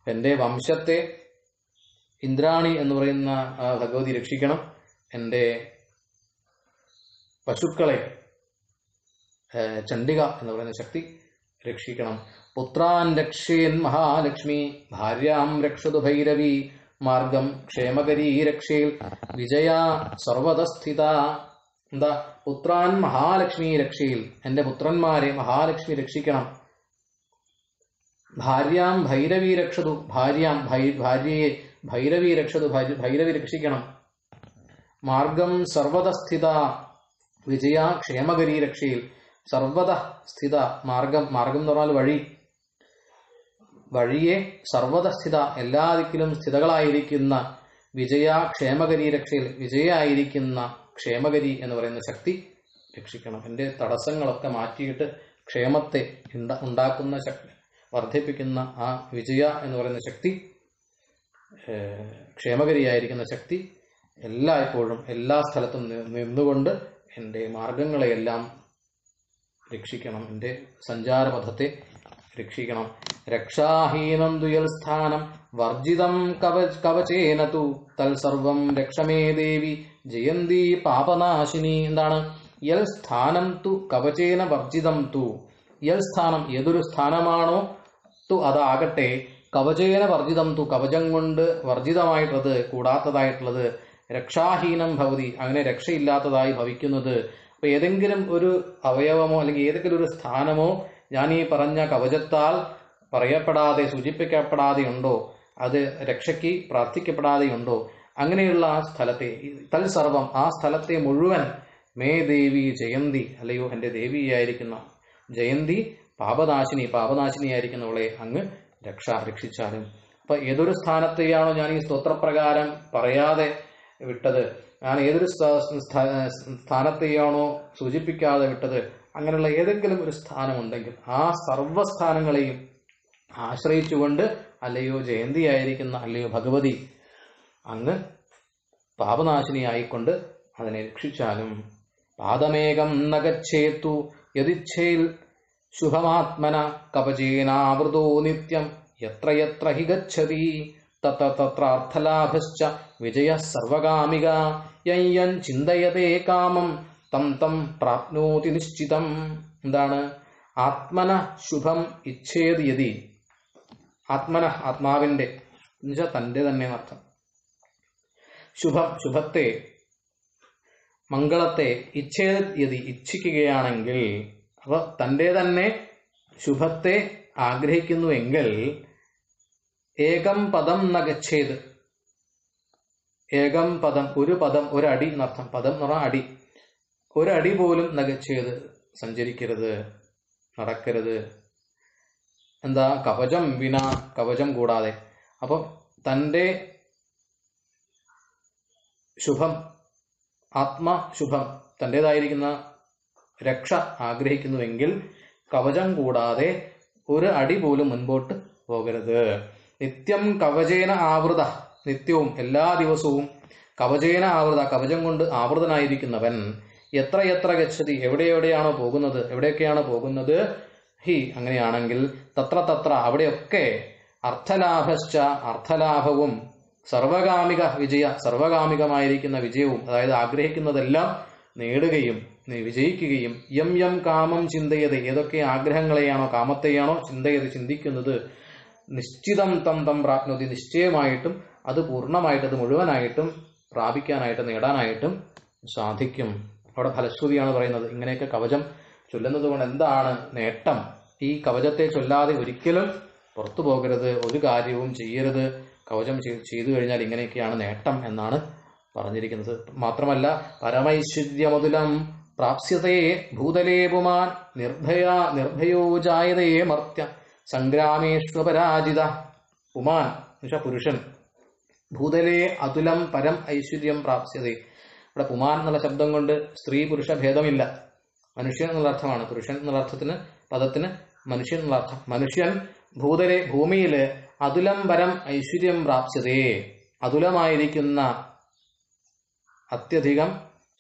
എന്റെ വംശത്തെ ഇന്ദ്രാണി എന്ന് പറയുന്ന ഭഗവതി രക്ഷിക്കണം. എന്റെ പശുക്കളെ ചണ്ഡിക എന്ന് പറയുന്ന ശക്തി രക്ഷിക്കണം. പുത്രാൻ രക്ഷയൻ മഹാലക്ഷ്മി, ഭാര്യാം രക്ഷതു ഭൈരവി, മാർഗം ക്ഷേമകരീ രക്ഷയിൽ, വിജയ സർവതസ്ഥിത. എന്താ? പുത്രാൻ മഹാലക്ഷ്മി രക്ഷയിൽ, എന്റെ പുത്രന്മാരെ മഹാലക്ഷ്മി രക്ഷിക്കണം. ഭാര്യാം ഭൈരവി രക്ഷതു, ഭാര്യയെ ഭൈരവി രക്ഷതു, ഭൈരവി രക്ഷിക്കണം. മാർഗം സർവതസ്ഥിത, വിജയ ക്ഷേമകരീ രക്ഷയിൽ. സർവത സ്ഥിത, മാർഗം, മാർഗം എന്ന് പറഞ്ഞാൽ വഴി. വഴിയെ സർവതസ്ഥിത, എല്ലാ ദിക്കിലും സ്ഥിതകളായിരിക്കുന്ന വിജയ ക്ഷേമകരീ രക്ഷയിൽ, വിജയായിരിക്കുന്ന ക്ഷേമകരി എന്ന് പറയുന്ന ശക്തി രക്ഷിക്കണം. എൻ്റെ തടസ്സങ്ങളൊക്കെ മാറ്റിയിട്ട് ക്ഷേമത്തെ ഉണ്ടാക്കുന്ന ശക്തി, വർദ്ധിപ്പിക്കുന്ന ആ വിജയ എന്ന് പറയുന്ന ശക്തി, ക്ഷേമകരിയായിരിക്കുന്ന ശക്തി എല്ലായ്പ്പോഴും എല്ലാ സ്ഥലത്തും നിന്നുകൊണ്ട് എൻ്റെ മാർഗങ്ങളെയെല്ലാം രക്ഷിക്കണം. എൻ്റെ സഞ്ചാരപഥത്തെ രക്ഷിക്കണം. രക്ഷാഹീനം ദുയൽ സ്ഥാനം വർജിതം കവചേന തു തൽസർവം രക്ഷമേ ദേവി ജയന്തി പാപനാശിനി. എന്താണ്? യൽ സ്ഥാനം തു കവചേന വർജിതം തു. യൽ സ്ഥാനം, ഏതൊരു സ്ഥാനമാണോ തു അതാകട്ടെ, കവചേന വർജിതം തു, കവചം കൊണ്ട് വർജിതമായിട്ടുള്ളത്, കൂടാത്തതായിട്ടുള്ളത്, രക്ഷാഹീനം ഭവതി, അങ്ങനെ രക്ഷയില്ലാത്തതായി ഭവിക്കുന്നത്. അപ്പൊ ഏതെങ്കിലും ഒരു അവയവമോ അല്ലെങ്കിൽ ഏതെങ്കിലും ഒരു സ്ഥാനമോ ഞാൻ ഈ പറഞ്ഞ കവചത്താൽ പറയപ്പെടാതെ, സൂചിപ്പിക്കപ്പെടാതെ ഉണ്ടോ, അത് രക്ഷയ്ക്ക് പ്രാർത്ഥിക്കപ്പെടാതെയുണ്ടോ, അങ്ങനെയുള്ള ആ സ്ഥലത്തെ, തൽസർവം, ആ സ്ഥലത്തെ മുഴുവൻ, മേ ദേവി ജയന്തി, അല്ലയോ എൻ്റെ ദേവിയായിരിക്കുന്ന ജയന്തി, പാപനാശിനിയായിരിക്കുന്നവളെ അങ്ങ് രക്ഷിച്ചാലും. അപ്പൊ ഏതൊരു സ്ഥാനത്തെയാണോ ഞാൻ ഈ സ്തോത്രപ്രകാരം പറയാതെ വിട്ടത്, ഞാൻ ഏതൊരു സ്ഥാനത്തെയാണോ സൂചിപ്പിക്കാതെ വിട്ടത്, അങ്ങനെയുള്ള ഏതെങ്കിലും ഒരു സ്ഥാനമുണ്ടെങ്കിൽ ആ സർവസ്ഥാനങ്ങളെയും ആശ്രയിച്ചുകൊണ്ട്, അല്ലയോ ജയന്തിയായിരിക്കുന്ന, അല്ലയോ ഭഗവതി, അങ്ങ് പാപനാശിനിയായിക്കൊണ്ട് അതിനെ രക്ഷിച്ചാലും. പാദമേകം നഗച്ഛേത്തു യദിച്ഛേൽ ശുഭമാത്മന കവചേനാവൃതോ നിത്യം യത്ര യത്ര ഹി ഗച്ഛതി തത്രാർത്ഥലാഭശ്ച വിജയ സർവകാമിക യയ്യൻ ചിന്തയതേ കാമം തം തം പ്രാപ്നോതി നിശ്ചിതം. എന്താണ്? ആത്മന ശുഭം ഇച്ഛേത് യതി. ആത്മന, ആത്മാവിന്റെ എന്നുവെച്ചാൽ തൻ്റെ തന്നെ അർത്ഥം. ശുഭം, ശുഭത്തെ, മംഗളത്തെ, ഇച്ഛേത് യതി, ഇച്ഛിക്കുകയാണെങ്കിൽ, അപ്പൊ തൻ്റെ തന്നെ ശുഭത്തെ ആഗ്രഹിക്കുന്നുവെങ്കിൽ, ഏകം പദം നഗച്ഛേത്. ഏകം പദം, ഒരു പദം, ഒരടി എന്നർത്ഥം. പദം എന്ന് പറഞ്ഞാൽ അടി. ഒരടി പോലും നഗച്ഛേത്, സഞ്ചരിക്കരുത്, നടക്കരുത്. എന്താ? കവചം വിന, കവചം കൂടാതെ. അപ്പം തൻ്റെ ശുഭം, ആത്മശുഭം, തൻ്റെതായിരിക്കുന്ന രക്ഷ ആഗ്രഹിക്കുന്നുവെങ്കിൽ കവചം കൂടാതെ ഒരു അടി പോലും മുൻപോട്ട് പോകരുത്. നിത്യം കവചേന ആവൃത, നിത്യവും എല്ലാ ദിവസവും കവചേന ആവൃത, കവചം കൊണ്ട് ആവൃതനായിരിക്കുന്നവൻ എത്ര എത്ര ഗച്ഛതി, എവിടെയാണോ പോകുന്നത്, ഹി അങ്ങനെയാണെങ്കിൽ തത്ര തത്ര അവിടെയൊക്കെ അർത്ഥലാഭശ്ച അർത്ഥലാഭവും സർവകാമിക വിജയ സർവകാമികമായിരിക്കുന്ന വിജയവും, അതായത് ആഗ്രഹിക്കുന്നതെല്ലാം നേടുകയും വിജയിക്കുകയും, യം യം കാമം ചിന്തയത്, ഏതൊക്കെ ആഗ്രഹങ്ങളെയാണോ കാമത്തെയാണോ ചിന്തിക്കുന്നത്, നിശ്ചിതം തം തം പ്രാപ്നോതി, നിശ്ചയമായിട്ടും അത് പൂർണ്ണമായിട്ട് അത് മുഴുവനായിട്ടും പ്രാപിക്കാനായിട്ട് നേടാനായിട്ടും സാധിക്കും. അവിടെ ഫലശ്രുതിയാണ് പറയുന്നത്. ഇങ്ങനെയൊക്കെ കവചം ചൊല്ലുന്നത് കൊണ്ട് എന്താണ് നേട്ടം? ഈ കവചത്തെ ചൊല്ലാതെ ഒരിക്കലും പുറത്തു പോകരുത്, ഒരു കാര്യവും ചെയ്യരുത്. കവചം ചെയ്തു കഴിഞ്ഞാൽ ഇങ്ങനെയൊക്കെയാണ് നേട്ടം എന്നാണ് പറഞ്ഞിരിക്കുന്നത്. മാത്രമല്ല പരമൈശ്വര്യമതുലം പ്രാപ്സ്യതേ ഭൂതലേ പുമാൻ നിർഭയോ ജായതേ മർത്യ സംഗ്രാമേഷ്വപരാജിത. പുമാൻ എന്നുവെച്ചാൽ പുരുഷൻ, ഭൂതലേ അതുലം പരം ഐശ്വര്യം പ്രാപ്സ്യതേ. ഇവിടെ പുമാൻ എന്നുള്ള ശബ്ദം കൊണ്ട് സ്ത്രീ പുരുഷ ഭേദമില്ല, മനുഷ്യൻ എന്നുള്ള അർത്ഥമാണ്. പുരുഷൻ എന്നുള്ള പദത്തിന് മനുഷ്യൻ എന്നുള്ള അർത്ഥം. മനുഷ്യൻ ഭൂതലെ ഭൂമിയില് അതുലം പരം ഐശ്വര്യം പ്രാപ്സ്യതേ, അതുലമായിരിക്കുന്ന അത്യധികം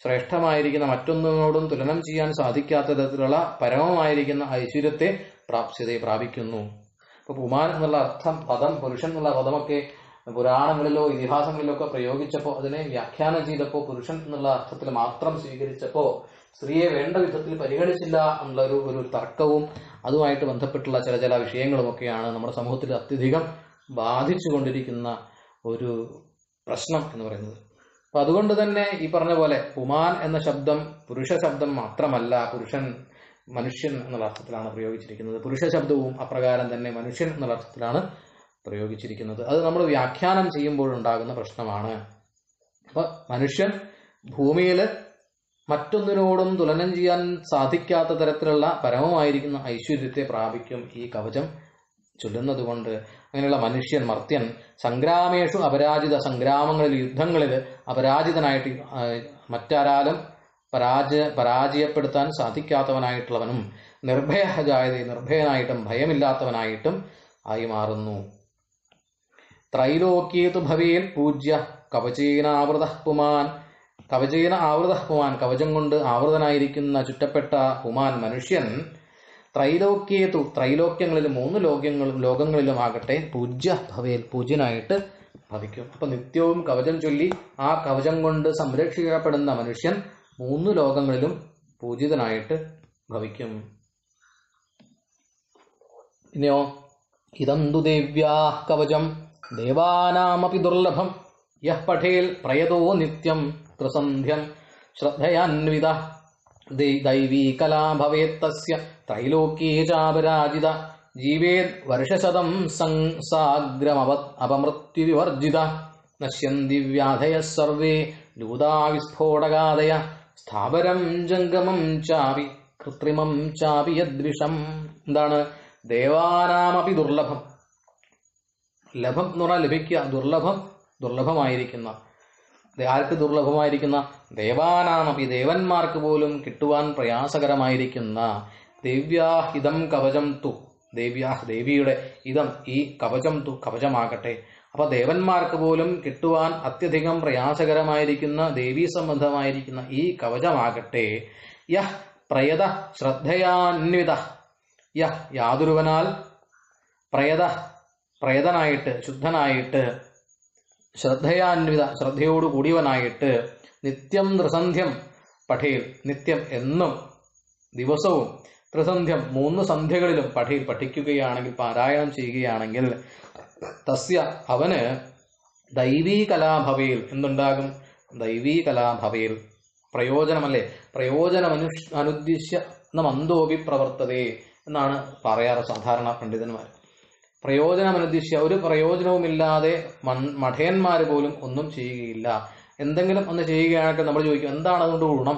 ശ്രേഷ്ഠമായിരിക്കുന്ന മറ്റൊന്നിനോടും തുലനം ചെയ്യാൻ സാധിക്കാത്ത തരത്തിലുള്ള പരമമായിരിക്കുന്ന ഐശ്വര്യത്തെ പ്രാപിക്കുന്നു. ഇപ്പൊ പുമാൻ എന്നുള്ള പദം, പുരുഷൻ എന്നുള്ള പദമൊക്കെ പുരാണങ്ങളിലോ ഇതിഹാസങ്ങളിലോ ഒക്കെ പ്രയോഗിച്ചപ്പോൾ അതിനെ വ്യാഖ്യാനം ചെയ്തപ്പോൾ പുരുഷൻ എന്നുള്ള അർത്ഥത്തിൽ മാത്രം സ്വീകരിച്ചപ്പോൾ സ്ത്രീയെ വേണ്ട വിധത്തിൽ പരിഗണിച്ചില്ല എന്നുള്ള ഒരു തർക്കവും അതുമായിട്ട് ബന്ധപ്പെട്ടുള്ള ചില വിഷയങ്ങളുമൊക്കെയാണ് നമ്മുടെ സമൂഹത്തിൽ അത്യധികം ബാധിച്ചു കൊണ്ടിരിക്കുന്ന ഒരു പ്രശ്നം എന്ന് പറയുന്നത്. അപ്പൊ അതുകൊണ്ട് തന്നെ ഈ പറഞ്ഞ പോലെ പുമാൻ എന്ന ശബ്ദം പുരുഷ ശബ്ദം മാത്രമല്ല, മനുഷ്യൻ എന്നുള്ള അർത്ഥത്തിലാണ് പ്രയോഗിച്ചിരിക്കുന്നത്. പുരുഷ ശബ്ദവും അപ്രകാരം തന്നെ മനുഷ്യൻ എന്നുള്ള അർത്ഥത്തിലാണ് പ്രയോഗിച്ചിരിക്കുന്നത്. അത് നമ്മൾ വ്യാഖ്യാനം ചെയ്യുമ്പോഴുണ്ടാകുന്ന പ്രശ്നമാണ്. അപ്പൊ മനുഷ്യൻ ഭൂമിയിൽ മറ്റൊന്നിനോടും തുലനം ചെയ്യാൻ സാധിക്കാത്ത തരത്തിലുള്ള പരമമായിരിക്കുന്ന ഐശ്വര്യത്തെ പ്രാപിക്കും ഈ കവചം ചൊല്ലുന്നത് കൊണ്ട്. അങ്ങനെയുള്ള മനുഷ്യൻ, മർത്യൻ, സംഗ്രാമേഷു അപരാജിത, സംഗ്രാമങ്ങളിൽ യുദ്ധങ്ങളിൽ അപരാജിതനായിട്ട് മറ്റാരാലും പരാജയപ്പെടുത്താൻ സാധിക്കാത്തവനായിട്ടുള്ളവനും, നിർഭയജായത, നിർഭയനായിട്ടും ഭയമില്ലാത്തവനായിട്ടും ആയി മാറുന്നു. ത്രൈലോക്യേതു ഭവേൽ പൂജ്യ കവചേനാവൃത പുമാൻ, കവചേന ആവൃത പുമാൻ, കവചം കൊണ്ട് ആവൃതനായിരിക്കുന്ന ചുറ്റപ്പെട്ട പുമാൻ മനുഷ്യൻ, ത്രൈലോക്യേതു, ത്രൈലോക്യങ്ങളിലും 3 ലോകങ്ങളിലും ആകട്ടെ പൂജ്യ ഭവേൽ, പൂജ്യനായിട്ട് ഭവിക്കും. അപ്പൊ നിത്യവും കവചം ചൊല്ലി ആ കവചം കൊണ്ട് സംരക്ഷിക്കപ്പെടുന്ന മനുഷ്യൻ 3 ലോകങ്ങളിലും പൂജിതനായിട്ട് ഭവിക്കും. ഇനിയോ ഇതം തു ദേവ്യാ കവചം ദേവാനാമപി ദുർലഭം യഃ പഠേൽ പ്രയതോ നിത്യം ത്രിസന്ധ്യം ശ്രദ്ധയാന്വിത ദൈവീ കലാ ഭവേത്തസ്യ ത്രൈലോക്യേ ചാപരാജിത ജീവേത് വർഷശതം സാഗ്രമപമൃത്യുവിവർജിത നശ്യന്തി വ്യാധയഃ സർവേ ലൂതാ വിസ്ഫോടകാദയ സ്ഥാവരം ജംഗമം ചാപി കൃത്രിമം ചാപി യദ്വിഷം. എന്താണ്? ദേവാനാമപി ദുർലഭം. ലഭം എന്ന് പറഞ്ഞാൽ ലഭിക്കുക, ദുർലഭം, ദുർലഭമായിരിക്കുന്ന. ആർക്ക് ദുർലഭമായിരിക്കുന്ന? ദേവാനാമപി, ദേവന്മാർക്ക് പോലും കിട്ടുവാൻ പ്രയാസകരമായിരിക്കുന്ന. ദേവ്യാഹിതം കവചം തു, ദേവിയുടെ ഇതം ഈ കവചം തു, കവചമാകട്ടെ. അപ്പൊ ദേവന്മാർക്ക് പോലും കിട്ടുവാൻ അത്യധികം പ്രയാസകരമായിരിക്കുന്ന ദേവീ സംബന്ധമായിരിക്കുന്ന ഈ കവചമാകട്ടെ. യഹ് പ്രയത ശ്രദ്ധയാന്വിത, യഹ് യാതൊരുവനാൽ പ്രയതനായിട്ട് ശുദ്ധനായിട്ട് ശ്രദ്ധയാന്വിത ശ്രദ്ധയോടു കൂടിയവനായിട്ട് നിത്യം ത്രിസന്ധ്യം പഠേൽ, നിത്യം എന്നും ദിവസവും, ത്രിസന്ധ്യം 3 സന്ധ്യകളിലും പഠിക്കുകയാണെങ്കിൽ, പാരായണം ചെയ്യുകയാണെങ്കിൽ, തസ്യ അവന് ദൈവീ കലാഭവേൽ എന്തുണ്ടാകും? ദൈവീ കലാഭവേൽ, പ്രയോജനമല്ലേ, അനുദ്ദിശ്യ മന്ദോപി പ്രവർത്തതേ എന്നാണ് പറയാറ് സാധാരണ പണ്ഡിതന്മാർ. പ്രയോജനമനുദ്ദിശ്യ, ഒരു പ്രയോജനവുമില്ലാതെ മഠയന്മാർ പോലും ഒന്നും ചെയ്യുകയില്ല. എന്തെങ്കിലും ഒന്ന് ചെയ്യുകയാണെങ്കിൽ നമ്മൾ ചോദിക്കും എന്താണ് അതുകൊണ്ട് ഗുണം,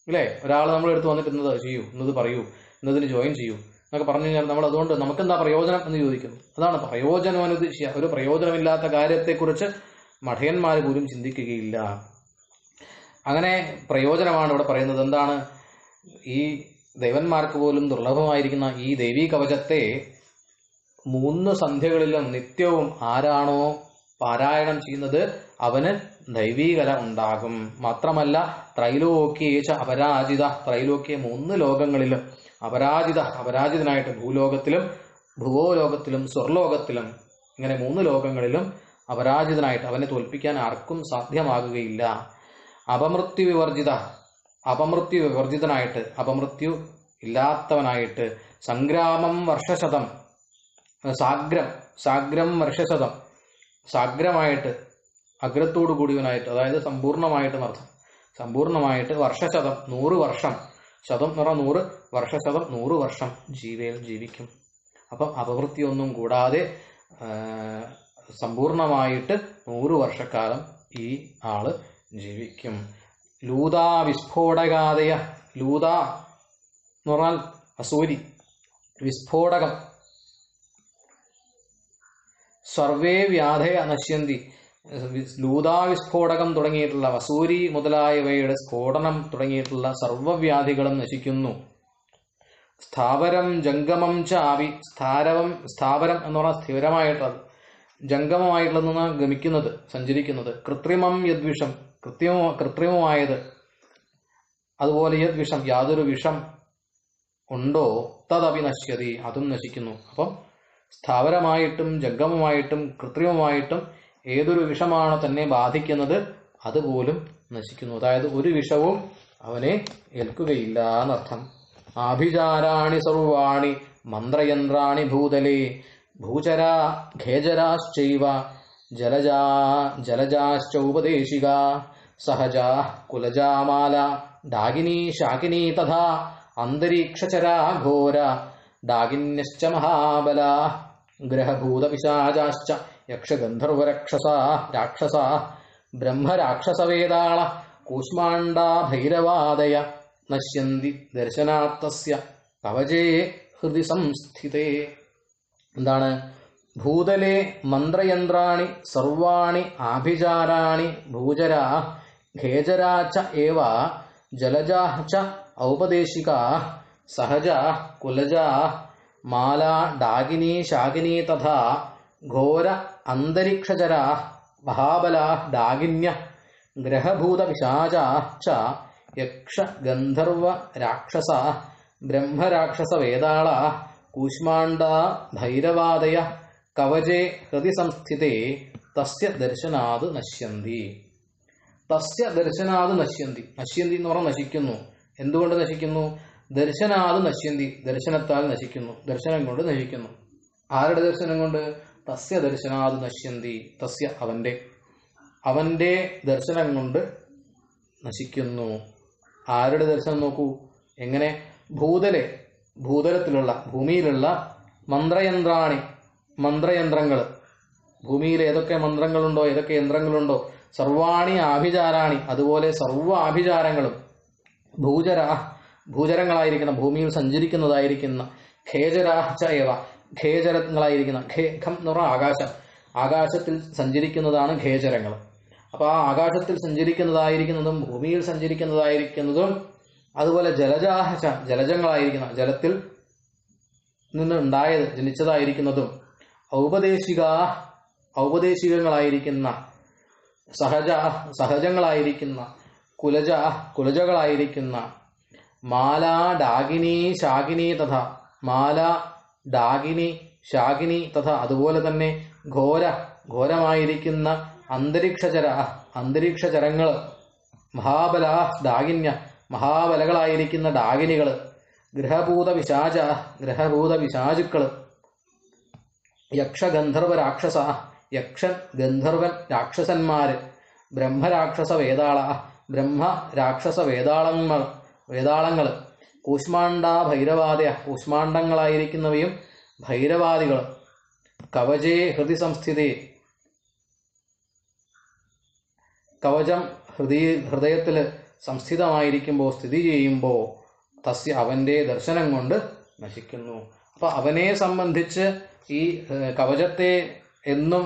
ഇല്ലേ? ഒരാൾ നമ്മളെടുത്ത് വന്നിട്ട് ഇന്നത് ചെയ്യൂ, ഇന്നത് പറയൂ, ഇന്നതിന് ജോയിൻ ചെയ്യൂ എന്നൊക്കെ പറഞ്ഞു കഴിഞ്ഞാൽ നമ്മൾ അതുകൊണ്ട് നമുക്കെന്താ പ്രയോജനം എന്ന് ചോദിക്കുന്നു. അതാണ് പ്രയോജനമനുദ്ദിശ്യ, ഒരു പ്രയോജനമില്ലാത്ത കാര്യത്തെക്കുറിച്ച് മഠയന്മാർ പോലും ചിന്തിക്കുകയില്ല. അങ്ങനെ പ്രയോജനമാണ് ഇവിടെ പറയുന്നത്. എന്താണ്? ഈ ദേവന്മാർക്ക് പോലും ദുർലഭമായിരിക്കുന്ന ഈ ദേവീ കവചത്തെ 3 സന്ധ്യകളിലും നിത്യവും ആരാണോ പാരായണം ചെയ്യുന്നത് അവന് ദൈവീകല ഉണ്ടാകും. മാത്രമല്ല ത്രൈലോക്യേച അപരാജിത, ത്രൈലോക്യ 3 ലോകങ്ങളിലും അപരാജിതനായിട്ട് ഭൂലോകത്തിലും ഭുവോലോകത്തിലും സ്വർലോകത്തിലും ഇങ്ങനെ 3 ലോകങ്ങളിലും അപരാജിതനായിട്ട്, അവനെ തോൽപ്പിക്കാൻ ആർക്കും സാധ്യമാകുകയില്ല. അപമൃത്യു വിവർജിതനായിട്ട്, അപമൃത്യു ഇല്ലാത്തവനായിട്ട്, സംഗ്രാമം വർഷശതം, സാഗ്രം വർഷശതം, സാഗ്രമായിട്ട് അഗ്രത്തോടു കൂടിയവനായിട്ട്, അതായത് സമ്പൂർണമായിട്ട് അർത്ഥം, സമ്പൂർണമായിട്ട് വർഷശതം 100 വർഷം, ശതം എന്ന് പറഞ്ഞാൽ 100, വർഷശതം 100 വർഷം ജീവിക്കും. അപ്പം അപവൃത്തിയൊന്നും കൂടാതെ സമ്പൂർണമായിട്ട് 100 വർഷക്കാലം ഈ ആള് ജീവിക്കും. ലൂതാ വിസ്ഫോടകാദയ, ലൂത എന്ന് പറഞ്ഞാൽ അസൂരി, വിസ്ഫോടകം, സർവേ വ്യാധയ നശ്യന്തി, ലൂതാവിസ്ഫോടകം തുടങ്ങിയിട്ടുള്ള വസൂരി മുതലായവയുടെ സ്ഫോടനം തുടങ്ങിയിട്ടുള്ള സർവവ്യാധികളും നശിക്കുന്നു. സ്ഥാവരം ജംഗമം ചാവി, സ്ഥാവരം എന്ന് പറഞ്ഞാൽ സ്ഥിരമായിട്ടുള്ളത്, ജംഗമമായിട്ടുള്ളതെന്ന് ഗമിക്കുന്നത്, സഞ്ചരിക്കുന്നത്. കൃത്രിമം യദ്വിഷം, കൃത്രിമമായത്, അതുപോലെ യദ്വിഷം യാതൊരു വിഷം ഉണ്ടോ തദപി നശ്യതി, അതും നശിക്കുന്നു. അപ്പം സ്ഥാവരമായിട്ടും ജംഗമമായിട്ടും കൃത്രിമമായിട്ടും ഏതൊരു വിഷമാണോ തന്നെ ബാധിക്കുന്നത് അതുപോലും നശിക്കുന്നു. അതായത് ഒരു വിഷവും അവനെ ഏൽക്കുകയില്ല എന്നർത്ഥം. ആഭിചാരാണി സർവാണി മന്ത്രയന്ത്രാണി ഭൂതലേ ഭൂചരാ ഖേജരാശ്ചൈവ ജലജാശ്ചൗപദേശിക സഹജാ കുലജാമാല ഡാഗിനി ശാകിനി തഥാ അന്തരീക്ഷചരാ ഘോര ഡാഗിന്യശ്ച മഹാബലാ ഗ്രഹഭൂതപിശാചാശ്ച യക്ഷഗന്ധർവരക്ഷസാ ബ്രഹ്മരാക്ഷസവേതാള കൂഷ്മാണ്ഡാ ഭൈരവാദയ നശ്യന്തി ദർശനാത്തസ്യ കവചേ ഹൃദി സംസ്ഥിതേ. എന്താണ്? ഭൂതലേ മന്ത്രയന്ത്രാണി സർവാണി ആഭിചാരാണി ഭൂചരാ ഖേചരാച്ച ഏവ ജലജാഃ ച ഔപദേശികാ സഹജാ കുലജാ മാലാ ഡാഗിനി ശാകിനി തഥാ ഘോര അന്തരീക്ഷചരാ മഹാബലാ ഡാഗിന്യ ഗ്രഹഭൂതപിശാചാ ച യക്ഷ ഗന്ധർവ രാക്ഷസ ബ്രഹ്മരാക്ഷസ വേതാള കൂഷ്മാണ്ഡാ ഭൈരവാദയ കവചേ ഹൃദി സംസ്ഥിതേ തസ്യ ദർശനാത് നശ്യന്തി. തസ്യ ദർശനാത് നശ്യന്തി, നശ്യന്തി എന്ന് പറഞ്ഞാൽ നശിക്കുന്നു. എന്തുകൊണ്ട് നശിക്കുന്നു? ദർശനാത് നശ്യന്തി, ദർശനത്താൽ നശിക്കുന്നു, ദർശനം കൊണ്ട് നശിക്കുന്നു. ആരുടെ ദർശനം കൊണ്ട്? തസ്യ ദർശനാത് നശ്യന്തി, തസ്യ അവന്റെ ദർശനം കൊണ്ട് നശിക്കുന്നു. ആരുടെ ദർശനം നോക്കൂ, എങ്ങനെ? ഭൂതലത്തിലുള്ള ഭൂമിയിലുള്ള മന്ത്രയന്ത്രങ്ങൾ, ഭൂമിയിൽ ഏതൊക്കെ മന്ത്രങ്ങളുണ്ടോ, ഏതൊക്കെ യന്ത്രങ്ങളുണ്ടോ, സർവാണി ആഭിചാരാണി, അതുപോലെ സർവ ആഭിചാരങ്ങളും, ഭൂചരങ്ങളായിരിക്കുന്ന ഭൂമിയിൽ സഞ്ചരിക്കുന്നതായിരിക്കുന്ന ഖേചരാശ്ച ഏവ, ഖേചരങ്ങളായിരിക്കുന്ന, ഖം എന്ന് പറഞ്ഞാൽ ആകാശം, ആകാശത്തിൽ സഞ്ചരിക്കുന്നതാണ് ഖേചരങ്ങൾ. അപ്പൊ ആ ആകാശത്തിൽ സഞ്ചരിക്കുന്നതായിരിക്കുന്നതും ഭൂമിയിൽ സഞ്ചരിക്കുന്നതായിരിക്കുന്നതും അതുപോലെ ജലജാഹച, ജലജങ്ങളായിരിക്കുന്ന ജലത്തിൽ നിന്ന് ജനിച്ചതായിരിക്കുന്നതും ഔപദേശികങ്ങളായിരിക്കുന്ന സഹജങ്ങളായിരിക്കുന്ന കുലജകളായിരിക്കുന്ന മാല ഡാഗിനി ശാകിനി തഥ, മാല ഡാഗിനി ശാകിനി തഥ, അതുപോലെ തന്നെ ഘോരമായിരിക്കുന്ന അന്തരീക്ഷചരങ്ങൾ, മഹാബലാ ഡാഗിന്യ, മഹാബലകളായിരിക്കുന്ന ഡാഗിനികൾ, ഗ്രഹഭൂത പിശാചുക്കൾ, യക്ഷഗന്ധർവ രാക്ഷസ, യക്ഷൻ ഗന്ധർവൻ രാക്ഷസന്മാര്, ബ്രഹ്മരാക്ഷസ വേതാള, ബ്രഹ്മരാക്ഷസ വേതാളങ്ങൾ, കൂഷ്മാണ്ഡാ ഭൈരവാദയ, കൂഷ്മാണ്ഡങ്ങളായിരിക്കുന്നവയും ഭൈരവാദികൾ, കവചേ ഹൃദി സംസ്ഥിതേ, കവചം ഹൃദയത്തിൽ സംസ്ഥിതമായിരിക്കുമ്പോൾ, സ്ഥിതി ചെയ്യുമ്പോൾ, തസ്യ അവന്റെ ദർശനം കൊണ്ട് നശിക്കുന്നു. അപ്പൊ അവനെ സംബന്ധിച്ച് ഈ കവചത്തെ എന്നും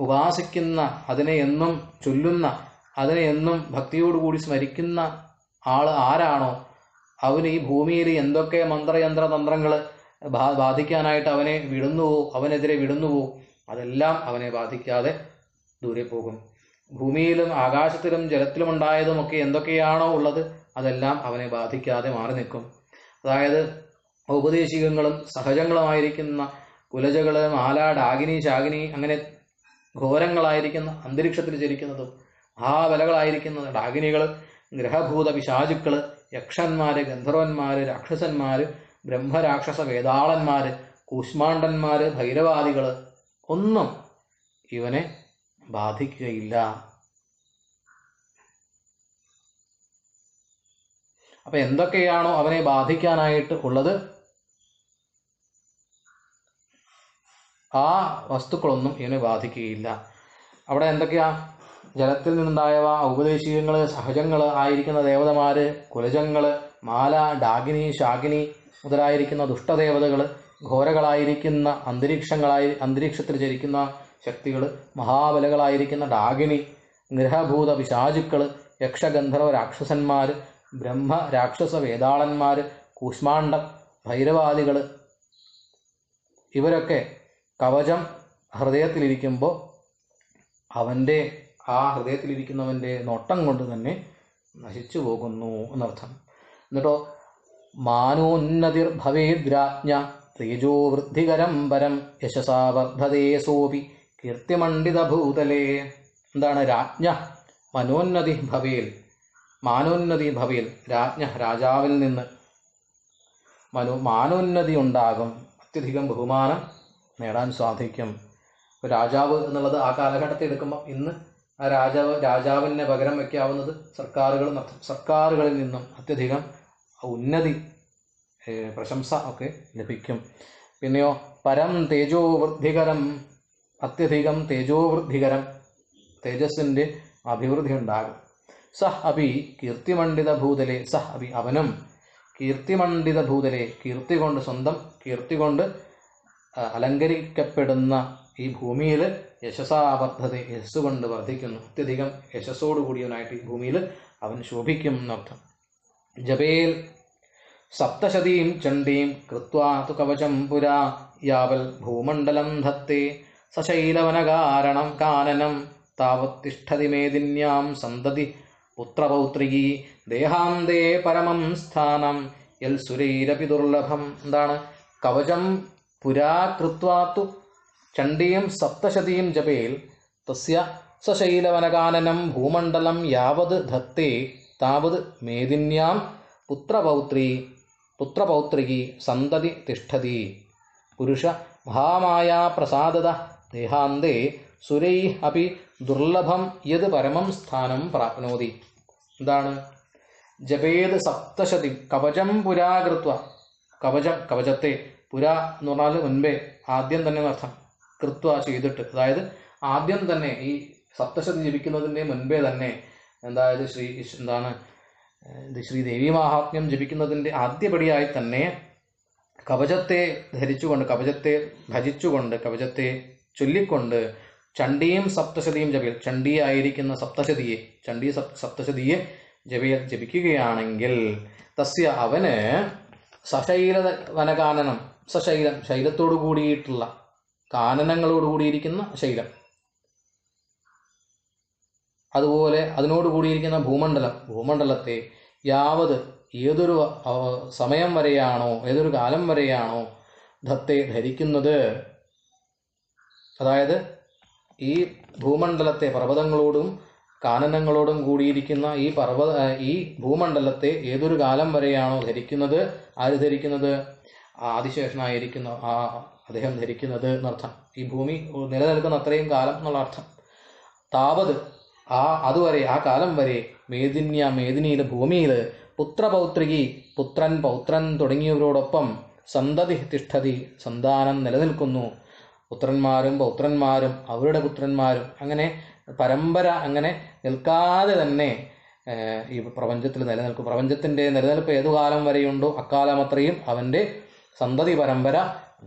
ഉപാസിക്കുന്ന, അതിനെ എന്നും ചൊല്ലുന്ന, അതിനെ എന്നും ഭക്തിയോടുകൂടി സ്മരിക്കുന്ന ആള് ആരാണോ, അവന് ഈ ഭൂമിയിൽ എന്തൊക്കെ മന്ത്രയന്ത്ര തന്ത്രങ്ങൾ ബാധിക്കാനായിട്ട് അവനെ വിടുന്നുവോ, അവനെതിരെ വിടുന്നുവോ, അതെല്ലാം അവനെ ബാധിക്കാതെ ദൂരെ പോകും. ഭൂമിയിലും ആകാശത്തിലും ജലത്തിലും ഉണ്ടായതുമൊക്കെ എന്തൊക്കെയാണോ ഉള്ളത് അതെല്ലാം അവനെ ബാധിക്കാതെ മാറി നിൽക്കും. അതായത് ഔപദേശികങ്ങളും സഹജങ്ങളുമായിരിക്കുന്ന കുലജകള്, മാല, ഡാകിനി, ശാകിനി, അങ്ങനെ ഘോരങ്ങളായിരിക്കുന്ന അന്തരീക്ഷത്തിൽ ചരിക്കുന്നതും മഹാബലകളായിരിക്കുന്ന ഡാകിനികൾ, ഗ്രഹഭൂത പിശാചുക്കള്, യക്ഷന്മാര്, ഗന്ധർവന്മാര്, രാക്ഷസന്മാര്, ബ്രഹ്മരാക്ഷസ വേതാളന്മാര്, കൂഷ്മാണ്ഡന്മാര്, ഭൈരവാദികള് ഒന്നും ഇവനെ ബാധിക്കുകയില്ല. അപ്പൊ എന്തൊക്കെയാണോ അവനെ ബാധിക്കാനായിട്ട് ഉള്ളത് ആ വസ്തുക്കളൊന്നും ഇവനെ ബാധിക്കുകയില്ല. അവിടെ എന്തൊക്കെയാ? ജലത്തിൽ നിന്നുണ്ടായവ, ഔപദേശികങ്ങള്, സഹജങ്ങള് ആയിരിക്കുന്ന ദേവതമാര്, കുലജങ്ങള്, മാല, ഡാകിനി, ശാകിനി മുതലായിരിക്കുന്ന ദുഷ്ടദേവതകള്, ഘോരകളായിരിക്കുന്ന അന്തരീക്ഷത്തിൽ ചരിക്കുന്ന ശക്തികള്, മഹാബലകളായിരിക്കുന്ന ഡാകിനി, ഗ്രഹഭൂത പിശാചുക്കള്, യക്ഷഗന്ധർവ രാക്ഷസന്മാര്, ബ്രഹ്മ രാക്ഷസ വേതാളന്മാര്, കൂഷ്മാണ്ഡം, ഭൈരവാദികള്, ഇവരൊക്കെ കവചം ഹൃദയത്തിലിരിക്കുമ്പോൾ അവൻ്റെ ആ ഹൃദയത്തിലിരിക്കുന്നവൻ്റെ നോട്ടം കൊണ്ട് തന്നെ നശിച്ചു പോകുന്നു എന്നർത്ഥം. എന്നിട്ടോ മാനോന്നതിർ ഭവേദ്രാജ്ഞ തേജോ വൃദ്ധികരം പരം യശസാ വർദ്ധതേ സോപി കീർത്തിമണ്ഡിത ഭൂതലേ. എന്താണ് രാജ്ഞ? മനോന്നതി ഭവേൽ, മാനോന്നതി ഭവേൽ, രാജ്ഞ രാജാവിൽ നിന്ന് മാനോന്നതി ഉണ്ടാകും, അത്യധികം ബഹുമാനം നേടാൻ സാധിക്കും. ഇപ്പോൾ രാജാവ് എന്നുള്ളത് ആ കാലഘട്ടത്തിൽ എടുക്കുമ്പോൾ ഇന്ന് ആ രാജാവിനെ പകരം വയ്ക്കാവുന്നത് സർക്കാരുകളിൽ നിന്നും അത്യധികം ഉന്നതി, പ്രശംസ ഒക്കെ ലഭിക്കും. പിന്നെയോ പരം തേജോവൃദ്ധികരം, അത്യധികം തേജോവൃദ്ധികരം, തേജസ്സിൻ്റെ അഭിവൃദ്ധി ഉണ്ടാകും. സഹ് അഭി കീർത്തിമണ്ഡിത ഭൂതലെ, സഹ് അഭി അവനും കീർത്തിമണ്ഡിത ഭൂതലെ, കീർത്തി കൊണ്ട്, സ്വന്തം കീർത്തി കൊണ്ട് അലങ്കരിക്കപ്പെടുന്ന ഈ ഭൂമിയിൽ യശസാവർദ്ധത, യശസ് കൊണ്ട് വർദ്ധിക്കുന്നു, അത്യധികം യശസ്സോടുകൂടിയവനായിട്ട് ഈ ഭൂമിയിൽ അവൻ ശോഭിക്കും എന്നർത്ഥം. ജപേൽ സപ്തശതീം ചണ്ഡീം കൃത്വാ തു കവചം പുരാ യാവൽ ഭൂമണ്ഡലം ധത്തേ സശൈലവനകാരണം കാനനം താവത്തിഷ്ഠതി മേദിന്യാം സന്തതി പുത്രപൗത്രികീ ദേഹാന്തേ പരമം സ്ഥാനം യൽ സുരൈരപി ദുർലഭം. എന്താണ്? കവചം പുരാ കൃത്വാത്തു ചണ്ഡീം സപ്തശതീം ജപേൽ തസ്യ സശൈലവനകാനനം ഭൂമണ്ഡലം യാവത് ധത്തേ താവത് മേദിന്യാം പുത്രപൗത്രികി സന്തതി തിഷ്ഠതി പുരുഷ മഹാമായാ പ്രസാദത ദേഹാന്തേ സുരൈ അപി ദുർലഭം യത് പരമം സ്ഥാനം പ്രാപ്നോതി. എന്താണ്? ജപേത് സപ്തശതി കവചം പുരാകൃത്വ, കവചത്തെ പുരാ എന്ന് പറഞ്ഞാൽ മുൻപേ, ആദ്യം തന്നെ അർത്ഥം, കൃത്വ ചെയ്തിട്ട്, അതായത് ആദ്യം തന്നെ ഈ സപ്തശതി ജപിക്കുന്നതിൻ്റെ മുൻപേ തന്നെ, അതായത് ശ്രീ ദേവി മഹാത്മ്യം ജപിക്കുന്നതിൻ്റെ ആദ്യപടിയായി തന്നെ കവചത്തെ ധരിച്ചുകൊണ്ട്, കവചത്തെ ഭജിച്ചുകൊണ്ട്, കവചത്തെ ചൊല്ലിക്കൊണ്ട് ചണ്ഡീം സപ്തശതിയും ജപിൽ, ചണ്ഡിയായിരിക്കുന്ന ചണ്ഡീ സപ്തശതിയെ ജപിക്കുകയാണെങ്കിൽ തസ്യ അവന് സശൈല വനകാനനം, സശൈലം ശൈലത്തോടു കൂടിയിട്ടുള്ള, കാനനങ്ങളോട് കൂടിയിരിക്കുന്ന ശൈലം, അതുപോലെ അതിനോട് കൂടിയിരിക്കുന്ന ഭൂമണ്ഡലത്തെ യാവത് ഏതൊരു സമയം വരെയാണോ, ഏതൊരു കാലം വരെയാണോ ധത്തെ ധരിക്കുന്നത്, അതായത് ഈ ഭൂമണ്ഡലത്തെ, പർവ്വതങ്ങളോടും കാനനങ്ങളോടും കൂടിയിരിക്കുന്ന ഈ ഭൂമണ്ഡലത്തെ ഏതൊരു കാലം വരെയാണോ ധരിക്കുന്നത്, ആര് ധരിക്കുന്നത്? ആദിശേഷനായിരിക്കുന്ന അദ്ദേഹം ധരിക്കുന്നത് എന്നർത്ഥം. ഈ ഭൂമി നിലനിൽക്കുന്ന അത്രയും കാലം എന്നുള്ള അർത്ഥം. താവത് അതുവരെ, ആ കാലം വരെ മേദിനിയിലെ ഭൂമിയിൽ പുത്രപൗത്രികി, പൗത്രൻ തുടങ്ങിയവരോടൊപ്പം സന്തതി തിഷ്ഠതി, സന്താനം നിലനിൽക്കുന്നു. പുത്രന്മാരും പൗത്രന്മാരും അവരുടെ പുത്രന്മാരും, അങ്ങനെ പരമ്പര അങ്ങനെ നിൽക്കാതെ തന്നെ ഈ പ്രപഞ്ചത്തിൽ നിലനിൽക്കും. പ്രപഞ്ചത്തിൻ്റെ നിലനിൽപ്പ് ഏതു കാലം വരെയുണ്ടോ അക്കാലം അത്രയും അവൻ്റെ സന്തതി പരമ്പര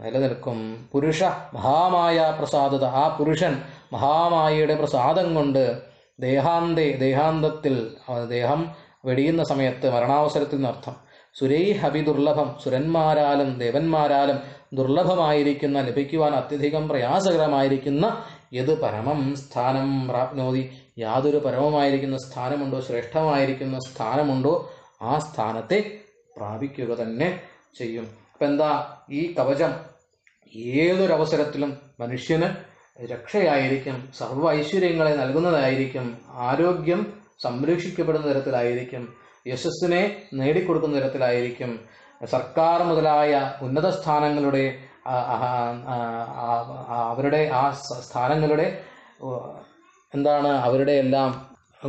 നിലനിൽക്കും. പുരുഷ മഹാമായ പ്രസാദത, ആ പുരുഷൻ മഹാമായയുടെ പ്രസാദം കൊണ്ട് ദേഹാന്തത്തിൽ, ദേഹം വെടിയുന്ന സമയത്ത്, മരണാവസരത്തിൽ നിന്നർത്ഥം, സുരൈഹവി ദുർലഭം, സുരന്മാരാലും ദേവന്മാരാലും ദുർലഭമായിരിക്കുന്ന, ലഭിക്കുവാൻ അത്യധികം പ്രയാസകരമായിരിക്കുന്ന യത് പരമം സ്ഥാനം പ്രാപ്നോതി, യാതൊരു പരമമായിരിക്കുന്ന സ്ഥാനമുണ്ടോ, ശ്രേഷ്ഠമായിരിക്കുന്ന സ്ഥാനമുണ്ടോ, ആ സ്ഥാനത്തെ പ്രാപിക്കുക തന്നെ ചെയ്യും. അപ്പം എന്താ, ഈ കവചം ഏതൊരവസരത്തിലും മനുഷ്യന് രക്ഷയായിരിക്കും, സർവ്വ ഐശ്വര്യങ്ങളെ നൽകുന്നതായിരിക്കും, ആരോഗ്യം സംരക്ഷിക്കപ്പെടുന്ന തരത്തിലായിരിക്കും, യശസ്സിനെ നേടിക്കൊടുക്കുന്ന തരത്തിലായിരിക്കും, സർക്കാർ മുതലായ ഉന്നത സ്ഥാനങ്ങളുടെ അവരുടെ ആ സ്ഥാനങ്ങളുടെ അവരുടെ എല്ലാം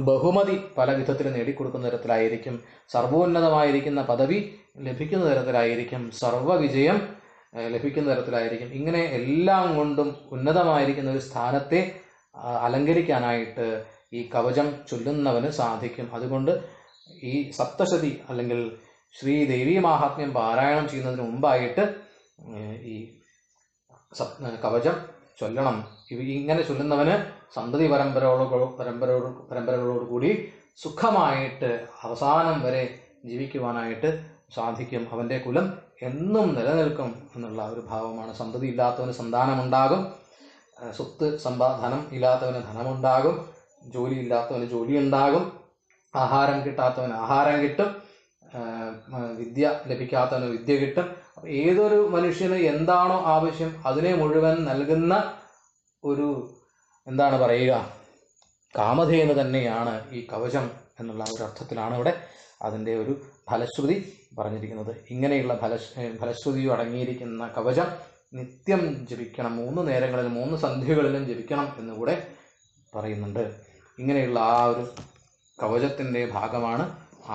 ബഹുമതി പല വിധത്തിൽ നേടിക്കൊടുക്കുന്ന തരത്തിലായിരിക്കും, സർവോന്നതമായിരിക്കുന്ന പദവി ലഭിക്കുന്ന തരത്തിലായിരിക്കും, സർവവിജയം ലഭിക്കുന്ന തരത്തിലായിരിക്കും. ഇങ്ങനെ എല്ലാം കൊണ്ടും ഉന്നതമായിരിക്കുന്ന ഒരു സ്ഥാനത്തെ അലങ്കരിക്കാനായിട്ട് ഈ കവചം ചൊല്ലുന്നവന് സാധിക്കും. അതുകൊണ്ട് ഈ സപ്തശതി അല്ലെങ്കിൽ ശ്രീദേവി മാഹാത്മ്യം പാരായണം ചെയ്യുന്നതിന് മുമ്പായിട്ട് ഈ കവചം ചൊല്ലണം. ഇങ്ങനെ ചൊല്ലുന്നവന് സന്തതി പരമ്പരകളോടുകൂടി സുഖമായിട്ട് അവസാനം വരെ ജീവിക്കുവാനായിട്ട് സാധിക്കും. അവൻ്റെ കുലം എന്നും നിലനിൽക്കും എന്നുള്ള ഒരു ഭാവമാണ്. സന്തതി ഇല്ലാത്തവന് സന്താനമുണ്ടാകും, സ്വത്ത് ധനം ഇല്ലാത്തവന് ധനമുണ്ടാകും, ജോലി ഇല്ലാത്തവന് ജോലി ഉണ്ടാകും, ആഹാരം കിട്ടാത്തവന് ആഹാരം കിട്ടും, വിദ്യ ലഭിക്കാത്തവന് വിദ്യ കിട്ടും. ഏതൊരു മനുഷ്യന് എന്താണോ ആവശ്യം അതിനെ മുഴുവൻ നൽകുന്ന ഒരു കാമധേനു തന്നെയാണ് ഈ കവചം എന്നുള്ള ഒരു അർത്ഥത്തിലാണ് ഇവിടെ അതിൻ്റെ ഒരു ഫലശ്രുതി പറഞ്ഞിരിക്കുന്നത്. ഇങ്ങനെയുള്ള ഫലശ്രുതിയും അടങ്ങിയിരിക്കുന്ന കവചം നിത്യം ജപിക്കണം, 3 നേരങ്ങളിലും 3 സന്ധ്യകളിലും ജപിക്കണം എന്നുകൂടെ പറയുന്നുണ്ട്. ഇങ്ങനെയുള്ള ആ ഒരു കവചത്തിൻ്റെ ഭാഗമാണ്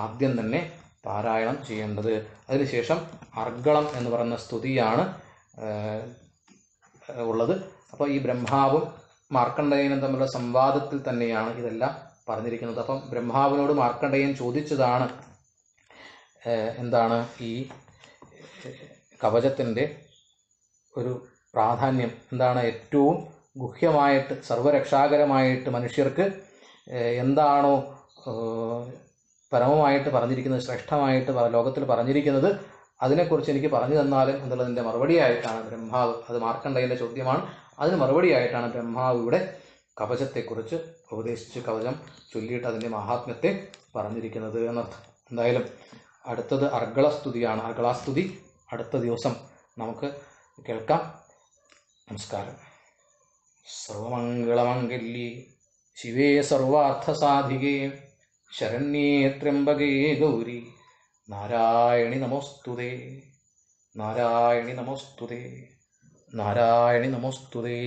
ആദ്യം തന്നെ പാരായണം ചെയ്യേണ്ടത്. അതിനുശേഷം അർഗളം എന്ന് പറയുന്ന സ്തുതിയാണ് ഉള്ളത്. അപ്പോൾ ഈ ബ്രഹ്മാവും മാർക്കണ്ഡേയനും തമ്മിലുള്ള സംവാദത്തിൽ തന്നെയാണ് ഇതെല്ലാം പറഞ്ഞിരിക്കുന്നത്. അപ്പം ബ്രഹ്മാവിനോട് മാർക്കണ്ഡേയൻ ചോദിച്ചതാണ് ഈ കവചത്തിൻ്റെ ഒരു പ്രാധാന്യം എന്താണ്, ഏറ്റവും ഗുഹ്യമായിട്ട് സർവരക്ഷാകരമായിട്ട് മനുഷ്യർക്ക് എന്താണോ പരമമായിട്ട് പറഞ്ഞിരിക്കുന്നത്, ശ്രേഷ്ഠമായിട്ട് ലോകത്തിൽ പറഞ്ഞിരിക്കുന്നത്, അതിനെക്കുറിച്ച് എനിക്ക് പറഞ്ഞു തന്നാലും എന്നുള്ളതിൻ്റെ മറുപടിയായിട്ടാണ് ബ്രഹ്മാവ്, അത് മാർക്കണ്ഡേയൻ്റെ ചോദ്യമാണ്, അതിന് മറുപടിയായിട്ടാണ് ബ്രഹ്മാവ് ഇവിടെ കവചത്തെക്കുറിച്ച് ഉപദേശിച്ച് കവചം ചൊല്ലിയിട്ട് അതിൻ്റെ മഹാത്മ്യത്തെ പറഞ്ഞിരിക്കുന്നത് എന്നർത്ഥം. എന്തായാലും അടുത്തത് അർഗളസ്തുതിയാണ്. അർഗളാസ്തുതി അടുത്ത ദിവസം നമുക്ക് കേൾക്കാം. നമസ്കാരം. സർവമംഗളമംഗല്യേ ശിവേ സർവാർത്ഥസാധികേ ശരണ്യേ ത്രയംബകേ ഗൗരി നാരായണി നമോസ്തുതേ. നാരായണി നമോസ്തുതേ. നാരായണി നമോസ്തുതേ.